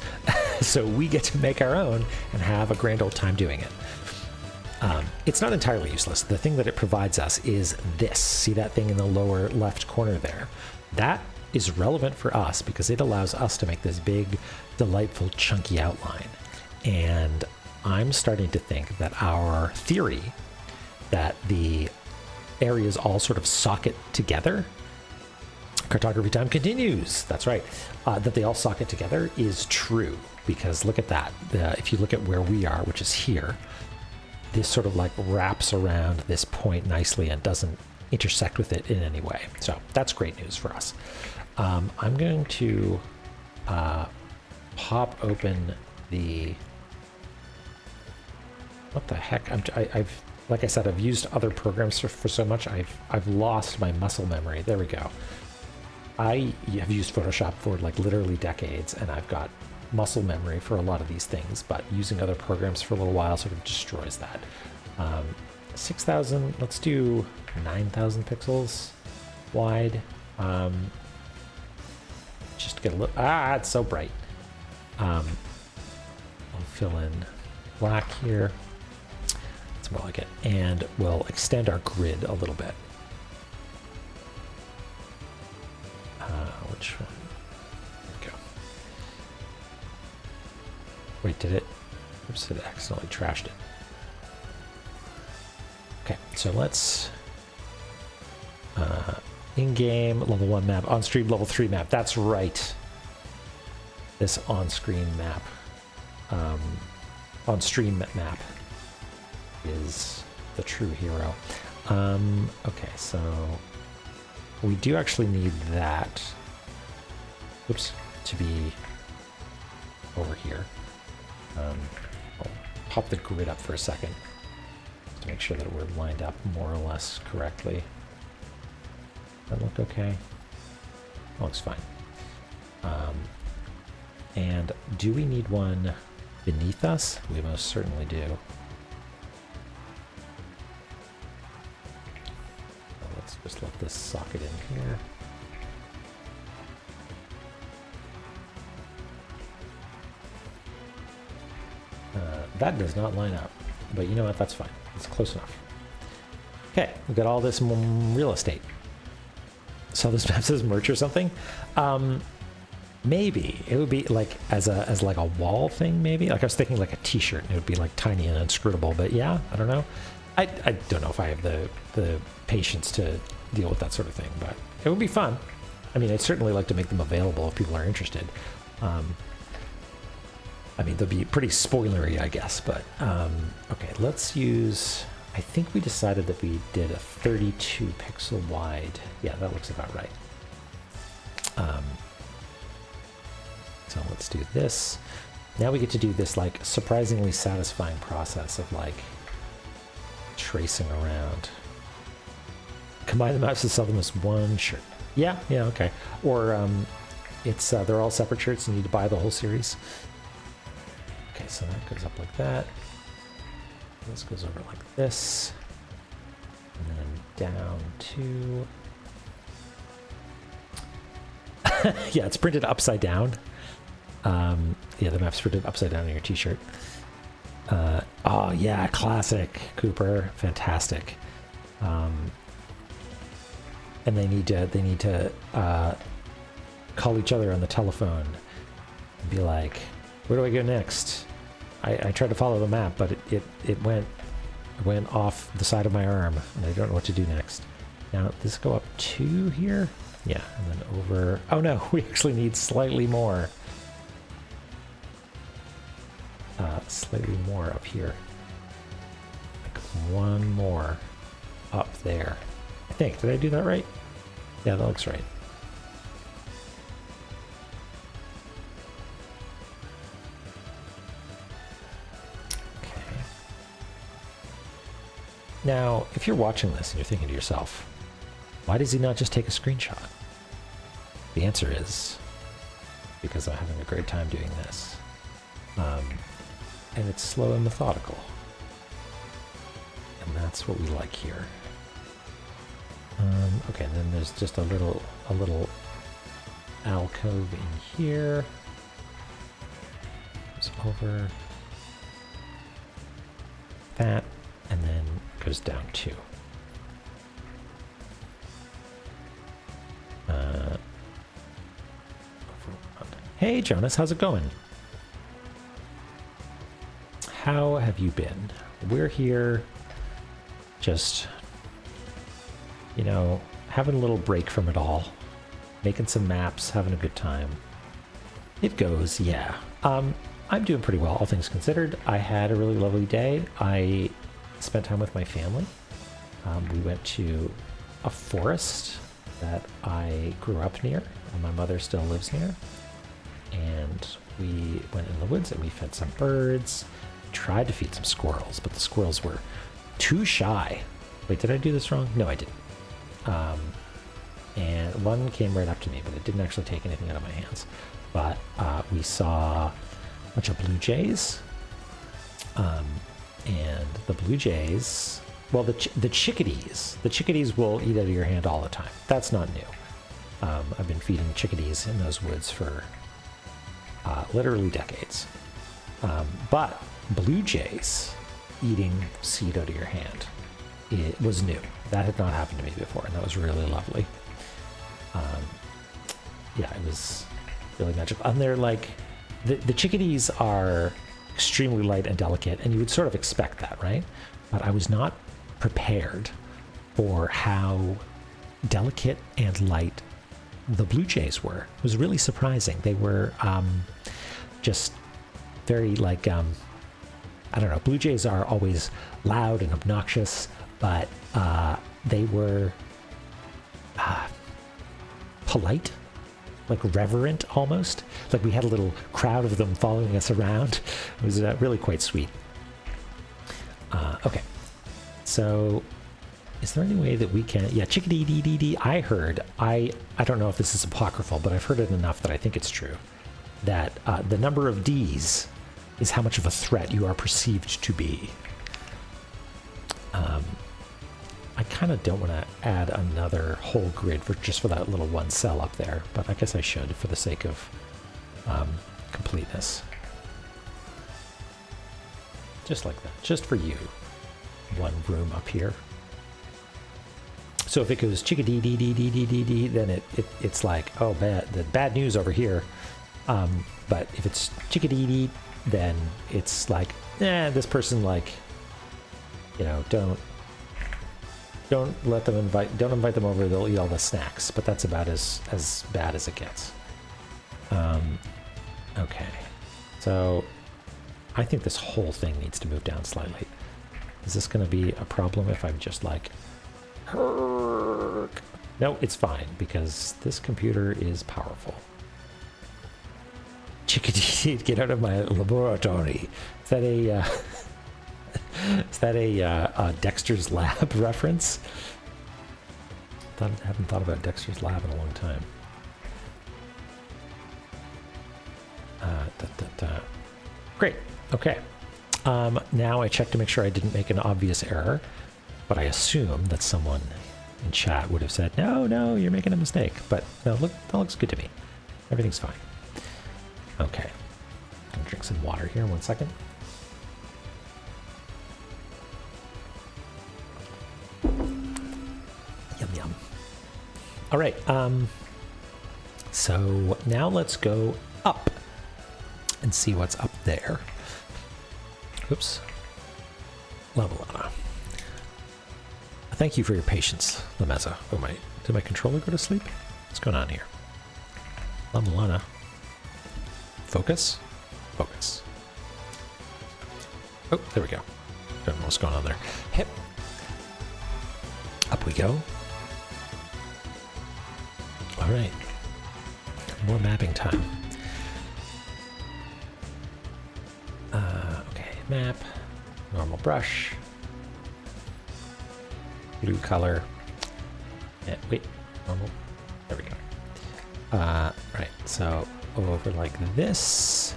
So we get to make our own and have a grand old time doing it. It's not entirely useless. The thing that it provides us is this. See that thing in the lower left corner there? That is relevant for us because it allows us to make this big, delightful, chunky outline. And I'm starting to think that our theory that the areas all sort of socket together, cartography time continues, that's right, that they all socket together is true, because look at that. If you look at where we are, which is here, this sort of like wraps around this point nicely and doesn't intersect with it in any way. So that's great news for us. I'm going to pop open the, what the heck, I've like I said, I've used other programs for so much, I've lost my muscle memory. There we go. I have used Photoshop for like literally decades, and I've got muscle memory for a lot of these things, but using other programs for a little while sort of destroys that. 6,000, let's do 9,000 pixels wide. just get a little... Ah, it's so bright. I'll fill in black here. That's more like it. And we'll extend our grid a little bit. Which one? There we go. Wait, did it? Oops, it accidentally trashed it. Okay, so let's... in-game level 1 map, on-stream level 3 map. That's right. This on-screen map, on-stream map is the true hero. Okay, so we do actually need that, oops, to be over here. I'll pop the grid up for a second to make sure that we're lined up more or less correctly. That look okay? That looks fine. And do we need one beneath us? We most certainly do. Let's just let this socket in here. That does not line up, but you know what? That's fine. It's close enough. Okay, we've got all this real estate. So this map says merch or something. Maybe it would be like as like a wall thing. Maybe like I was thinking like a T-shirt. And it would be like tiny and inscrutable. But yeah, I don't know. I don't know if I have the patience to deal with that sort of thing. But it would be fun. I mean, I'd certainly like to make them available if people are interested. I mean, they'll be pretty spoilery, I guess. But okay, let's use. I think we decided that we did a 32 pixel wide. Yeah, that looks about right. So let's do this. Now we get to do this like surprisingly satisfying process of like tracing around. Combine the maps to sell them as one shirt. Yeah, okay. Or it's they're all separate shirts and you need to buy the whole series. Okay, so that goes up like that. This goes over like this, and then down to... yeah, it's printed upside down. Yeah, the map's printed upside down on your t-shirt. Oh yeah, classic, Cooper, fantastic. And they need to call each other on the telephone and be like, where do I go next? I tried to follow the map, but it went off the side of my arm, and I don't know what to do next. Now, does this go up 2 here? Yeah, and then over... Oh no, we actually need slightly more. Slightly more up here. Like 1 more up there. I think. Did I do that right? Yeah, that looks right. Now, if you're watching this and you're thinking to yourself, why does he not just take a screenshot? The answer is because I'm having a great time doing this. And it's slow and methodical. And that's what we like here. Okay, and then there's just a little alcove in here. Goes over that, and then goes down 2. Hey Jonas, how's it going? How have you been? We're here just, you know, having a little break from it all, making some maps, having a good time. It goes, yeah. I'm doing pretty well, all things considered. I had a really lovely day. I spent time with my family. We went to a forest that I grew up near, and my mother still lives near. And we went in the woods and we fed some birds. Tried to feed some squirrels, but the squirrels were too shy. Wait, did I do this wrong? No, I didn't. And one came right up to me, but it didn't actually take anything out of my hands. But we saw a bunch of blue jays. And the blue jays, well, the chickadees will eat out of your hand all the time. That's not new. I've been feeding chickadees in those woods for literally decades. But blue jays eating seed out of your hand, it was new. That had not happened to me before, and that was really lovely. Yeah, it was really magical. And they're like, the chickadees are extremely light and delicate, and you would sort of expect that, right? But I was not prepared for how delicate and light the blue jays were. It was really surprising. They were just very like, I don't know, blue jays are always loud and obnoxious, but they were polite, like reverent almost. Like we had a little crowd of them following us around. It was really quite sweet. Okay, so is there any way that we can, yeah, chickadee dee dee dee, I heard, I don't know if this is apocryphal, but I've heard it enough that I think it's true, that the number of D's is how much of a threat you are perceived to be. I kind of don't want to add another whole grid just for that little one cell up there, but I guess I should for the sake of completeness. Just like that, just for you. One room up here. So if it goes chickadee dee dee dee dee dee dee, then it's like, oh, bad news over here. But if it's chickadee dee, then it's like, this person, like, you know, don't let them don't invite them over, they'll eat all the snacks, but that's about as bad as it gets. Okay, so I think this whole thing needs to move down slightly. Is this going to be a problem if I'm just like, herk? No, it's fine, because this computer is powerful. Chickadee, get out of my laboratory. Is that a is that a Dexter's Lab reference? I haven't thought about Dexter's Lab in a long time. Great. Okay. Now I checked to make sure I didn't make an obvious error, but I assume that someone in chat would have said, no, you're making a mistake. But no, look, that looks good to me. Everything's fine. Okay. I'm gonna drink some water here, 1 second. Yum, yum. All right. So now let's go up and see what's up there. Oops. La-Mulana. Thank you for your patience, Lameza. Oh, did my controller go to sleep? What's going on here? La-Mulana. Focus? Focus. Oh, there we go. Don't know what's going on there. Hip. Up we go. All right. More mapping time. Okay, map. Normal brush. Blue color. Yeah, wait, normal. There we go. Right, so over like this,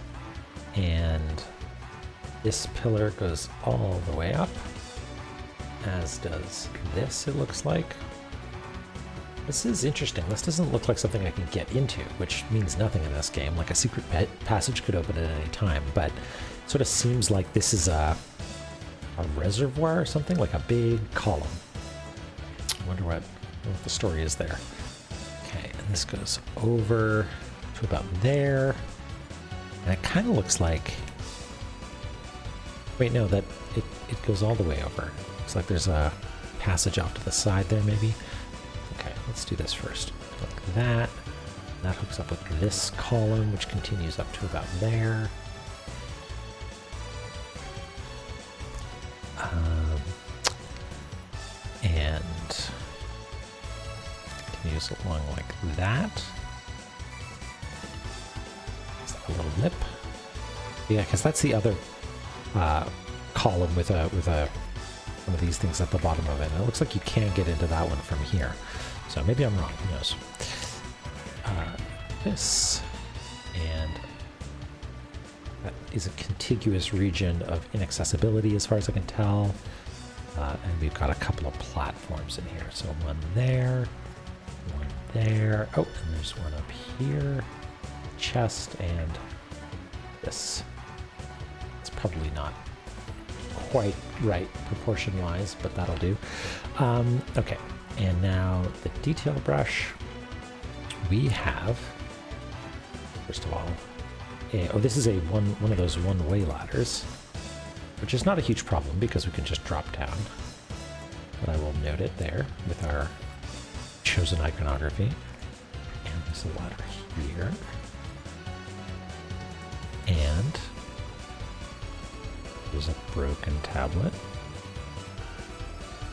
and this pillar goes all the way up, as does this, it looks like. This is interesting. This doesn't look like something I can get into, which means nothing in this game. Like a secret passage could open at any time, but it sort of seems like this is a reservoir or something, like a big column. I wonder what the story is there. Okay, and this goes over to about there. And it kind of looks like... Wait, no, that it goes all the way over. Looks like there's a passage off to the side there, maybe. Okay, let's do this first. Like that. That hooks up with this column, which continues up to about there. And continues along like that. It's like a little lip. Yeah, because that's the other column with a one of these things at the bottom of it. And it looks like you can get into that one from here. So maybe I'm wrong. Who knows? This and that is a contiguous region of inaccessibility as far as I can tell. And we've got a couple of platforms in here. So one there, one there. Oh, There's one up here, chest, and this. It's probably not quite right proportion-wise, but that'll do. Okay, and now the detail brush. We have, first of all, this is one of those one-way ladders, which is not a huge problem because we can just drop down. But I will note it there with our chosen iconography. And there's a ladder here. And there's a broken tablet.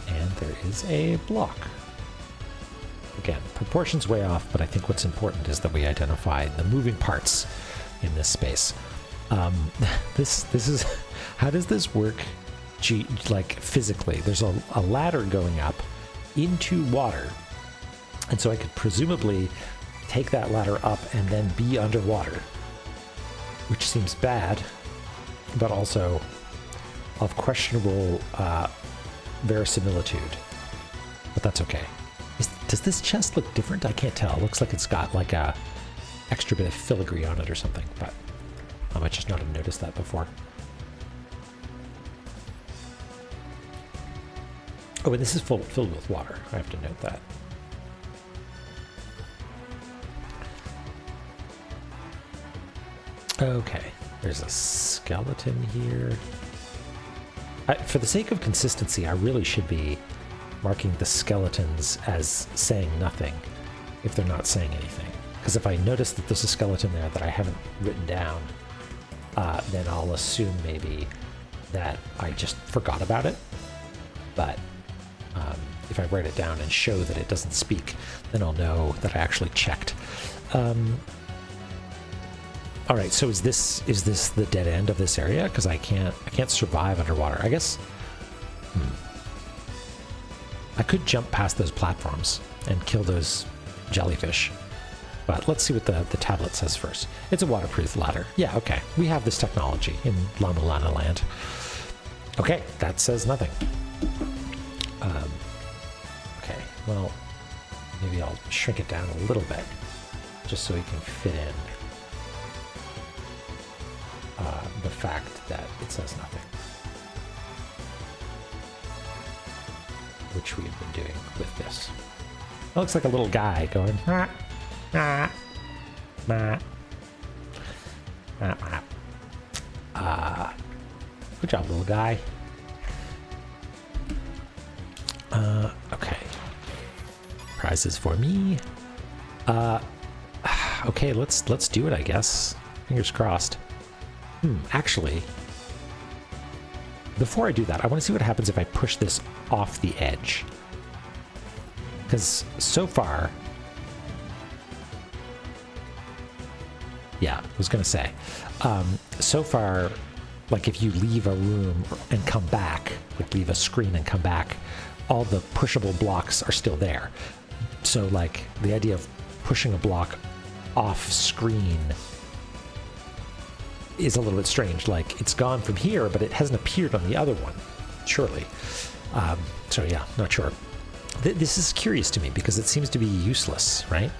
And there is a block. Again, proportions way off, but I think what's important is that we identify the moving parts in this space. This is, how does this work? Like physically, there's a ladder going up into water, and so I could presumably take that ladder up and then be underwater, which seems bad, but also of questionable verisimilitude. But that's okay. Does this chest look different? I can't tell. It looks like it's got like a extra bit of filigree on it or something, but I might just not have noticed that before. Oh, and this is filled with water. I have to note that. Okay, there's a skeleton here. For the sake of consistency, I really should be marking the skeletons as saying nothing if they're not saying anything. Because if I notice that there's a skeleton there that I haven't written down, then I'll assume maybe that I just forgot about it. But if I write it down and show that it doesn't speak, then I'll know that I actually checked. All right, so is this the dead end of this area? Because I can't survive underwater. I guess. I could jump past those platforms and kill those jellyfish. But let's see what the tablet says first. It's a waterproof ladder. Yeah, okay. We have this technology in La-Mulana land. Okay, that says nothing. Okay, well, maybe I'll shrink it down a little bit just so we can fit in the fact that it says nothing, which we have been doing with this. It looks like a little guy going, ah, ah, ah, ah, ah. Good job, little guy. Okay. Prizes for me. Okay, let's do it, I guess. Fingers crossed. Actually, before I do that, I want to see what happens if I push this off the edge. Because so far... Yeah, I was going to say. So far, like if you leave a room and come back, like leave a screen and come back, all the pushable blocks are still there. So like the idea of pushing a block off screen is a little bit strange. Like it's gone from here, but it hasn't appeared on the other one, surely. So yeah, not sure. This is curious to me because it seems to be useless, right?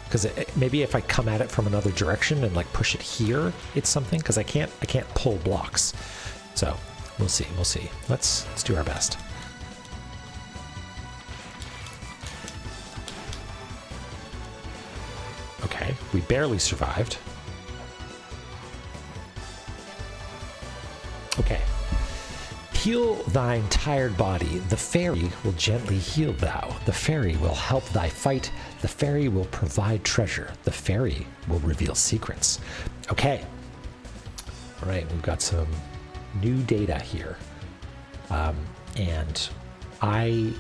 Because maybe if I come at it from another direction and like push it here, it's something. Because I can't pull blocks. So we'll see. Let's do our best. Okay, we barely survived. Okay. Heal thine tired body. The fairy will gently heal thou. The fairy will help thy fight. The fairy will provide treasure. The fairy will reveal secrets. Okay. All right, we've got some new data here. And I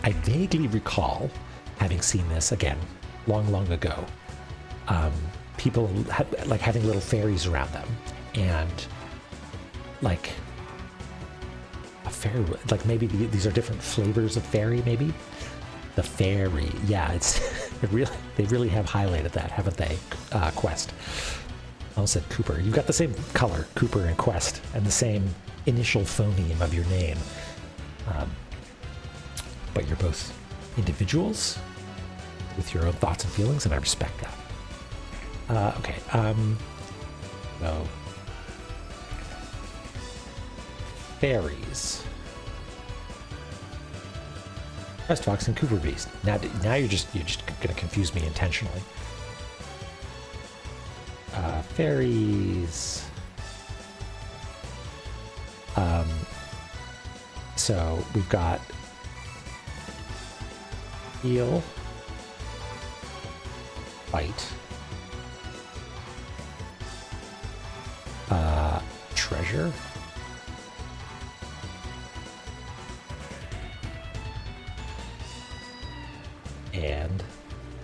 vaguely recall having seen this again long ago. People like having little fairies around them, and like a fairy, like maybe these are different flavors of fairy. Maybe the fairy, yeah, it's they really have highlighted that, haven't they? Quest. I almost said Cooper. You've got the same color, Cooper and Quest, and the same initial phoneme of your name, but you're both individuals. with your own thoughts and feelings, and I respect that. Okay. So fairies. Crest Fox and Cooper Beast. Now you're just gonna confuse me intentionally. Fairies. So we've got heal, fight, treasure, and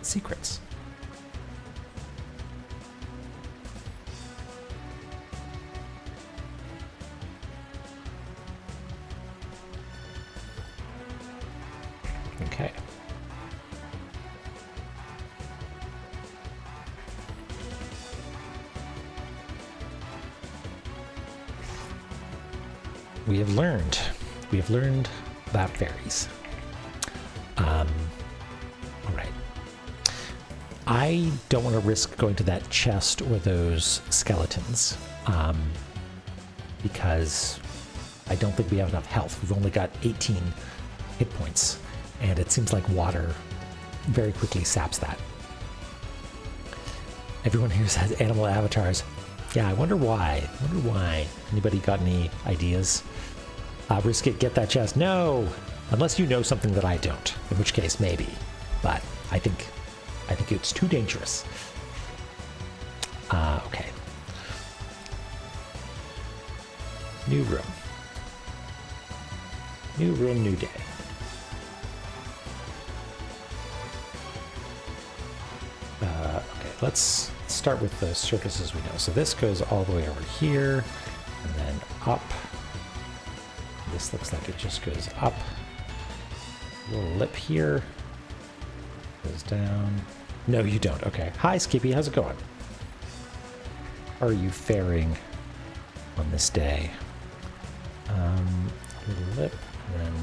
secrets. Okay. We have learned about fairies. All right. I don't want to risk going to that chest or those skeletons, because I don't think we have enough health. We've only got 18 hit points, and it seems like water very quickly saps that. Everyone here says animal avatars. Yeah, I wonder why. Anybody got any ideas? Risk it, get that chest. No! Unless you know something that I don't, in which case maybe. But I think it's too dangerous. Okay. New room. New room, new day. Okay, let's start with the surfaces we know. So this goes all the way over here, and then up. This looks like it just goes up. A little lip here. Goes down. No, you don't. Okay. Hi, Skippy. How's it going? How are you faring on this day? A little lip, and then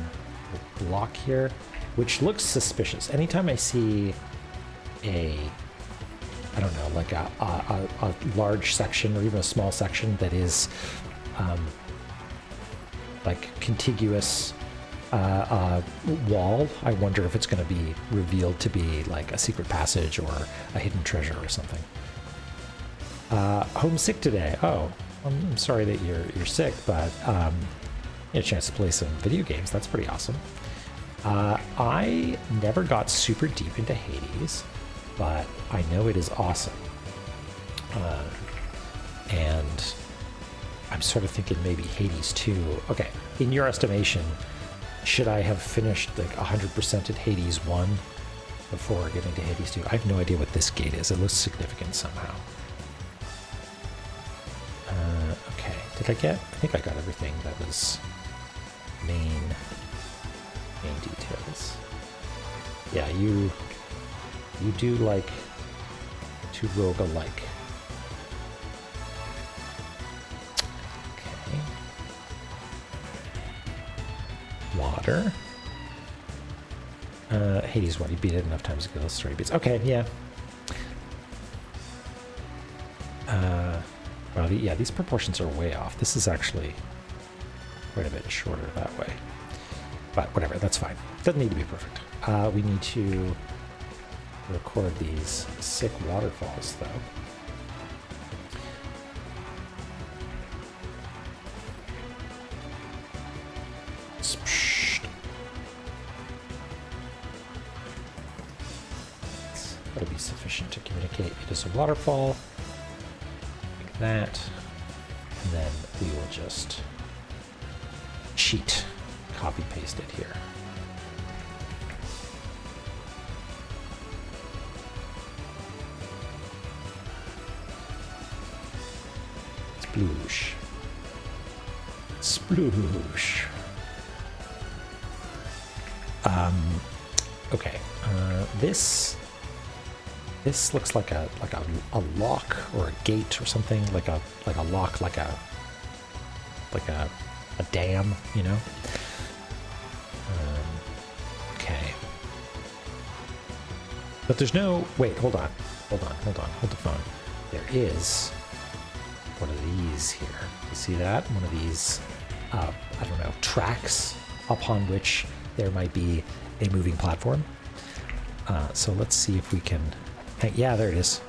a block here, which looks suspicious. Anytime I see I don't know, like a large section or even a small section that is like contiguous wall, I wonder if it's going to be revealed to be like a secret passage or a hidden treasure or something. Homesick today. Oh, I'm sorry that you're sick, but you had a chance to play some video games. That's pretty awesome. I never got super deep into Hades, but I know it is awesome. And I'm sort of thinking maybe Hades 2. Okay, in your estimation, should I have finished like 100%ed Hades 1 before getting to Hades 2? I have no idea what this gate is. It looks significant somehow. Okay, I think I got everything that was main details. Yeah, you do like to rogue-alike. Okay. Water. Hades 1, you beat it enough times to get those story beats. Okay, yeah. Well, yeah, these proportions are way off. This is actually quite a bit shorter that way. But whatever, that's fine. Doesn't need to be perfect. We need to record these sick waterfalls, though. That'll be sufficient to communicate it is a waterfall. Like that. And then we will just cheat, copy paste it here. Sploosh. Sploosh. Okay. This looks like a lock or a gate or something, like a lock, like a dam, you know. Okay. But there's no, wait, hold on, hold the phone. There is one of these here. You see that? One of these, I don't know, tracks upon which there might be a moving platform. So let's see if we can, yeah, there it is.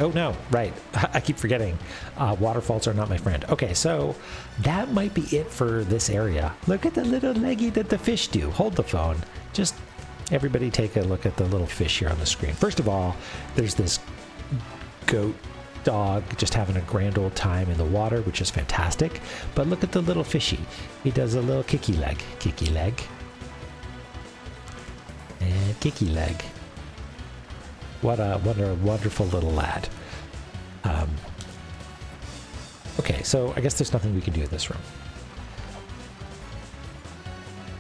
Oh no, right. I keep forgetting. Waterfalls are not my friend. Okay, so that might be it for this area. Look at the little leggy that the fish do. Hold the phone. Just everybody take a look at the little fish here on the screen. First of all, there's this goat dog just having a grand old time in the water, which is fantastic. But look at the little fishy. He does a little kicky leg. Kicky leg. And kicky leg. What a wonderful little lad. Okay, so I guess there's nothing we can do in this room.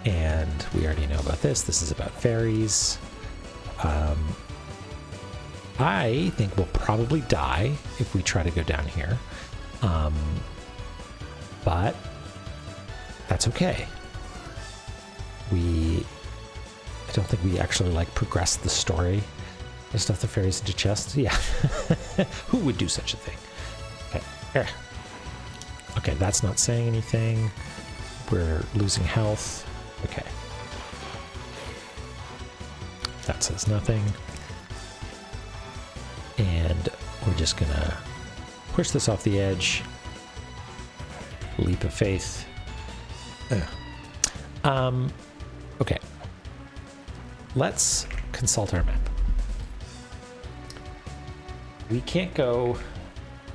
And we already know about this. This is about fairies. I think we'll probably die if we try to go down here. But that's okay. I don't think we actually progressed the story. Stuff the fairies into chests? Yeah. Who would do such a thing? Okay. Here. Okay, that's not saying anything. We're losing health. Okay. That says nothing. And we're just gonna push this off the edge. Leap of faith. Okay. Let's consult our map. We can't go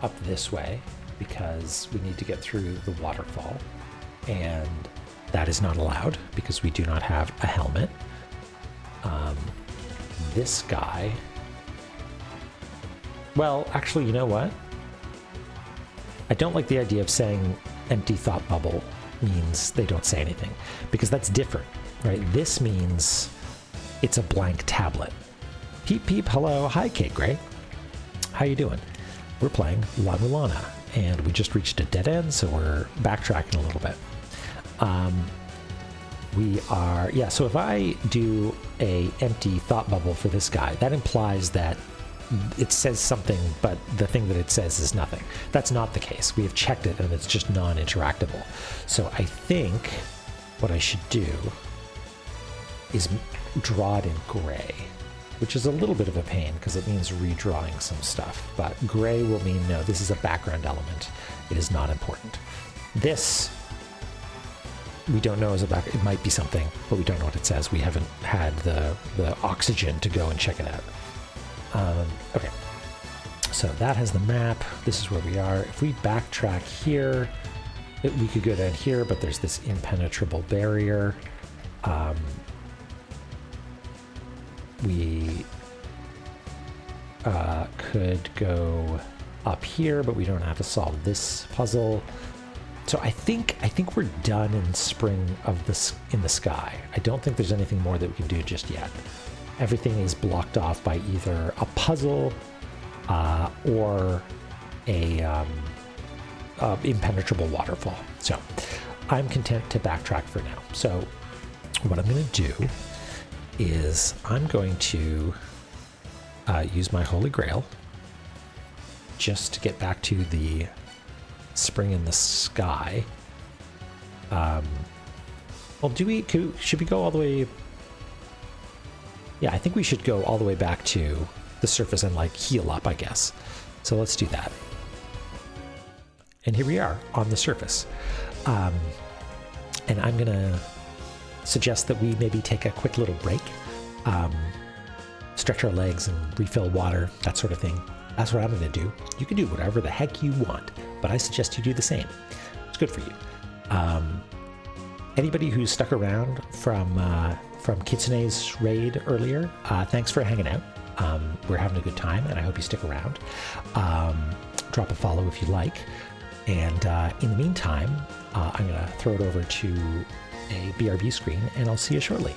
up this way because we need to get through the waterfall, and that is not allowed because we do not have a helmet. This guy... Well, actually, you know what? I don't like the idea of saying empty thought bubble means they don't say anything, because that's different, right? This means it's a blank tablet. Peep, peep, hello, hi, Kate Gray. How you doing? We're playing La-Mulana, and we just reached a dead end, so we're backtracking a little bit. So if I do a empty thought bubble for this guy, that implies that it says something, but the thing that it says is nothing. That's not the case. We have checked it, and it's just non-interactable. So I think what I should do is draw it in gray, which is a little bit of a pain because it means redrawing some stuff. But gray will mean, no, this is a background element. It is not important. This, we don't know is a back. It might be something, but we don't know what it says. We haven't had the oxygen to go and check it out. Okay, so that has the map. This is where we are. If we backtrack here, we could go down here, but there's this impenetrable barrier. We could go up here, but we don't have to solve this puzzle. So I think we're done in Spring in the Sky. I don't think there's anything more that we can do just yet. Everything is blocked off by either a puzzle or a impenetrable waterfall. So I'm content to backtrack for now. So what I'm going to do is I'm going to use my Holy Grail just to get back to the Spring in the Sky. Well, should we go all the way? Yeah, I think we should go all the way back to the surface and heal up, I guess. So let's do that. And here we are on the surface. And I'm gonna suggest that we maybe take a quick little break, stretch our legs and refill water, that sort of thing. That's what I'm gonna do. You can do whatever the heck you want, but I suggest you do the same. It's good for you. Anybody who's stuck around from Kitsune's raid earlier, thanks for hanging out. We're having a good time, and I hope you stick around. Drop a follow if you like. And in the meantime, I'm going to throw it over to a BRB screen, and I'll see you shortly.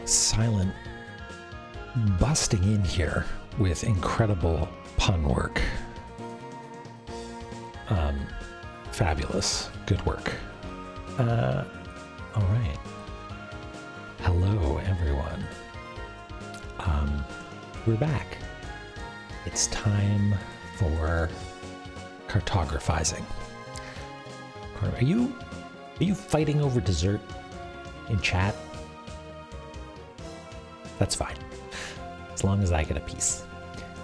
Silent busting in here with incredible pun work. Fabulous. Good work. All right. Hello, everyone. We're back. It's time for cartographizing. Are you fighting over dessert in chat? That's fine, as long as I get a piece.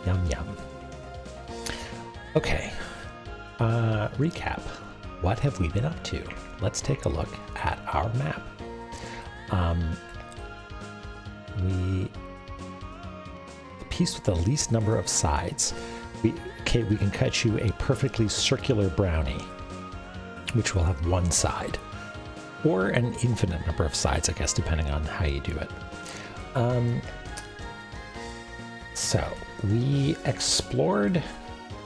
Yum yum. Okay. Recap. What have we been up to? Let's take a look at our map. The piece with the least number of sides. We can cut you a perfectly circular brownie, which will have one side, or an infinite number of sides, I guess, depending on how you do it. So we explored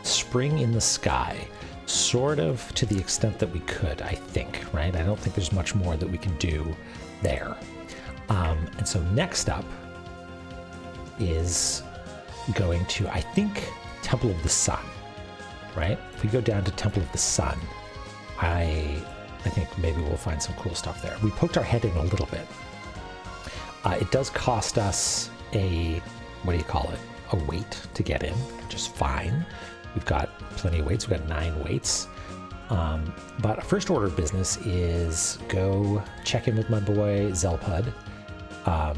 spring in the sky, sort of to the extent that we could, I think, right? I don't think there's much more that we can do there. And so next up is going to, I think, Temple of the Sun, right? If we go down to Temple of the Sun, I think maybe we'll find some cool stuff there. We poked our head in a little bit. It does cost us a, what do you call it? A weight to get in, which is fine. We've got plenty of weights. We've got 9 weights. But first order of business is go check in with my boy Zelpud. I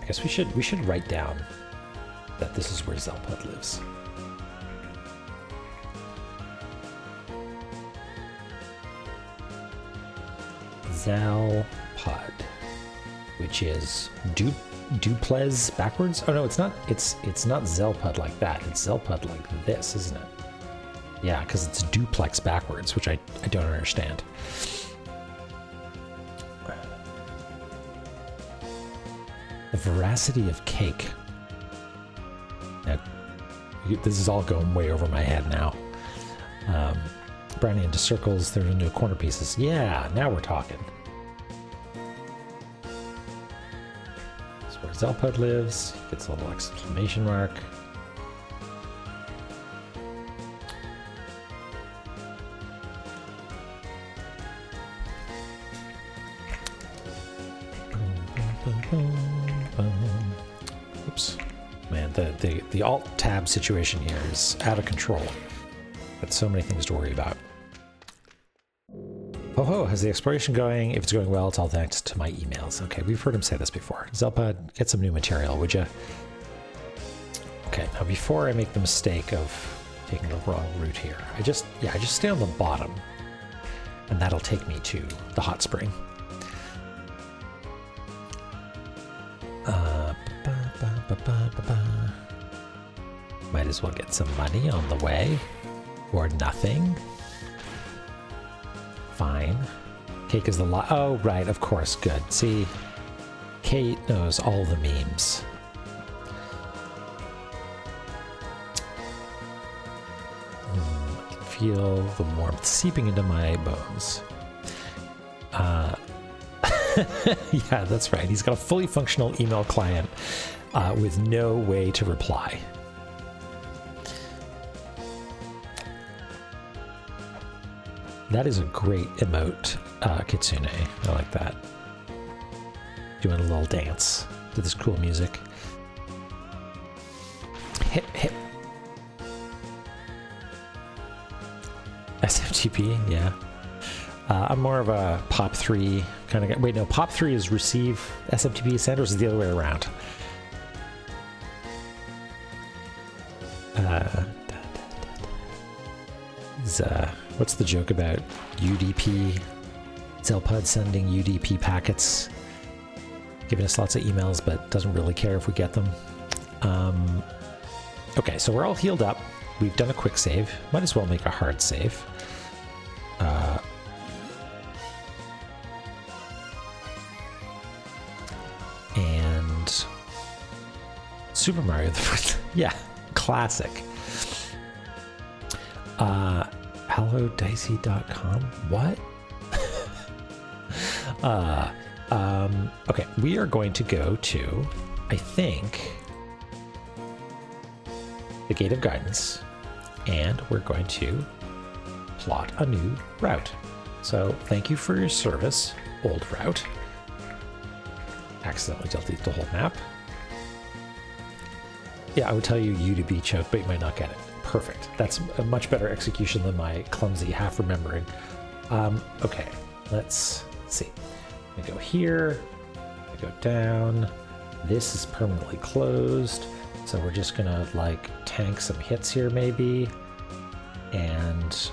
guess we should write down that this is where Zelpud lives. Zelpud, which is Duples backwards. Oh no, it's not. It's not Zelpud like that. It's Zelpud like this, isn't it? Yeah, because it's duplex backwards, which I don't understand. The veracity of cake. Now, this is all going way over my head now. Brownie into circles. There's no corner pieces. Yeah, now we're talking. That's where Zelpud lives. He gets a little exclamation mark. Oops. Man, the Alt-Tab situation here is out of control. Got so many things to worry about. Ho ho, how's the exploration going? If it's going well, it's all thanks to my emails. Okay, we've heard him say this before. Zelpud, get some new material, would you? Okay, now before I make the mistake of taking the wrong route here, I just stay on the bottom, and that'll take me to the hot spring. Might as well get some money on the way, or nothing. Fine. Cake is the lot. Oh, right, of course, good. See, Kate knows all the memes. I can feel the warmth seeping into my bones. Yeah, that's right. He's got a fully functional email client with no way to reply. That is a great emote, Kitsune. I like that. Doing a little dance to this cool music. Hip, hip. SMTP, yeah. I'm more of a Pop 3 kind of guy. Wait, no, Pop 3 is receive SMTP send, or is it the other way around? What's the joke about UDP? Zelpud sending UDP packets, giving us lots of emails, but doesn't really care if we get them. Okay, so we're all healed up. We've done a quick save. Might as well make a hard save. And Super Mario the first, yeah, classic. HelloDicey.com? What? Okay, we are going to go to, I think, the Gate of Guidance, and we're going to plot a new route. So thank you for your service, old route. Accidentally delete the whole map. Yeah, I would tell you to beach out, but you might not get it. Perfect. That's a much better execution than my clumsy half remembering. Okay, let's see. I go here, I go down. This is permanently closed, so we're just gonna like tank some hits here maybe. And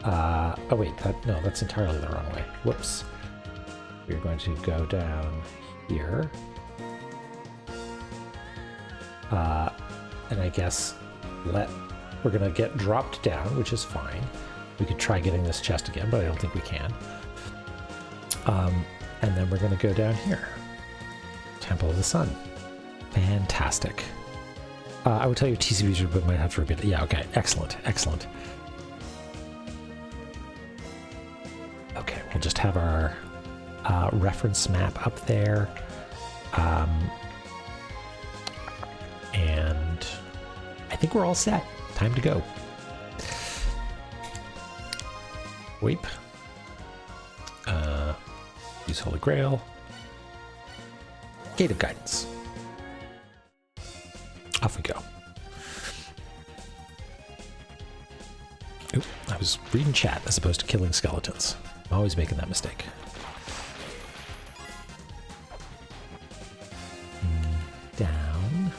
oh wait, no, that's entirely the wrong way. Whoops. We're going to go down here. And I guess we're gonna get dropped down, which is fine. We could try getting this chest again, but I don't think we can. And then we're gonna go down here. Temple of the Sun. Fantastic. I would tell you TCVs, but might have to repeat it. Yeah, okay, excellent, excellent. Okay, we'll just have our reference map up there. And I think we're all set. Time to go. Weep. Use Holy Grail. Gate of Guidance. Off we go. Oop, I was reading chat as opposed to killing skeletons. I'm always making that mistake. Down.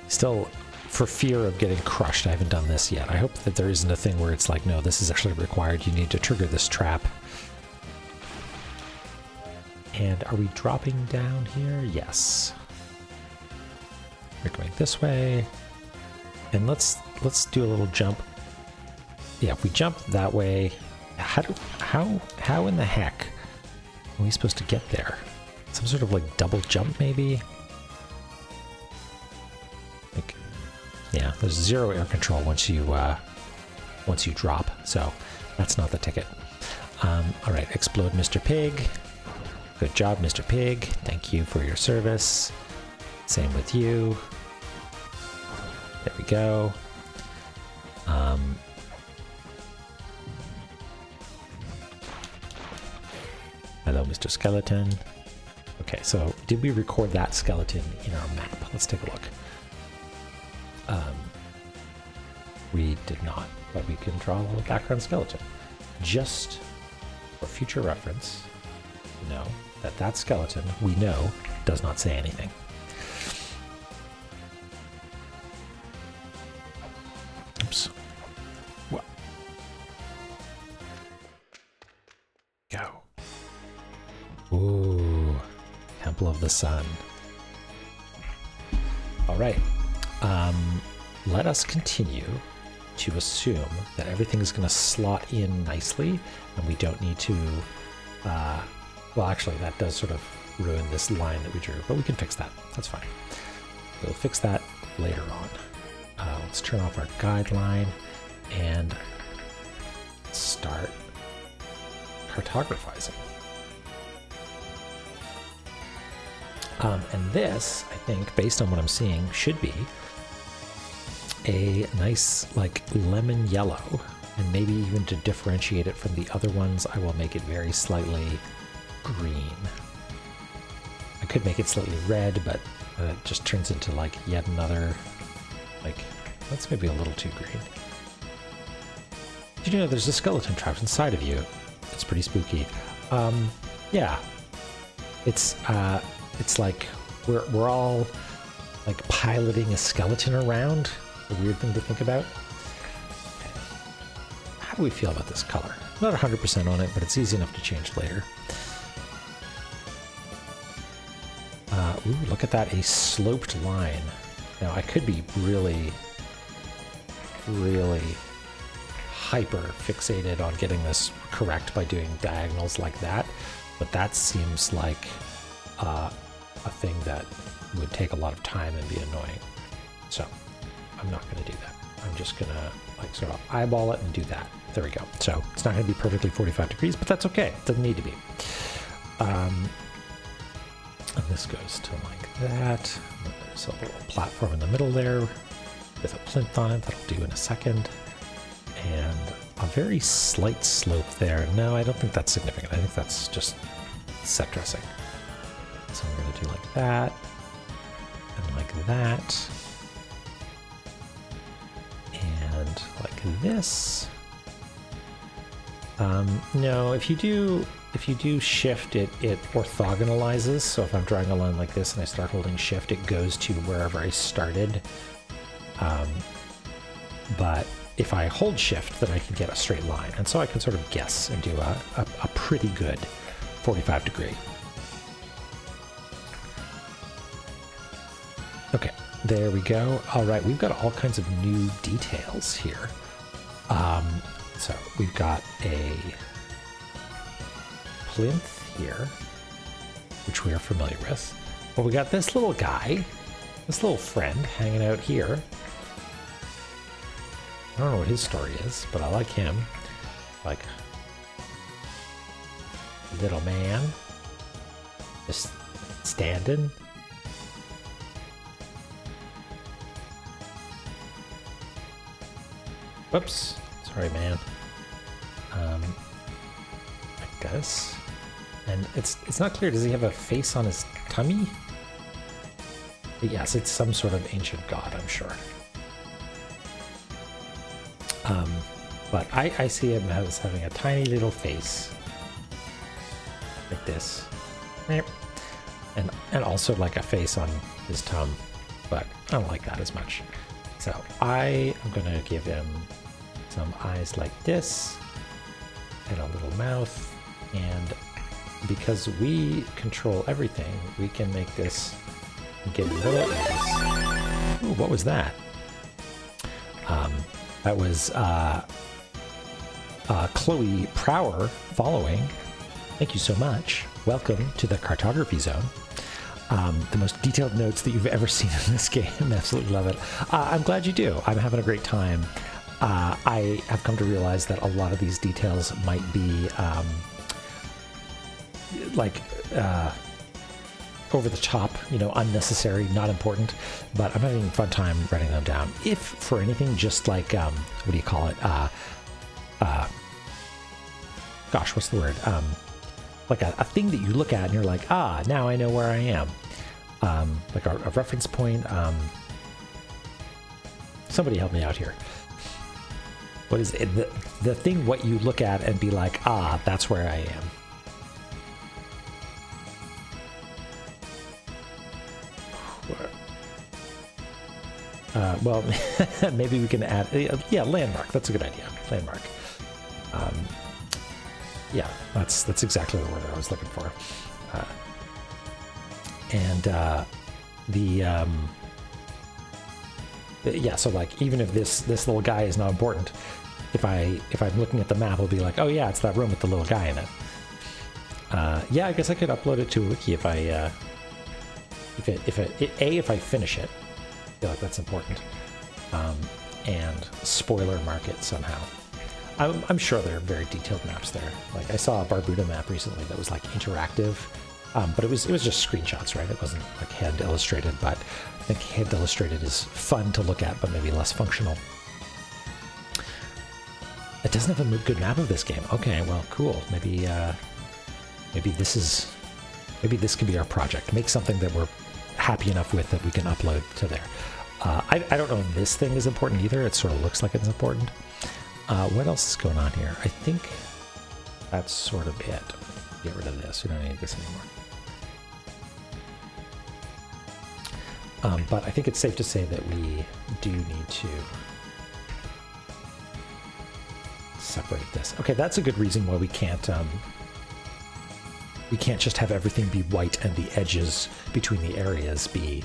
Still, for fear of getting crushed, I haven't done this yet. I hope that there isn't a thing where it's like, no, this is actually required. You need to trigger this trap. And are we dropping down here? Yes. We're going this way. And let's do a little jump. Yeah, if we jump that way, how in the heck are we supposed to get there? Some sort of like double jump maybe? Like, yeah, there's 0 air control once you drop, so that's not the ticket. All right, explode Mr. Pig. Good job, Mr. Pig. Thank you for your service. Same with you. There we go. Hello, Mr. Skeleton. Okay, so did we record that skeleton in our map? Let's take a look. We did not, but we can draw a little background skeleton. Just for future reference, know that skeleton, we know, does not say anything. Oops. Well. Go. Ooh. Temple of the Sun. All right. Let us continue to assume that everything is going to slot in nicely, and we don't need to... well, actually, that does sort of ruin this line that we drew, but we can fix that. That's fine. We'll fix that later on. Let's turn off our guideline and start cartographizing. And this, I think, based on what I'm seeing, should be a nice, like, lemon yellow. And maybe even to differentiate it from the other ones, I will make it very slightly green. I could make it slightly red, but it just turns into, like, yet another, like, that's maybe a little too green. Did you know there's a skeleton trapped inside of you? It's pretty spooky. Yeah. It's like we're all like piloting a skeleton around. A weird thing to think about. Okay. How do we feel about this color? I'm not 100% on it, but it's easy enough to change later. Ooh, look at that, a sloped line. Now I could be really, really hyper fixated on getting this correct by doing diagonals like that, but that seems like a thing that would take a lot of time and be annoying. So I'm not going to do that. I'm just gonna like sort of eyeball it and do that. There we go. So it's not gonna be perfectly 45 degrees, but that's okay. It doesn't need to be. And this goes to like that. There's a little platform in the middle there with a plinth on it that'll do in a second. And a very slight slope there. No, I don't think that's significant. I think that's just set dressing. So I'm going to do like that and like that and like this. No, if you do shift, it orthogonalizes. So if I'm drawing a line like this and I start holding shift, it goes to wherever I started. But if I hold shift, then I can get a straight line. And so I can sort of guess and do a pretty good 45 degree. Okay, there we go. All right, we've got all kinds of new details here. So we've got a plinth here, which we are familiar with. But we got this little guy, this little friend hanging out here. I don't know what his story is, but I like him. Like, little man, just standing. Whoops, sorry, man. I guess. And it's not clear. Does he have a face on his tummy? But yes, it's some sort of ancient god, I'm sure. But I see him as having a tiny little face like this, and also like a face on his tongue, but I don't like that as much. So I am gonna give him some eyes like this and a little mouth, and because we control everything, we can make this get little eyes. Ooh, what was that? That was Chloe Prower following. Thank you so much. Welcome to the cartography zone. The most detailed notes that you've ever seen in this game. Absolutely love it. I'm glad you do. I'm having a great time. I have come to realize that a lot of these details might be over the top, you know, unnecessary, not important, but I'm having a fun time writing them down. If for anything, just like, what do you call it? Gosh, what's the word? Like a thing that you look at and you're like, ah, now I know where I am. Like a reference point. Somebody help me out here. What is it? The thing what you look at and be like, ah, that's where I am. Well, maybe we can add, yeah, landmark. That's a good idea. Landmark. Yeah, that's exactly the word I was looking for. Yeah, so like even if this little guy is not important, if I'm looking at the map, I'll be like, oh yeah, it's that room with the little guy in it. Yeah, I guess I could upload it to a wiki if I finish it. I feel like that's important. And spoiler mark it somehow. I'm sure there are very detailed maps there. Like I saw a Barbuda map recently that was like interactive, but it was just screenshots, right? It wasn't like hand illustrated, but I think hand illustrated is fun to look at, but maybe less functional. It doesn't have a good map of this game. Okay, well, cool. Maybe this could be our project. Make something that we're happy enough with that we can upload to there. I don't know if this thing is important either. It sort of looks like it's important. What else is going on here? I think that's sort of it. Get rid of this. We don't need this anymore. But I think it's safe to say that we do need to separate this. Okay, that's a good reason why we can't just have everything be white and the edges between the areas be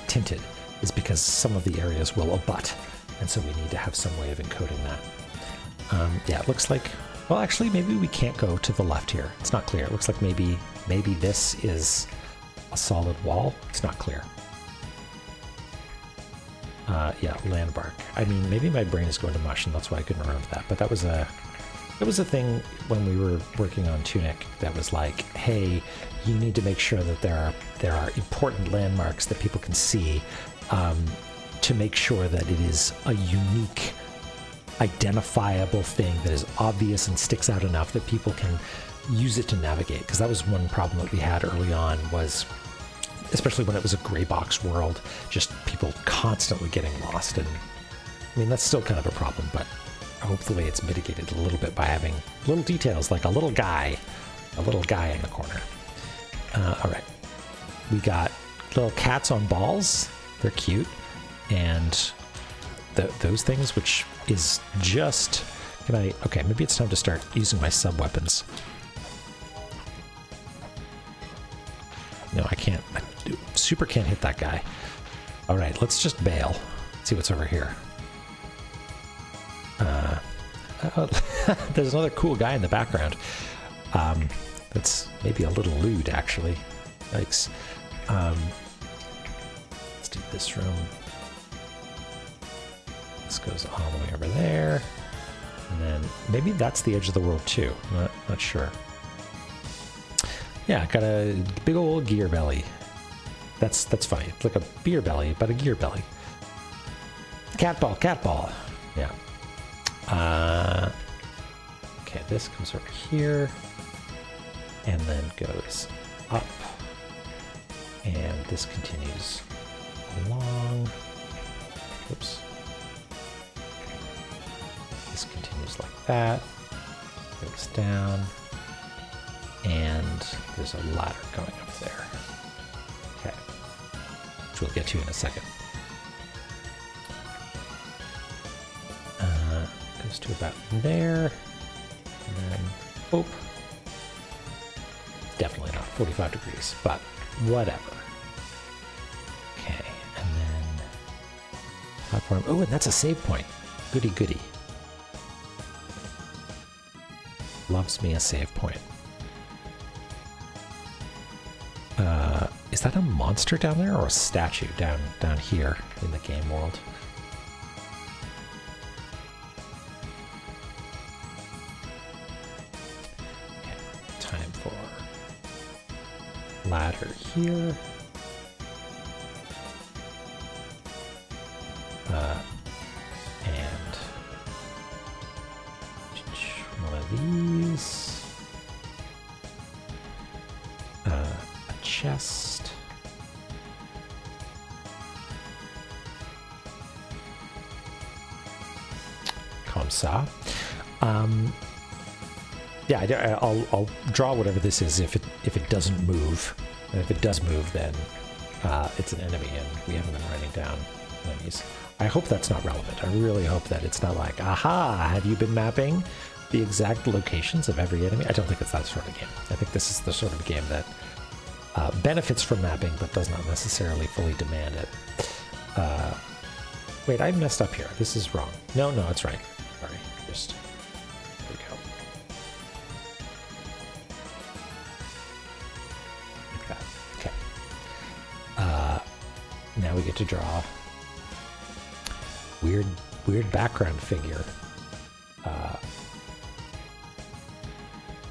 tinted, is because some of the areas will abut, and so we need to have some way of encoding that. Yeah, it looks like, well, actually, maybe we can't go to the left here. It's not clear. It looks like maybe this is a solid wall. It's not clear. Yeah, landmark. I mean, maybe my brain is going to mush, and that's why I couldn't remember that. But that was a thing when we were working on Tunic that was like, hey, you need to make sure that there are important landmarks that people can see, to make sure that it is a unique, identifiable thing that is obvious and sticks out enough that people can use it to navigate. Because that was one problem that we had early on, was especially when it was a gray box world, just people constantly getting lost. And I mean, that's still kind of a problem, but hopefully it's mitigated a little bit by having little details like a little guy in the corner. All right, we got little cats on balls. They're cute. And those things, which is just, okay, maybe it's time to start using my sub weapons. No, I can't. Super can't hit that guy. All right, let's just bail. See what's over here. There's another cool guy in the background. That's maybe a little lewd, actually. Yikes. Let's do this room. This goes all the way over there. And then maybe that's the edge of the world, too. Not sure. Yeah, got a big old gear belly. That's funny. It's like a beer belly, but a gear belly. Cat ball. Yeah. Okay, this comes over here. And then goes up. And this continues along. Oops. This continues like that. Goes down. And there's a ladder going up there. Okay. Which we'll get to in a second. Goes to about there. And then, oh. Definitely not 45 degrees, but whatever. Okay, and then platform. Oh, and that's a save point. Goody goody. Loves me a save point. Is that a monster down there or a statue down here in the game world? Okay, time for ladder here. And one of these. A chest. Comme ça. Yeah, I'll draw whatever this is if it doesn't move. And if it does move, then it's an enemy, and we haven't been writing down enemies. I hope that's not relevant. I really hope that it's not like, aha, have you been mapping the exact locations of every enemy? I don't think it's that sort of game. I think this is the sort of game that benefits from mapping, but does not necessarily fully demand it. Wait, I messed up here. This is wrong. No, it's right. Sorry, just, there we go. Like that. Okay. Now we get to draw weird background figure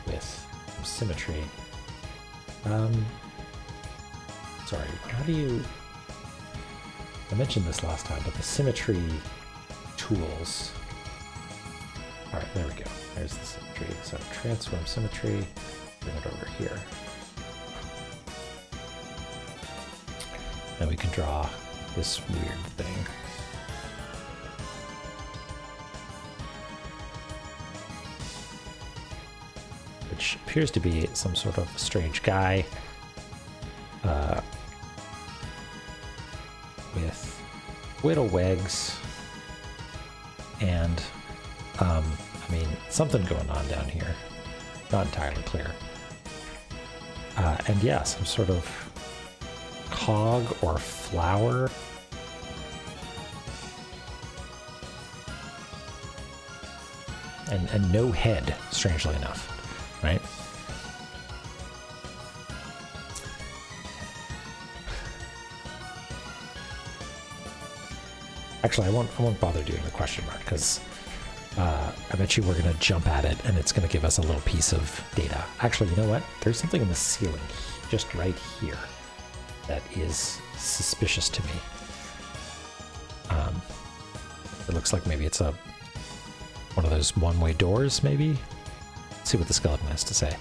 with some symmetry. Sorry, how do you... I mentioned this last time, but the symmetry tools... Alright, there we go. There's the symmetry. So transform symmetry, bring it over here. Now we can draw this weird thing. Which appears to be some sort of strange guy with little legs and I mean, something going on down here. Not entirely clear. And yeah, some sort of cog or flower. And no head, strangely enough, right? Actually, I won't bother doing the question mark because I bet you we're going to jump at it and it's going to give us a little piece of data. Actually, you know what? There's something in the ceiling just right here that is suspicious to me. It looks like maybe it's one of those one-way doors, maybe? Let's see what the skeleton has to say.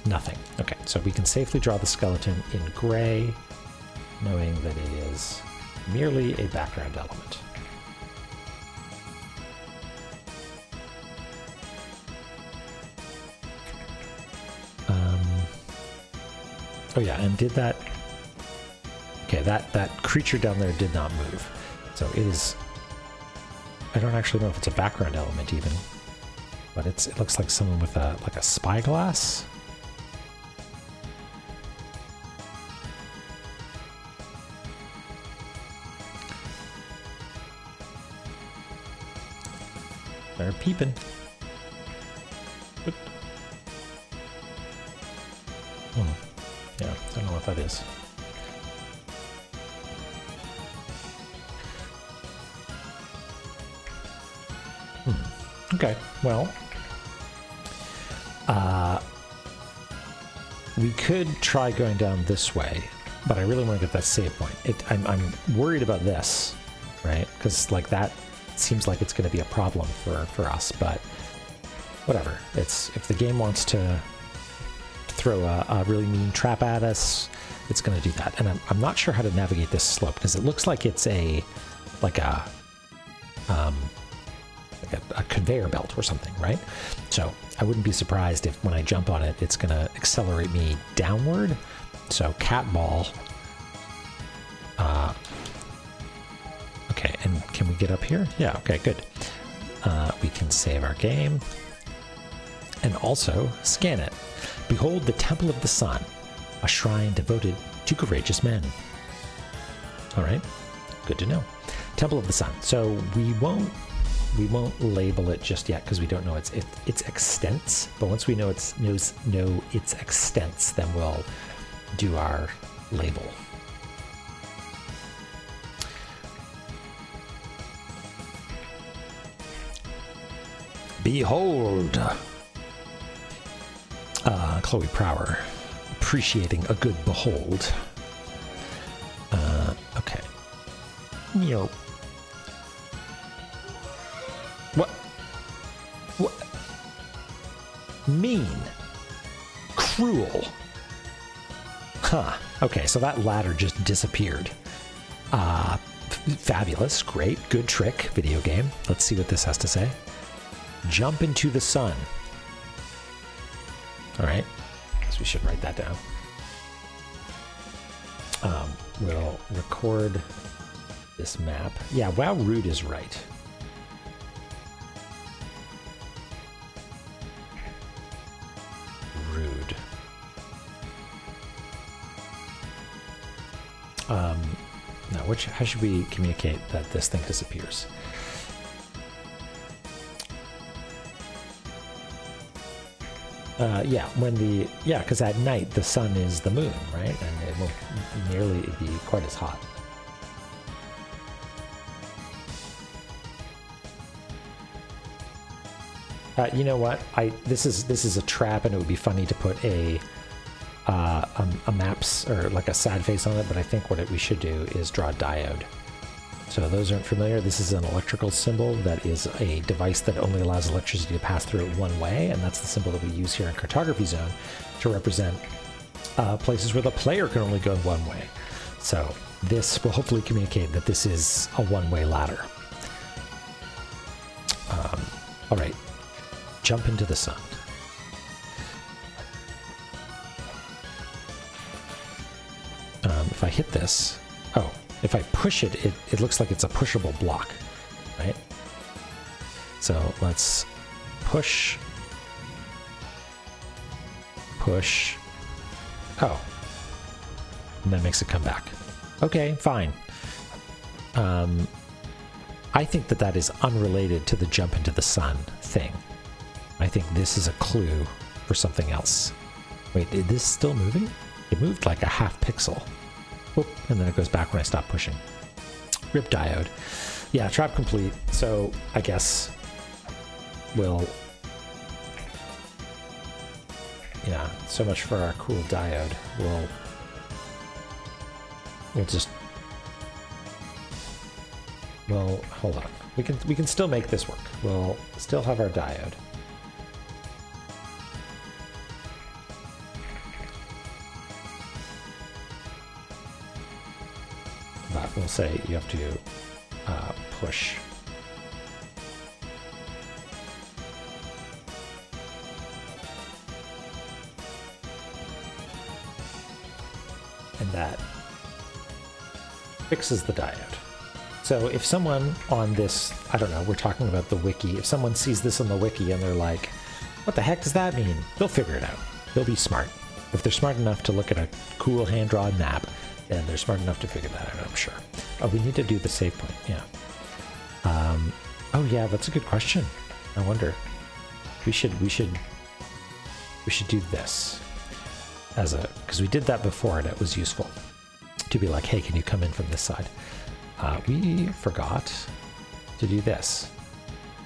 Nothing. Okay, so we can safely draw the skeleton in gray, knowing that it is merely a background element. Oh yeah, and did that... Okay, that creature down there did not move. So it is... I don't actually know if it's a background element even, but it looks like someone with a spyglass. They're peeping. Oop. Yeah, I don't know what that is. Okay, well, we could try going down this way, but I really want to get that save point. I'm worried about this, right? Because like that seems like it's going to be a problem for us, but whatever. If the game wants to throw a really mean trap at us, it's going to do that. And I'm not sure how to navigate this slope because it looks like it's a conveyor belt or something, right? So I wouldn't be surprised if when I jump on it, it's going to accelerate me downward. So cat ball. Okay, and can we get up here? Yeah, okay, good. We can save our game. And also scan it. Behold the Temple of the Sun, a shrine devoted to courageous men. All right, good to know. Temple of the Sun. So we won't label it just yet because we don't know its extents. But once we know its extents, then we'll do our label. Behold! Chloe Prower, appreciating a good behold. Okay. Yo. What? Mean. Cruel. Huh. Okay, so that ladder just disappeared. Fabulous. Great. Good trick, video game. Let's see what this has to say. Jump into the sun. All right. So we should write that down. We'll record this map. Yeah, wow, rude is right. Rude. Now, how should we communicate that this thing disappears? Yeah, because at night the sun is the moon, right? And it won't nearly be quite as hot. You know what? This is a trap, and it would be funny to put a maps or like a sad face on it. But I think what we should do is draw a diode. So those aren't familiar, this is an electrical symbol that is a device that only allows electricity to pass through it one way, and that's the symbol that we use here in Cartography Zone to represent places where the player can only go one way. So this will hopefully communicate that this is a one-way ladder. All right, jump into the sun. If I hit this, if I push it, it looks like it's a pushable block, right? So let's push. Oh. And that makes it come back. Okay, fine. I think that is unrelated to the jump into the sun thing. I think this is a clue for something else. Wait, is this still moving? It moved like a half pixel. Whoop, and then it goes back when I stop pushing. Rip diode. Yeah, trap complete. So I guess we'll... Yeah, so much for our cool diode. We'll just... Well, hold on. We can still make this work. We'll still have our diode. But we'll say you have to push. And that fixes the diode. So if someone on this, I don't know, we're talking about the wiki, if someone sees this on the wiki and they're like, what the heck does that mean? They'll figure it out. They'll be smart. If they're smart enough to look at a cool hand-drawn map, then they're smart enough to figure that out, I'm sure. Oh, we need to do the save point, yeah. Oh yeah, that's a good question. I wonder. We should do this as a, because we did that before and it was useful to be like, hey, can you come in from this side? We forgot to do this.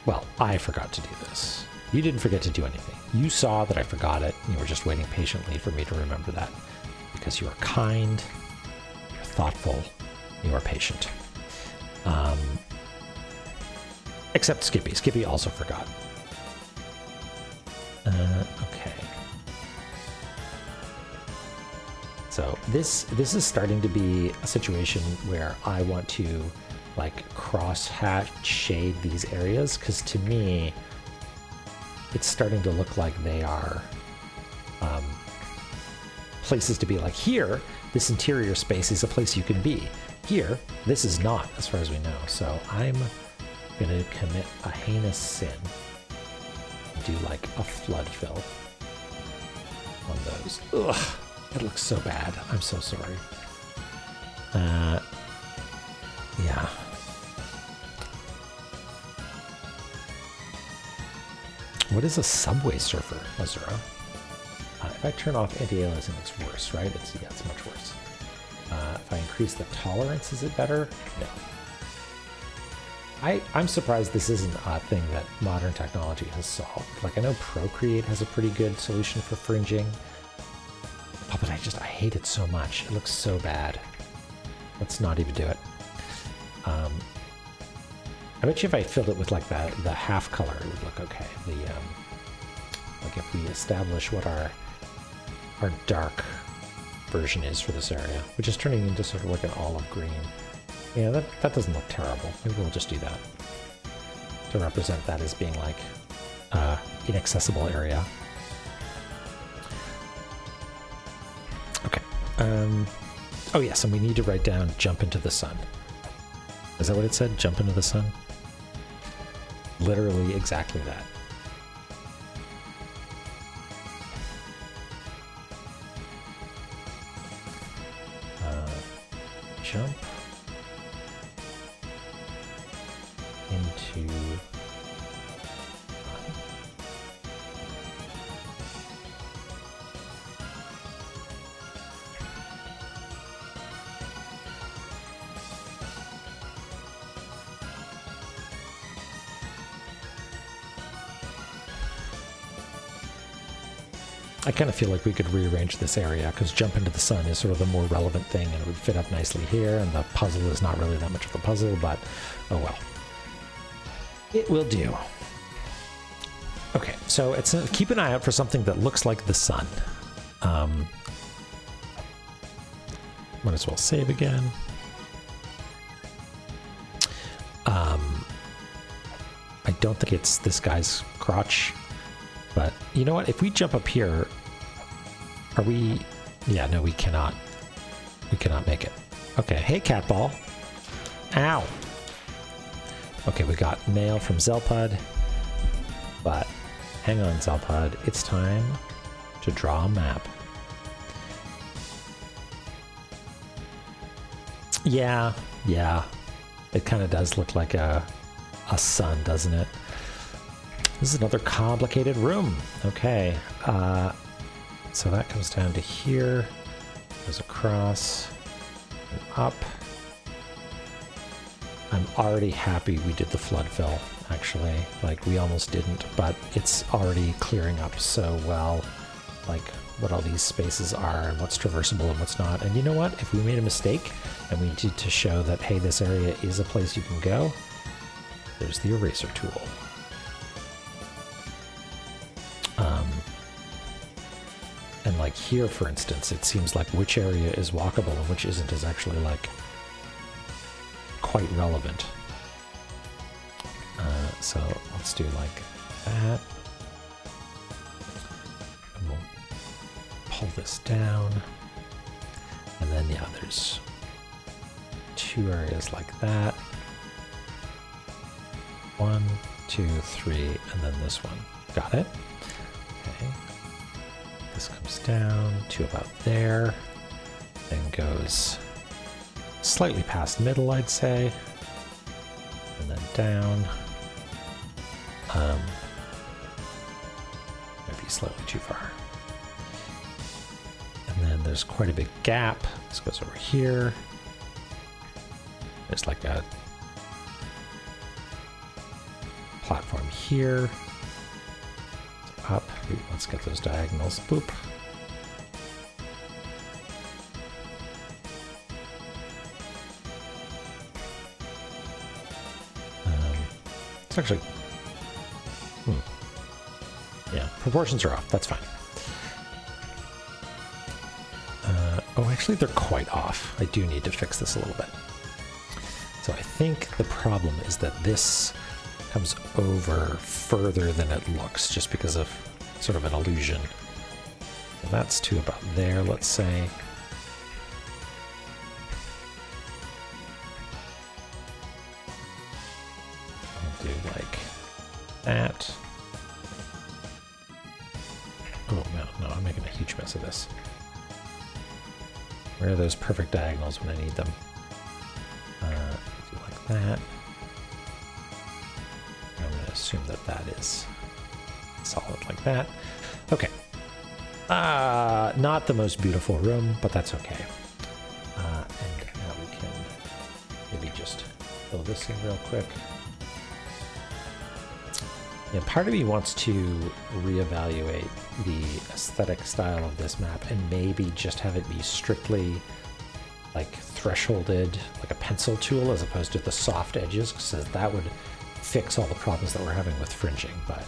Well, I forgot to do this. You didn't forget to do anything. You saw that I forgot it, and you were just waiting patiently for me to remember that. Because you are kind, you're thoughtful, you are patient. Except Skippy. Skippy also forgot. Okay. So this is starting to be a situation where I want to like cross-hatch shade these areas, because to me it's starting to look like they are places to be. Like here, this interior space is a place you can be. Here, this is not, as far as we know. So I'm gonna commit a heinous sin and do like a flood fill on those. Ugh. It looks so bad. I'm so sorry. Yeah. What is a subway surfer, Azura? If I turn off anti-aliasing, it's worse, right? It's much worse. If I increase the tolerance, is it better? No. I'm surprised this isn't a thing that modern technology has solved. Like, I know Procreate has a pretty good solution for fringing. Oh, but I hate it so much. It looks so bad. Let's not even do it. I bet you if I filled it with like the half color, it would look okay. Like if we establish what our dark version is for this area, which is turning into sort of like an olive green. Yeah, that doesn't look terrible. Maybe we'll just do that to represent that as being like inaccessible area. Oh yes, and we need to write down jump into the sun. Is that what it said? Jump into the sun? Literally exactly that. Jump into... I kind of feel like we could rearrange this area, because jump into the sun is sort of the more relevant thing, and it would fit up nicely here, and the puzzle is not really that much of a puzzle, but oh well. It will do. Okay, so it's keep an eye out for something that looks like the sun. Might as well save again. I don't think it's this guy's crotch. But you know what? If we jump up here, are we... Yeah, no, we cannot. We cannot make it. Okay, hey, Catball. Ow. Okay, we got mail from Zelpud. But hang on, Zelpud. It's time to draw a map. Yeah. It kind of does look like a sun, doesn't it? This is another complicated room. Okay, so that comes down to here, goes across and up. I'm already happy we did the flood fill, actually. Like, we almost didn't, but it's already clearing up so well, like, what all these spaces are and what's traversable and what's not. And you know what? If we made a mistake and we need to show that, hey, this area is a place you can go, there's the eraser tool. And like here, for instance, it seems like which area is walkable and which isn't is actually like quite relevant. So let's do like that. And we'll pull this down. And then, yeah, there's 2 areas like that. 1, 2, 3, and then this one. Got it? Okay. This comes down to about there, then goes slightly past middle, I'd say, and then down. Maybe slightly too far. And then there's quite a big gap. This goes over here. There's like a platform here. Up. Ooh, let's get those diagonals. Boop. It's actually... Yeah, proportions are off. That's fine. Oh, actually, they're quite off. I do need to fix this a little bit. So I think the problem is that this comes over further than it looks, just because of sort of an illusion. Well, that's to about there, let's say. I'll do like that. Oh no, I'm making a huge mess of this. Where are those perfect diagonals when I need them? Do like that. I'm going to assume that that is solid like that. Okay. Not the most beautiful room, but that's okay. And now we can maybe just fill this in real quick. Yeah, part of me wants to reevaluate the aesthetic style of this map and maybe just have it be strictly like thresholded, like a pencil tool, as opposed to the soft edges, because that would fix all the problems that we're having with fringing, but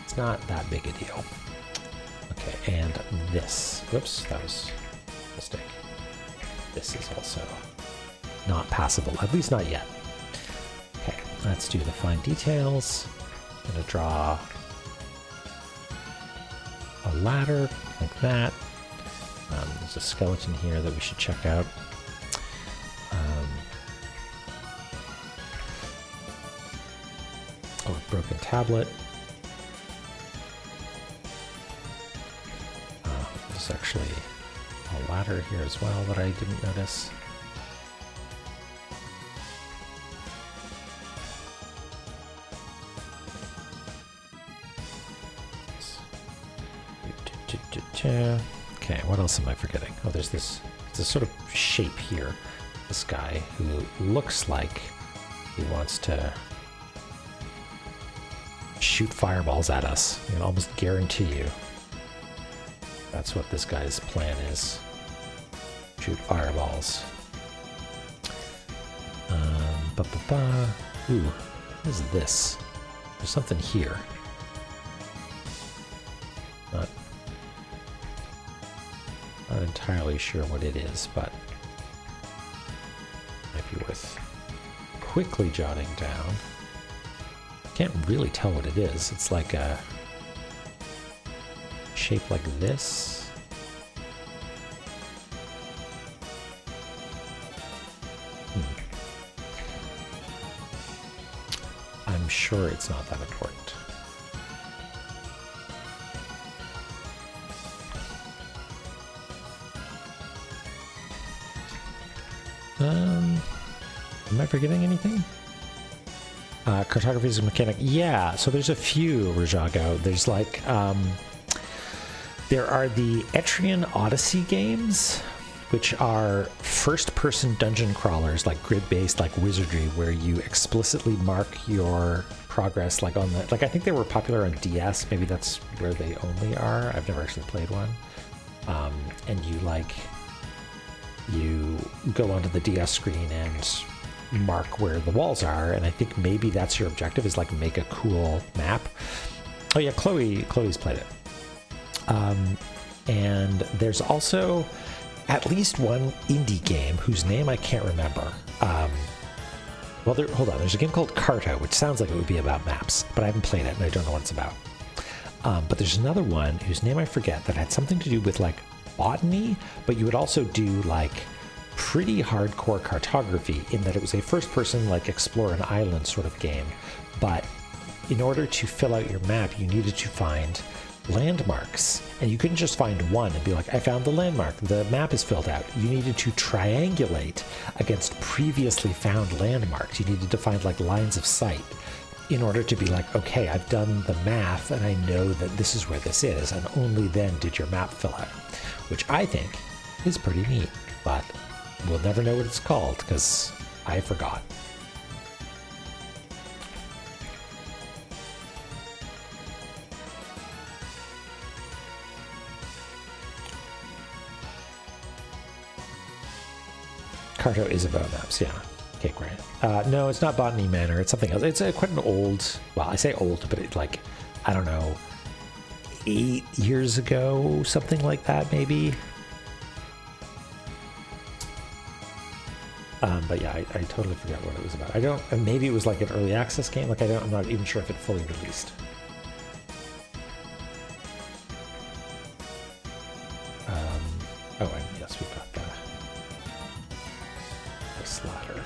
it's not that big a deal. Okay, and this, whoops, that was a mistake. This is also not passable, at least not yet. Okay, let's do the fine details. I'm going to draw a ladder like that. There's a skeleton here that we should check out. Oh, a broken tablet. There's actually a ladder here as well that I didn't notice. Okay, what else am I forgetting? Oh, there's this sort of shape here. This guy who looks like he wants to shoot fireballs at us. I can almost guarantee you that's what this guy's plan is. Shoot fireballs. Ooh, what is this? There's something here. Not entirely sure what it is, but might be worth quickly jotting down. Can't really tell what it is. It's like a shape like this. I'm sure it's not that important. Am I forgetting anything? Cartography is a mechanic. Yeah, so there's a few, Rajago. There's like, there are the Etrian Odyssey games, which are first-person dungeon crawlers, like grid-based, like Wizardry, where you explicitly mark your progress, like on the, like I think they were popular on DS. Maybe that's where they only are. I've never actually played one. And you go onto the DS screen and mark where the walls are, and I think maybe that's your objective, is like make a cool map. Oh yeah, Chloe's played it. And there's also at least one indie game whose name I can't remember. Well, hold on. There's a game called Carto, which sounds like it would be about maps, but I haven't played it and I don't know what it's about. But there's another one whose name I forget that had something to do with like botany, but you would also do like pretty hardcore cartography, in that it was a first-person like explore an island sort of game. But in order to fill out your map, you needed to find landmarks, and you couldn't just find one and be like, I found the landmark, the map is filled out. You needed to triangulate against previously found landmarks. You needed to find like lines of sight in order to be like, okay, I've done the math and I know that this is where this is, and only then did your map fill out, which I think is pretty neat, but we'll never know what it's called because I forgot. Carto is about maps, yeah. Okay, great. No, it's not Botany Manor. It's something else. It's quite an old, well, I say old, but it's like, I don't know, 8 years ago, something like that, maybe. But yeah, I totally forgot what it was about. I don't, and maybe it was like an early access game. Like I'm not even sure if it fully released. Oh, and yes, we've got this ladder.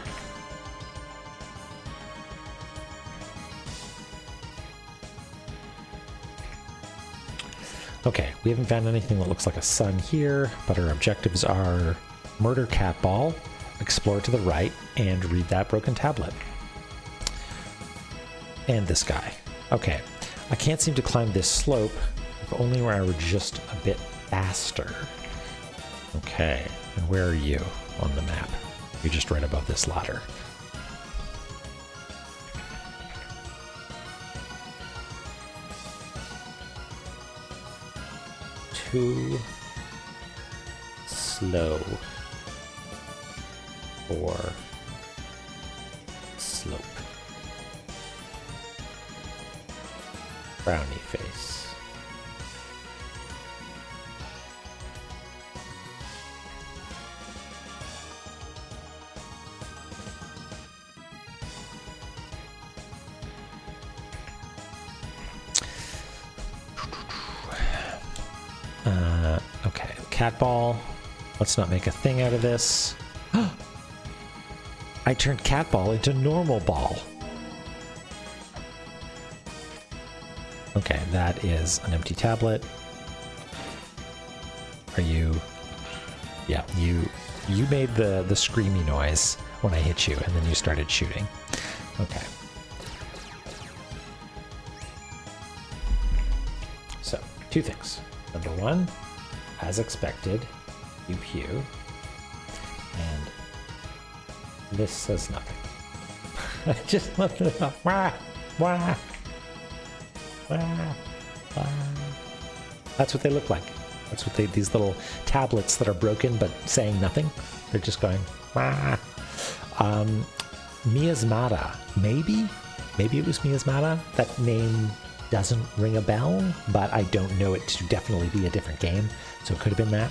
Okay, we haven't found anything that looks like a sun here, but our objectives are murder cat ball, explore to the right, and read that broken tablet. And this guy. Okay, I can't seem to climb this slope, if only where I were just a bit faster. Okay, and where are you on the map? You're just right above this ladder. Too slow for slope. Brownie face. Okay, cat ball. Let's not make a thing out of this. I turned cat ball into normal ball. Okay, that is an empty tablet. Are you? Yeah, you made the screamy noise when I hit you, and then you started shooting. Okay. So, two things. Number one, as expected, you pew. And this says nothing. I just left it up. Wah, wah, wah, wah. That's what they look like. That's what these little tablets that are broken but saying nothing. They're just going, wah. Miasmata. Maybe it was Miasmata. That name doesn't ring a bell, but I don't know it to definitely be a different game, so it could have been that.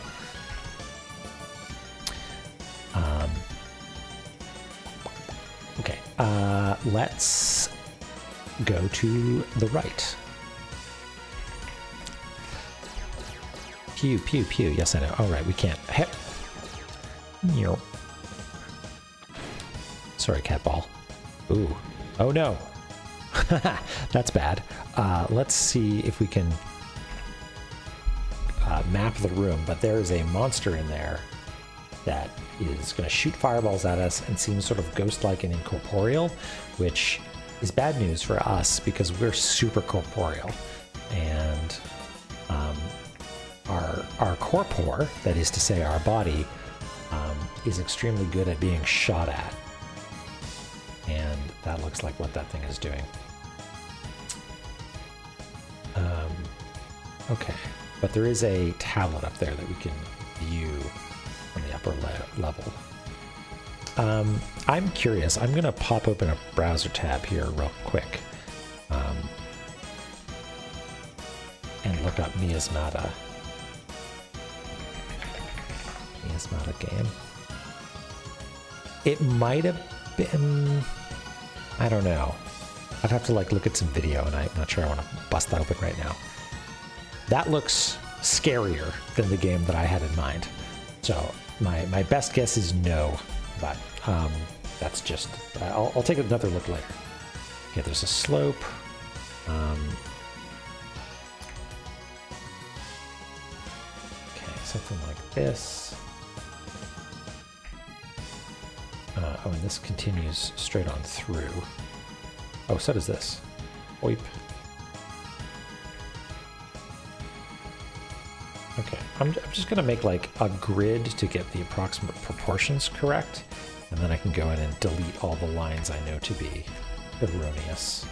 Okay, let's go to the right. Pew, pew, pew. Yes, I know. All right, we can't. Hep. Sorry, cat ball. Ooh. Oh, no. That's bad. Let's see if we can map the room, but there is a monster in there that is going to shoot fireballs at us and seems sort of ghost-like and incorporeal, which is bad news for us because we're super corporeal. And our corpore, that is to say our body, is extremely good at being shot at. And that looks like what that thing is doing. Okay, but there is a tablet up there that we can view on the upper level. I'm curious. I'm going to pop open a browser tab here real quick and look up Miasmata. Miasmata game. It might have been... I don't know. I'd have to like look at some video, and I'm not sure I want to bust that open right now. That looks scarier than the game that I had in mind. So my best guess is no, but that's just, I'll take another look later. Okay, there's a slope. Okay, something like this. Oh, and this continues straight on through. Oh, so does this. Oip. Okay, I'm just going to make like a grid to get the approximate proportions correct, and then I can go in and delete all the lines I know to be erroneous.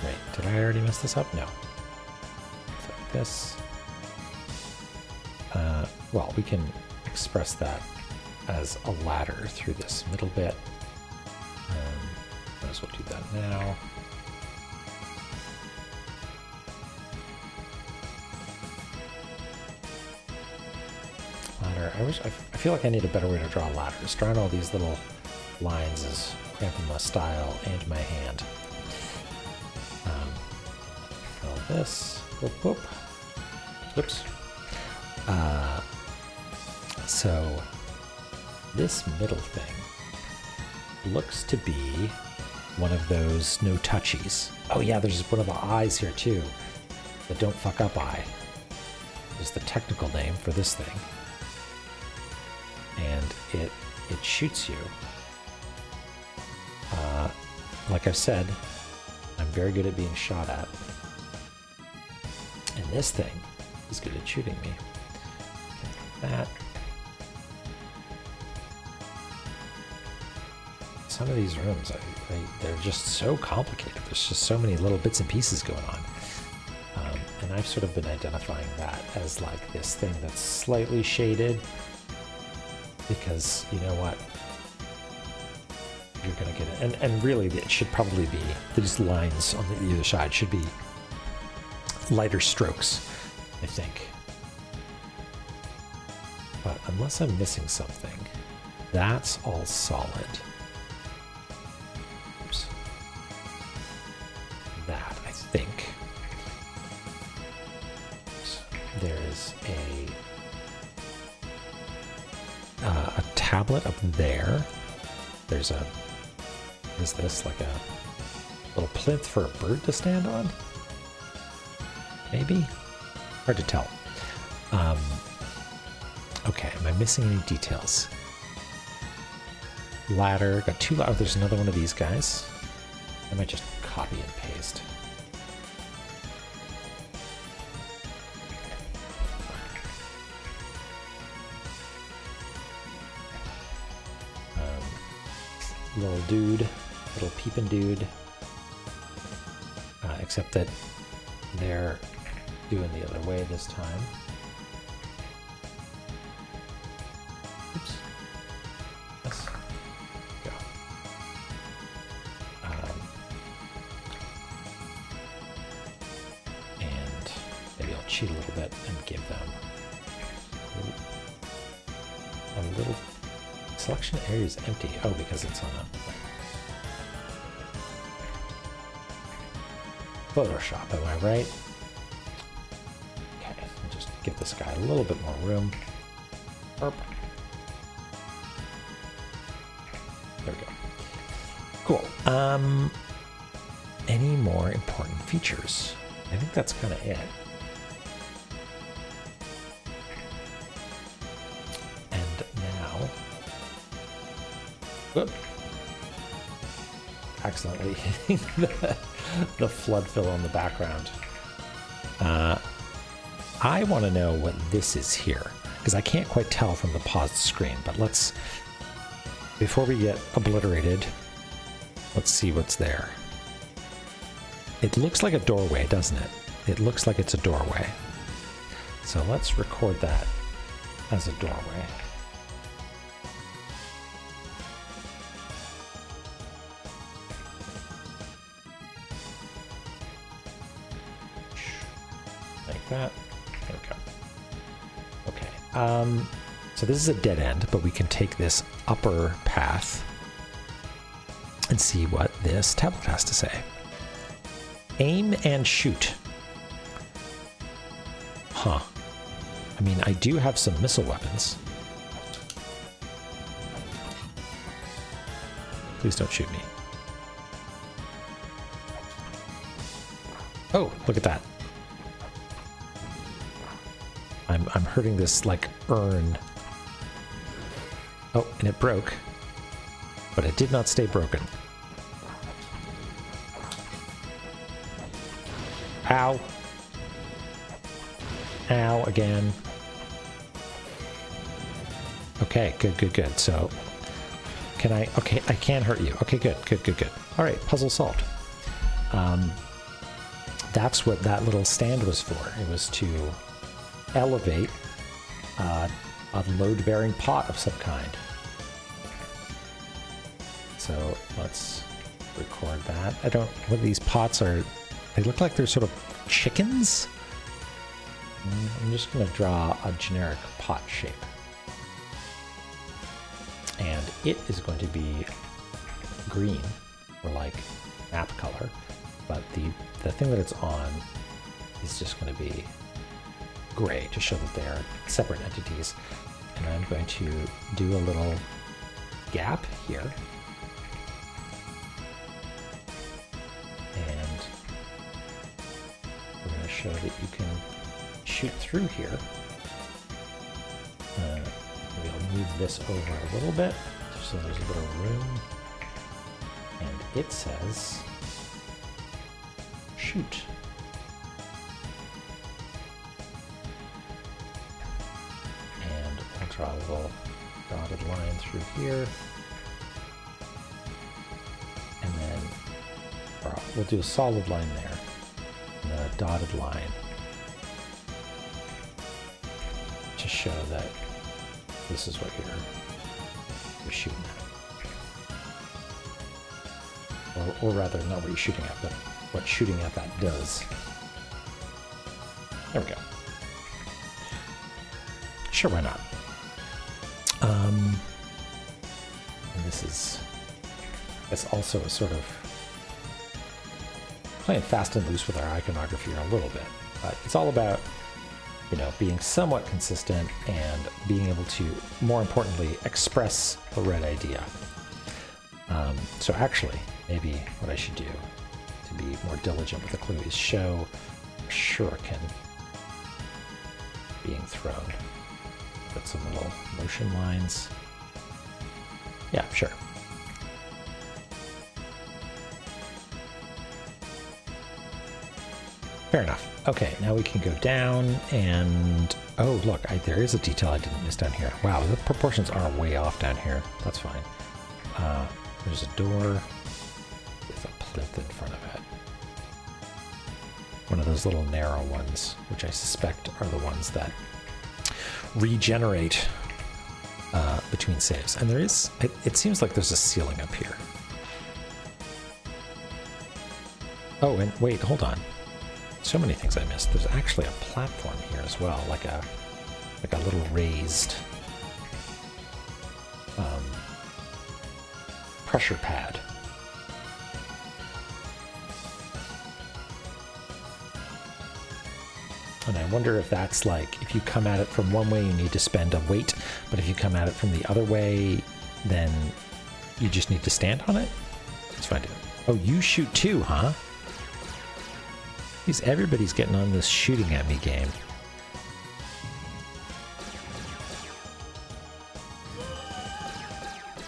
Wait, did I already mess this up? No. It's like this. Well, we can express that as a ladder through this middle bit. Might as well do that now. Ladder. I feel like I need a better way to draw ladders. Drawing all these little lines is cramping my style and my hand. Fill this. Whoop, whoop. Oops. So this middle thing looks to be one of those no touchies. Oh yeah, there's one of the eyes here too. The don't fuck up eye is the technical name for this thing. And it shoots you. Like I've said, I'm very good at being shot at. And this thing is good at shooting me. Okay, that. Some of these rooms, they're just so complicated. There's just so many little bits and pieces going on. And I've sort of been identifying that as like this thing that's slightly shaded. Because, you know what? You're going to get it. And really, it should probably be, these lines on the either side should be lighter strokes, I think. But unless I'm missing something, that's all solid. Oops. That, I think. There's a tablet up there. There's a, what is this, like a little plinth for a bird to stand on? Maybe? Hard to tell. Okay, am I missing any details? Ladder, got two ladders. Oh, there's another one of these guys. I might just copy and paste. Little dude, little peeping dude. Except that they're doing the other way this time. Oops. Yes. Go. And maybe I'll cheat a little bit and give them a little. Selection area is empty. Oh, because it's on a Photoshop, am I right? Okay, I'll just give this guy a little bit more room. Burp. There we go. Cool. Any more important features? I think that's kind of it. Whoop. Accidentally hitting the flood fill on the background. I want to know what this is here, because I can't quite tell from the paused screen, but let's, before we get obliterated, let's see what's there. It looks like a doorway, doesn't it? It looks like it's a doorway. So let's record that as a doorway. Like that. There we go. Okay. So this is a dead end, but we can take this upper path and see what this tablet has to say. Aim and shoot. Huh. I mean, I do have some missile weapons. Please don't shoot me. Oh, look at that. I'm hurting this, like, urn. Oh, and it broke. But it did not stay broken. Ow. Ow, again. Okay, good. So, can I... Okay, I can hurt you. Okay, good. All right, puzzle solved. That's what that little stand was for. It was to elevate a load-bearing pot of some kind. So, let's record that. I don't... What these pots are... They look like they're sort of chickens? I'm just going to draw a generic pot shape. And it is going to be green, or like map color, but the thing that it's on is just going to be gray to show that they are separate entities. And I'm going to do a little gap here. And we're going to show that you can shoot through here. We'll move this over a little bit just so there's a bit of room. And it says shoot. And I'll draw a little dotted line through here. And then we'll do a solid line there. And then a dotted line to show that this is what you're shooting at. Or rather, not what you're shooting at, but what shooting at that does. There we go. Sure, why not? And this is... It's also a sort of... playing fast and loose with our iconography a little bit. But it's all about, you know, being somewhat consistent and being able to, more importantly, express the right idea. So actually, maybe what I should do to be more diligent with the clue is show a shuriken being thrown. Put some little motion lines. Yeah, sure. Fair enough. Okay, now we can go down and... Oh, look, there is a detail I didn't miss down here. Wow, the proportions are way off down here. That's fine. There's a door with a plinth in front of it. One of those little narrow ones, which I suspect are the ones that regenerate between saves. And there is... It seems like there's a ceiling up here. Oh, and wait, hold on. So many things I missed. There's actually a platform here as well, like a little raised pressure pad. And I wonder if that's like, if you come at it from one way, you need to spend a weight, but if you come at it from the other way, then you just need to stand on it? Let's find it. Oh, you shoot too, huh? Everybody's getting on this shooting at me game.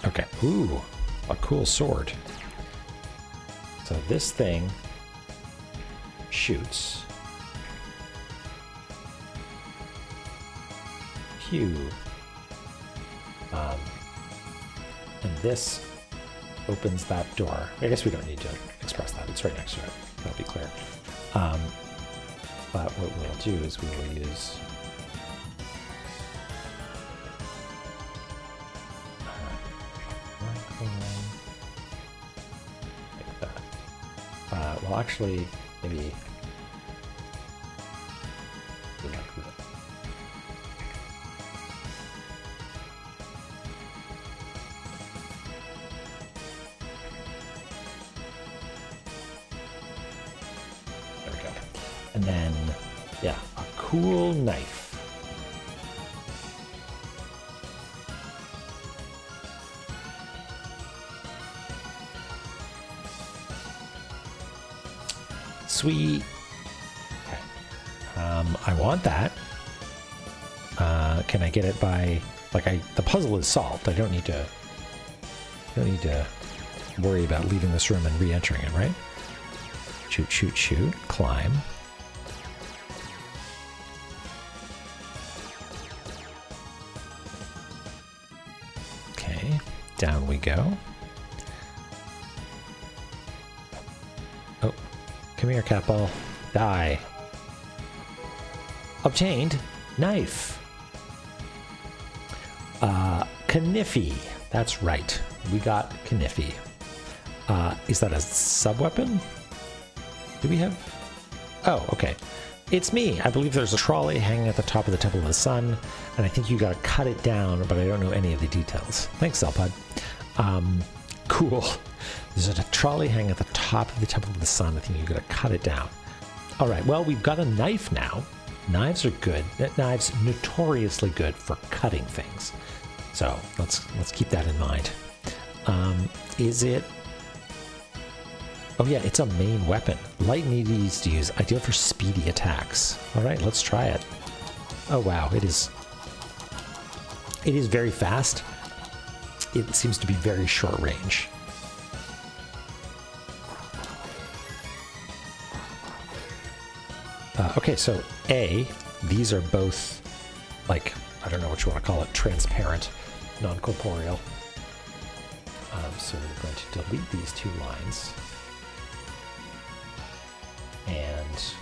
Okay. Ooh, a cool sword. So this thing shoots. few. And this opens that door. I guess we don't need to express that. It's right next to it. That'll be clear. But what we'll do is we will use like that. Well, actually, maybe like that. There we go. And then, yeah, a cool knife. Sweet. Okay. I want that. Can I get it by, like, the puzzle is solved. I don't need to worry about leaving this room and re-entering it, right? Shoot, shoot, shoot. Climb. Okay. Down we go. Oh. Come here, Catball. Die. Obtained. Knife. Kniffy. That's right. We got Kniffy. Is that a sub-weapon? Do we have? Oh, okay. It's me. I believe there's a trolley hanging at the top of the Temple of the Sun, and I think you gotta cut it down, but I don't know any of the details. Thanks, Zelpud. Cool. There's a trolley hanging at the top of the Temple of the Sun. I think you gotta cut it down. All right, well, we've got a knife now. Knives are good. Knives notoriously good for cutting things. So let's keep that in mind. Is it? Oh yeah, it's a main weapon. Light and easy to use, ideal for speedy attacks. All right, let's try it. Oh wow, it is very fast. It seems to be very short range. Okay, so these are both, like, I don't know what you want to call it, transparent, non-corporeal. So we're going to delete these two lines and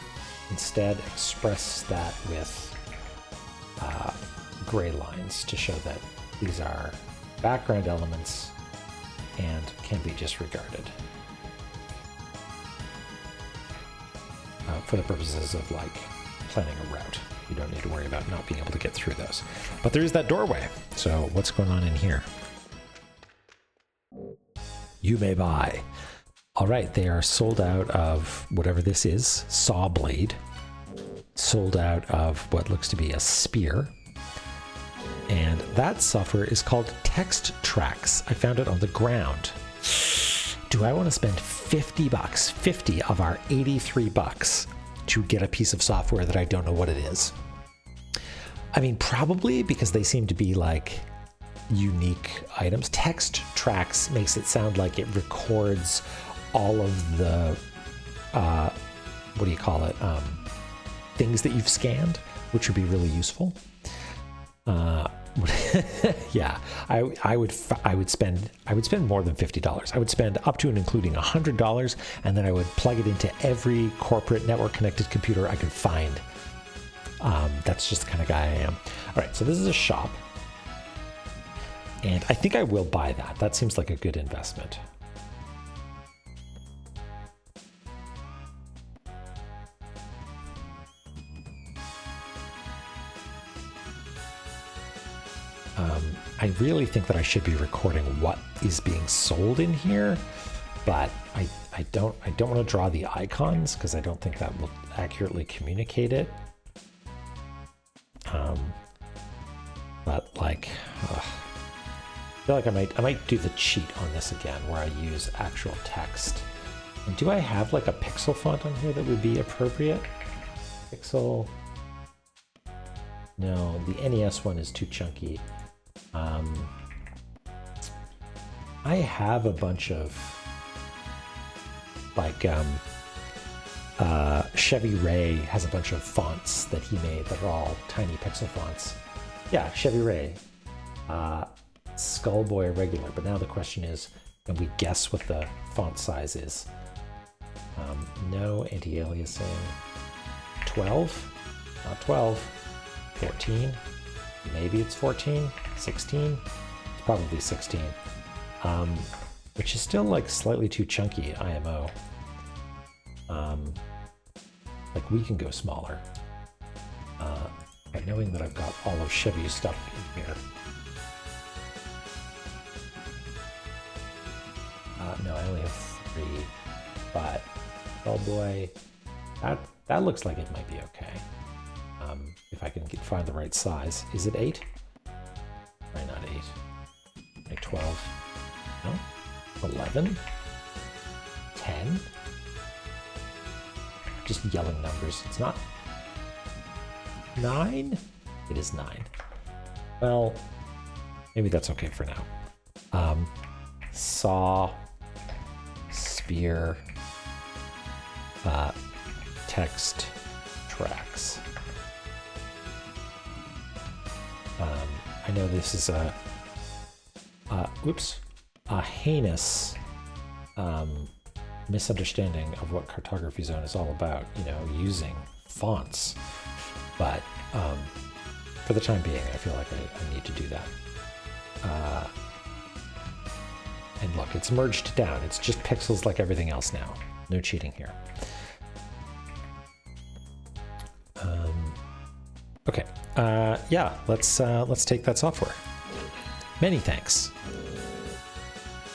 instead express that with gray lines to show that these are background elements and can be disregarded. For the purposes of, like, planning a route. You don't need to worry about not being able to get through those. But there is that doorway. So what's going on in here? You may buy. All right, they are sold out of whatever this is, saw blade. Sold out of what looks to be a spear. And that software is called Text Tracks. I found it on the ground. Do I want to spend 50 bucks, 50 of our 83 bucks to get a piece of software that I don't know what it is? I mean, probably, because they seem to be like unique items. Text Tracks makes it sound like it records all of the, what do you call it? Things that you've scanned, which would be really useful. Yeah, I would spend more than $50. I would spend up to and including $100, and then I would plug it into every corporate network connected computer I could find. That's just the kind of guy I am. All right, so this is a shop, and I think I will buy that. That seems like a good investment. I really think that I should be recording what is being sold in here, but I don't want to draw the icons because I don't think that will accurately communicate it. But like, I feel like I might do the cheat on this again, where I use actual text. And do I have like a pixel font on here that would be appropriate? Pixel. No, the NES one is too chunky. I have a bunch of like Chevy Ray has a bunch of fonts that he made that are all tiny pixel fonts. Yeah, Chevy Ray. Skullboy regular. But now the question is, can we guess what the font size is? No anti-aliasing. 12? Not 12. 14? Maybe it's 14? 16? It's probably 16. Which is still like slightly too chunky, IMO. Like we can go smaller. By knowing that I've got all of Chevy's stuff in here. No, I only have 3, but oh boy, that looks like it might be okay. If I can find the right size. Is it 8? Why not 8? Like 12? No? 11? 10? Just yelling numbers. It's not 9? It is 9. Well, maybe that's okay for now. Saw, spear, text, tracks. I know this is a heinous misunderstanding of what Cartography Zone is all about, you know, using fonts. But for the time being, I feel like I need to do that. And look, it's merged down. It's just pixels like everything else now. No cheating here. Okay. Yeah, let's take that software. Many thanks.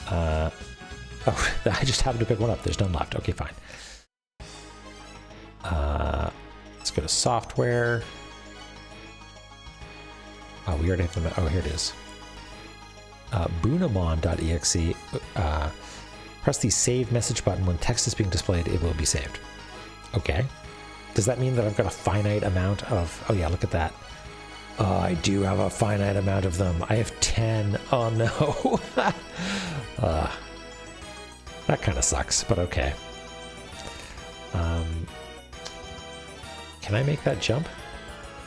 Oh, I just happened to pick one up. There's none left. Okay, fine. Let's go to software. Oh, we already have the. Oh, here it is. Bunamon.exe. Press the save message button when text is being displayed. It will be saved. Okay. Does that mean that I've got a finite amount of... Oh yeah, look at that. I do have a finite amount of them. I have 10. Oh no. That kind of sucks, but okay. Can I make that jump?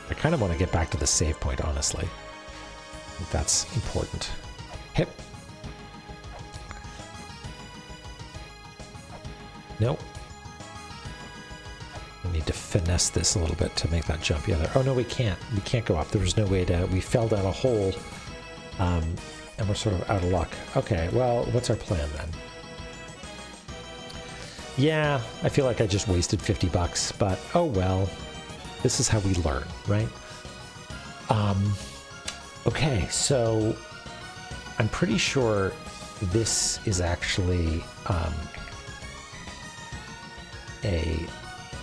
I kind of want to get back to the save point, honestly. I think that's important. Hip. Nope. We need to finesse this a little bit to make that jump. Yeah. Oh no, we can't. We can't go up. There was no way to. We fell down a hole, and we're sort of out of luck. Okay. Well, what's our plan then? Yeah, I feel like I just wasted $50, but oh well. This is how we learn, right? Okay, so I'm pretty sure this is actually a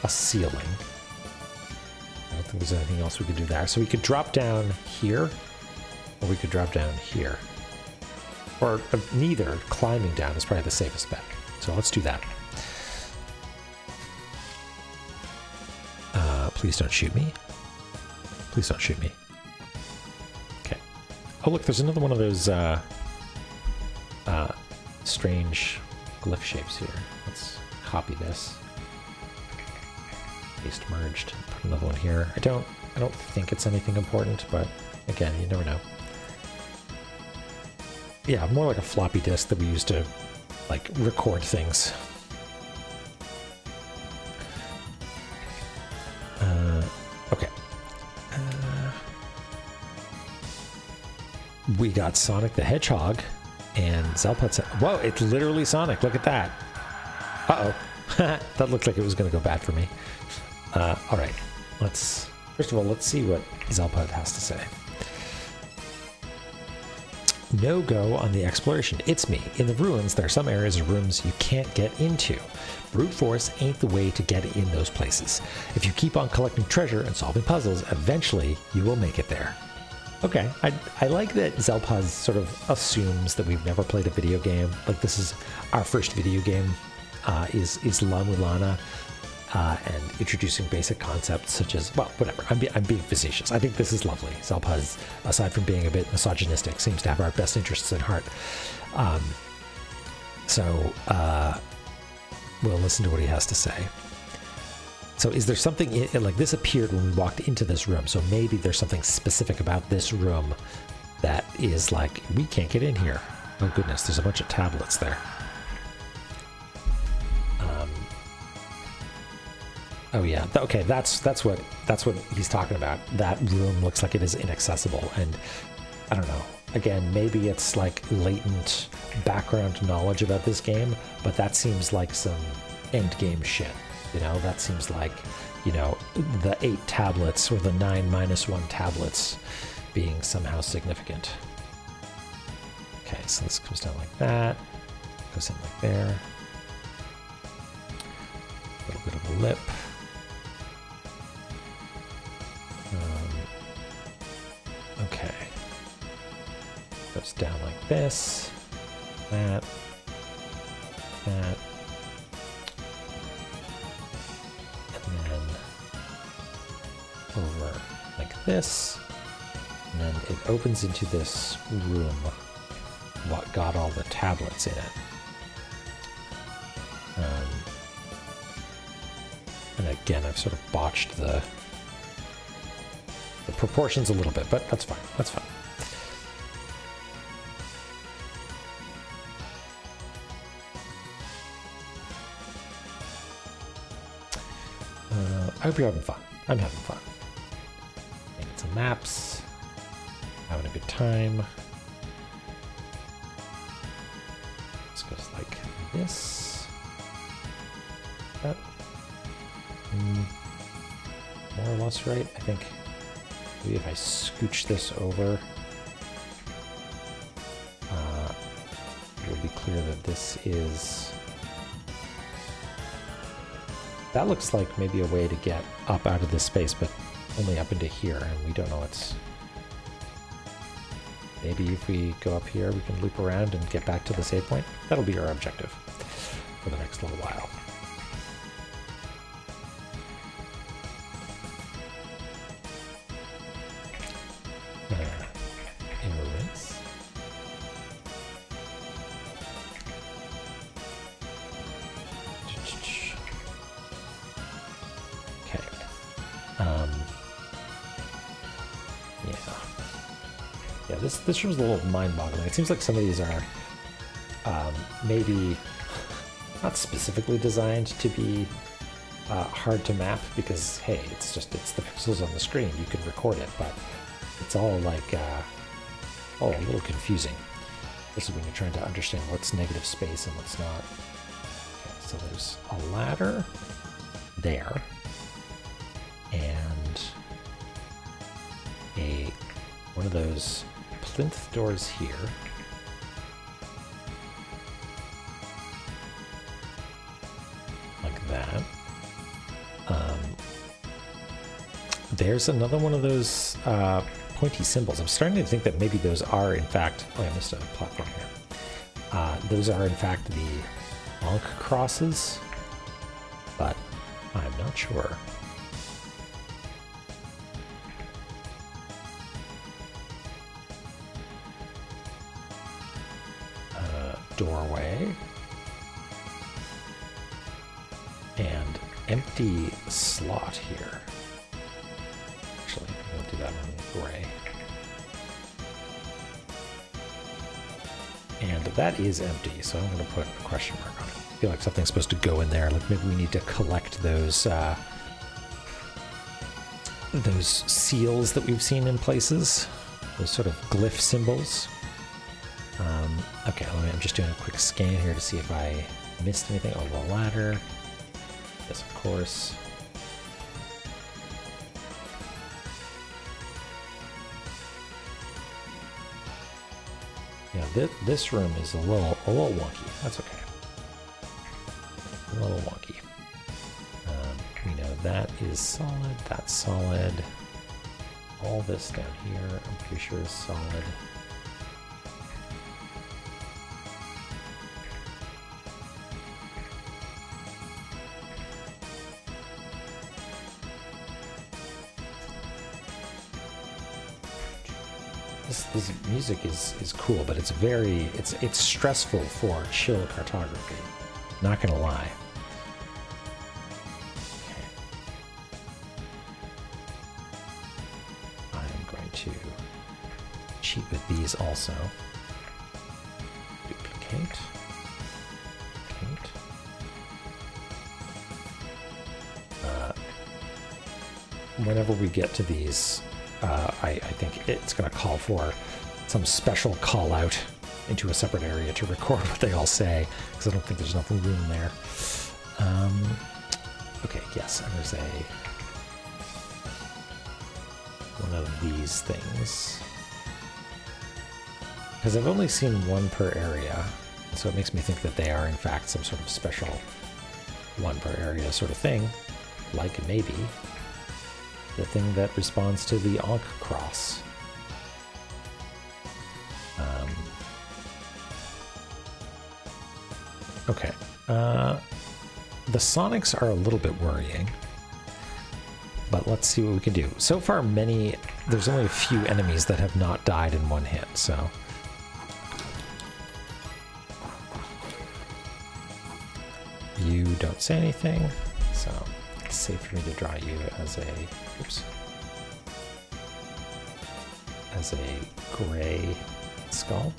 ceiling. I don't think there's anything else we could do there. So we could drop down here, or we could drop down here. Or neither. Climbing down is probably the safest bet. So let's do that. Please don't shoot me. Please don't shoot me. Okay. Oh look, there's another one of those strange glyph shapes here. Let's copy this. Paste merged. Put another one here. I don't think it's anything important, but again, you never know. Yeah, more like a floppy disk that we use to like record things. Okay. We got Sonic the Hedgehog and Zelput's. Whoa, it's literally Sonic. Look at that. Uh-oh. That looked like it was going to go bad for me. All right. First of all, let's see what Zelput has to say. No go on the exploration. It's me. In the ruins, there are some areas or rooms you can't get into. Brute force ain't the way to get in those places. If you keep on collecting treasure and solving puzzles, eventually you will make it there. Okay, I like that Zelpuz sort of assumes that we've never played a video game. Like this is our first video game, is La-Mulana, and introducing basic concepts such as, well, whatever, I'm being facetious. I think this is lovely. Zelpuz, aside from being a bit misogynistic, seems to have our best interests at heart. We'll listen to what he has to say. So is there something, like this appeared when we walked into this room, so maybe there's something specific about this room that is like, we can't get in here. Oh goodness, there's a bunch of tablets there. Oh yeah, okay, that's what he's talking about. That room looks like it is inaccessible, and I don't know. Again, maybe it's like latent background knowledge about this game, but that seems like some end game shit. You know, that seems like, you know, the 8 tablets or the 9-1 tablets being somehow significant. Okay, so this comes down like that, goes in like there. A little bit of a lip. Okay. Goes down like this, that, and then over like this, and then it opens into this room, what got all the tablets in it. And again, I've sort of botched the proportions a little bit, but that's fine, that's fine. I hope you're having fun. I'm having fun. Making some maps, having a good time. This goes like this. That, more or less right, I think. Maybe if I scooch this over, it will be clear that this is... That looks like maybe a way to get up out of this space, but only up into here, and we don't know what's... Maybe if we go up here, we can loop around and get back to the save point. That'll be our objective for the next little while. Rinse. Okay. Yeah, this room's a little mind-boggling. It seems like some of these are maybe not specifically designed to be hard to map because, hey, it's the pixels on the screen. You can record it, but it's all like a little confusing. This is when you're trying to understand what's negative space and what's not. Okay, so there's a ladder there, and one of those plinth doors here. Like that. There's another one of those pointy symbols. I'm starting to think that maybe those are in fact... Oh, I missed a platform here. Those are in fact the Ankh crosses, but I'm not sure. Doorway. And empty slot here. Actually, we'll do that one gray. And that is empty, so I'm going to put a question mark on it. I feel like something's supposed to go in there. Like maybe we need to collect those seals that we've seen in places. Those sort of glyph symbols. Okay, I'm just doing a quick scan here to see if I missed anything. Oh, the ladder. Yes, of course. Yeah, this room is a little wonky. That's okay. A little wonky. We know that is solid. That's solid. All this down here, I'm pretty sure is solid. This music is cool, but it's stressful for chill cartography. Not gonna lie. cheat with these also. Duplicate. Duplicate. Whenever we get to these, I think it's going to call for some special call out into a separate area to record what they all say, because I don't think there's enough room there. Okay, yes, and there's one of these things. Because I've only seen one per area, so it makes me think that they are in fact some sort of special one per area sort of thing, like maybe the thing that responds to the Ankh cross. Okay. The Sonics are a little bit worrying, but let's see what we can do. So far, there's only a few enemies that have not died in one hit, so. You don't say anything, so it's safe for me to draw you as a, oops, as a gray skull.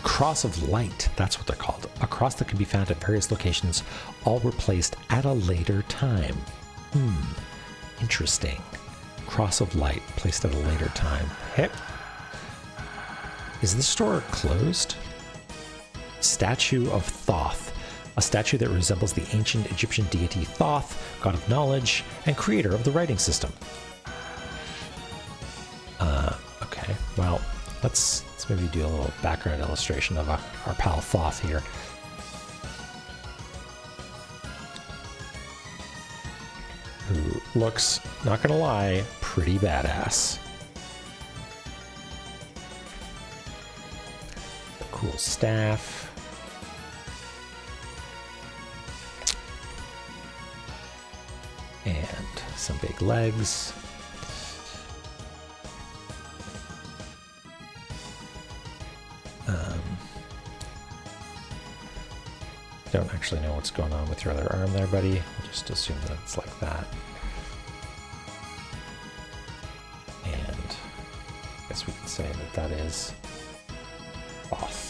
Cross of Light, that's what they're called. A cross that can be found at various locations, all were placed at a later time. Interesting. Cross of Light, placed at a later time. Hip. Is this store closed? Statue of Thoth. A statue that resembles the ancient Egyptian deity Thoth, god of knowledge, and creator of the writing system. Okay, well, let's maybe do a little background illustration of our pal Thoth here. Who looks, not gonna lie, pretty badass. A cool staff. And some big legs. Don't actually know what's going on with your other arm there, buddy. We'll just assume that it's like that. And I guess we can say that that is off.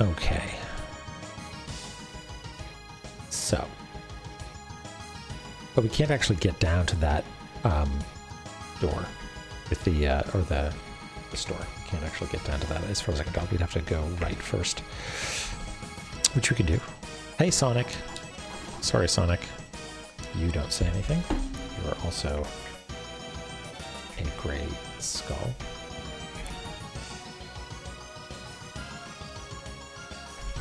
Okay. So. But we can't actually get down to that door with the, or the store. We can't actually get down to that as far as I can tell. We'd have to go right first, which we can do. Hey, Sonic. Sorry, Sonic. You don't say anything. You are also a gray skull.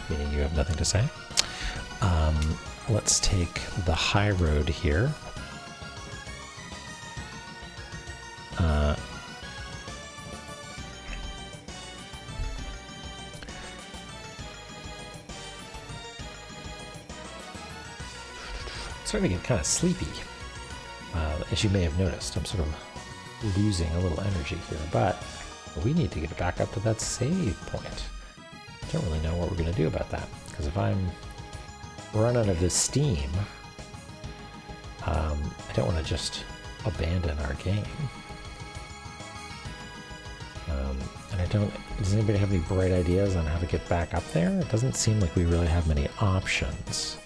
Meaning you have nothing to say. Let's take the high road here. Starting to get kind of sleepy. As you may have noticed, I'm sort of losing a little energy here, but we need to get back up to that save point. I don't really know what we're going to do about that, because if I'm run out of this steam, I don't want to just abandon our game. And I don't, does anybody have any bright ideas on how to get back up there? It doesn't seem like we really have many options.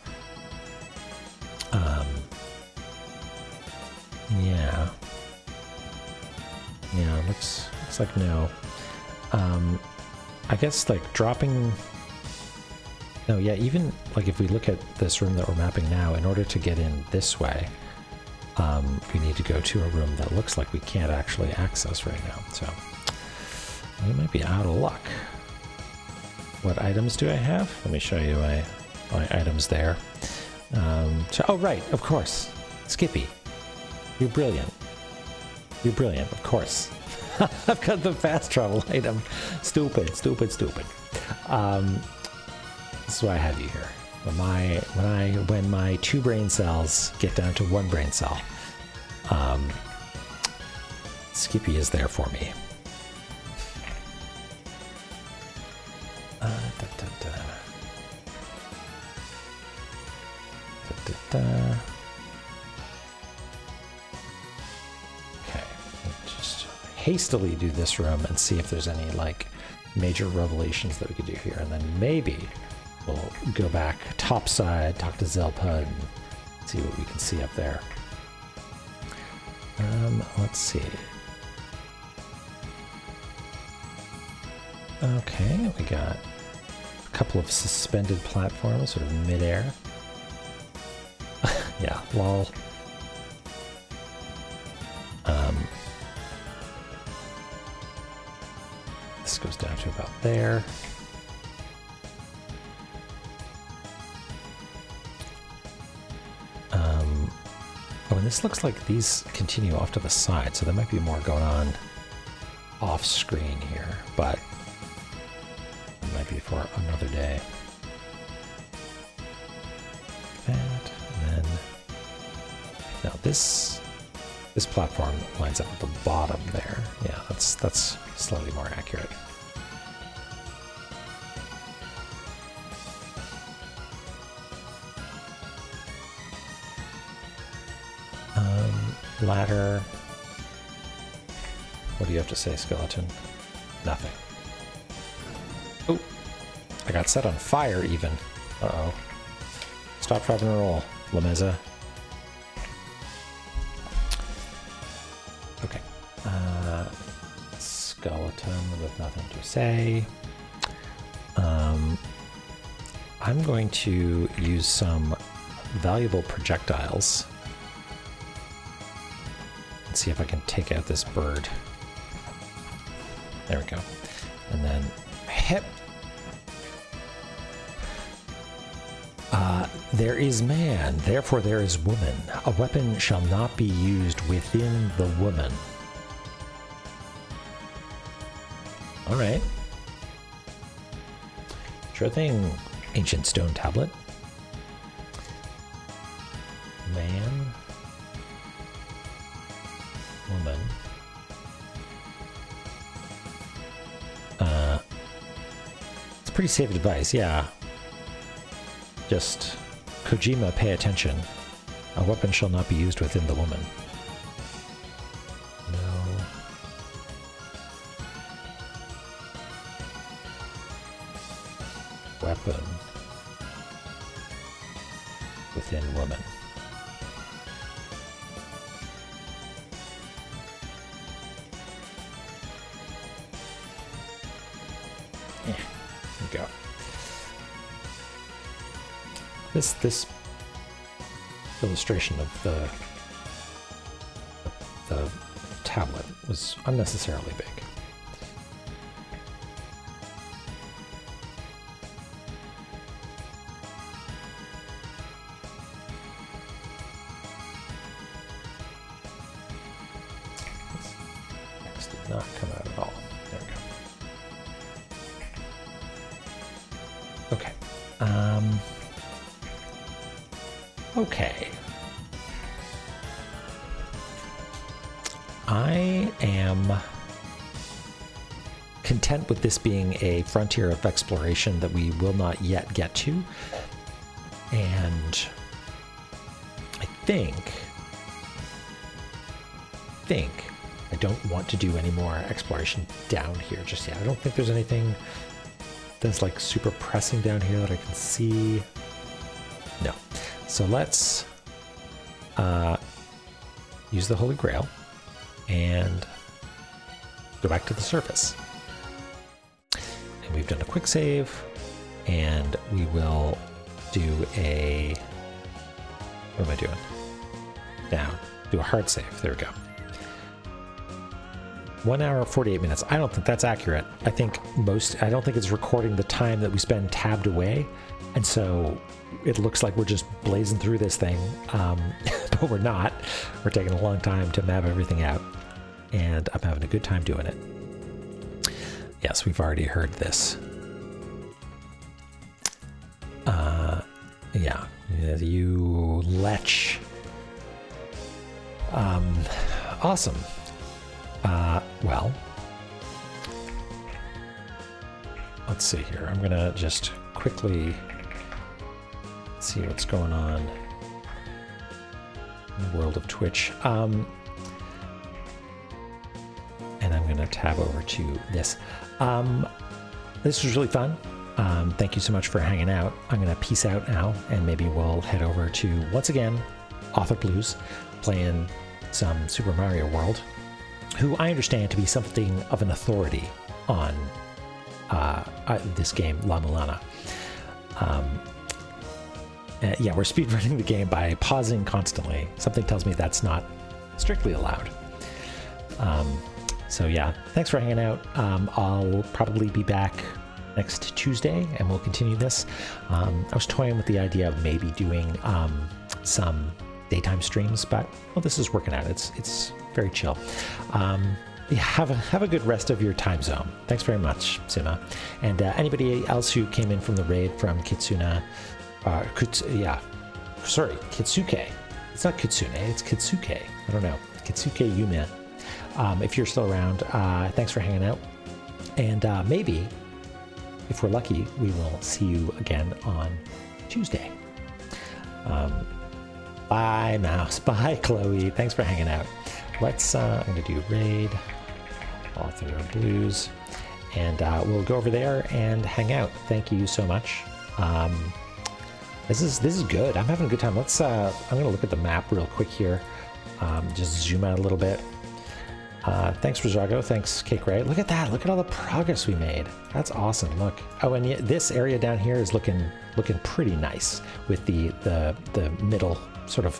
Yeah, looks like no. I guess like dropping. No, yeah, even like if we look at this room that we're mapping now, in order to get in this way, we need to go to a room that looks like we can't actually access right now. So we might be out of luck. What items do I have? Let me show you my items there. Oh, right, of course. Skippy, you're brilliant. You're brilliant, of course. I've got the fast travel item. Stupid. This is why I have you here. When my 2 brain cells get down to 1 brain cell, Skippy is there for me. Okay, just hastily do this room and see if there's any like major revelations that we could do here, and then maybe we'll go back topside, talk to Zelpa, and see what we can see up there. Let's see. Okay, we got a couple of suspended platforms, sort of midair. Yeah, lol. This goes down to about there. Oh, and this looks like these continue off to the side, so there might be more going on off screen here, but it might be for another day. Like that, and then now this platform lines up at the bottom there. Yeah, that's slightly more accurate. Ladder. What do you have to say, skeleton? Nothing. Oh, I got set on fire even. Uh-oh. Stop, drop, and roll, Lameza. Okay. Skeleton with nothing to say. I'm going to use some valuable projectiles. See if I can take out this bird. There we go. And then hip. There is man, therefore there is woman. A weapon shall not be used within the woman. All right. Sure thing, ancient stone tablet. Man. Woman. It's pretty safe advice, yeah. Just Kojima, pay attention. A weapon shall not be used within the woman. No. Weapon within woman. Go. This illustration of the tablet was unnecessarily big. This text did not come out at all. There we go. Okay. Okay. I am content with this being a frontier of exploration that we will not yet get to. And I think I don't want to do any more exploration down here just yet. I don't think there's anything that's like super pressing down here that I can see. No. So let's use the Holy Grail and go back to the surface. And we've done a quick save, and we will do a... What am I doing? Down. Do a hard save. There we go. 1 hour, 48 minutes. I don't think that's accurate. I don't think it's recording the time that we spend tabbed away. And so it looks like we're just blazing through this thing. But we're not. We're taking a long time to map everything out. And I'm having a good time doing it. Yes, we've already heard this. Yeah. You lech. Awesome. Well, let's see here. I'm gonna just quickly see what's going on in the world of Twitch. And I'm going to tab over to this. This was really fun. Thank you so much for hanging out. I'm going to peace out now, and maybe we'll head over to, once again, Author Blues, playing some Super Mario World, who I understand to be something of an authority on this game, La-Mulana. Yeah, we're speedrunning the game by pausing constantly. Something tells me that's not strictly allowed. So yeah, thanks for hanging out. I'll probably be back next Tuesday, and we'll continue this. I was toying with the idea of maybe doing some daytime streams, but well, this is working out. It's very chill. Yeah, have a good rest of your time zone. Thanks very much, Sima. And anybody else who came in from the raid from Kitsuna, Kitsuke. It's not Kitsune, it's Kitsuke. I don't know. Kitsuke Yume. If you're still around, thanks for hanging out. And maybe, if we're lucky, we will see you again on Tuesday. Bye, Mouse. Bye, Chloe. Thanks for hanging out. Let's, I'm going to do raid, Author Blues, and we'll go over there and hang out. Thank you so much. This is good. I'm having a good time. Let's, I'm going to look at the map real quick here. Just zoom out a little bit. Thanks, Rajago. Thanks, Cake Ray. Look at that. Look at all the progress we made. That's awesome. Look. Oh, and this area down here is looking pretty nice with the middle sort of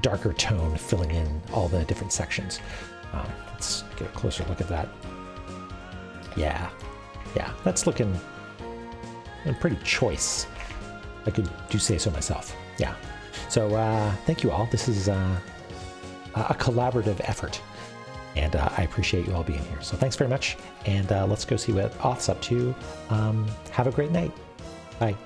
darker tone filling in all the different sections. Let's get a closer look at that. Yeah, that's looking pretty choice. I could do say so myself. Yeah. So thank you all. This is a collaborative effort, and I appreciate you all being here. So thanks very much, and let's go see what Auth's up to. Have a great night. Bye.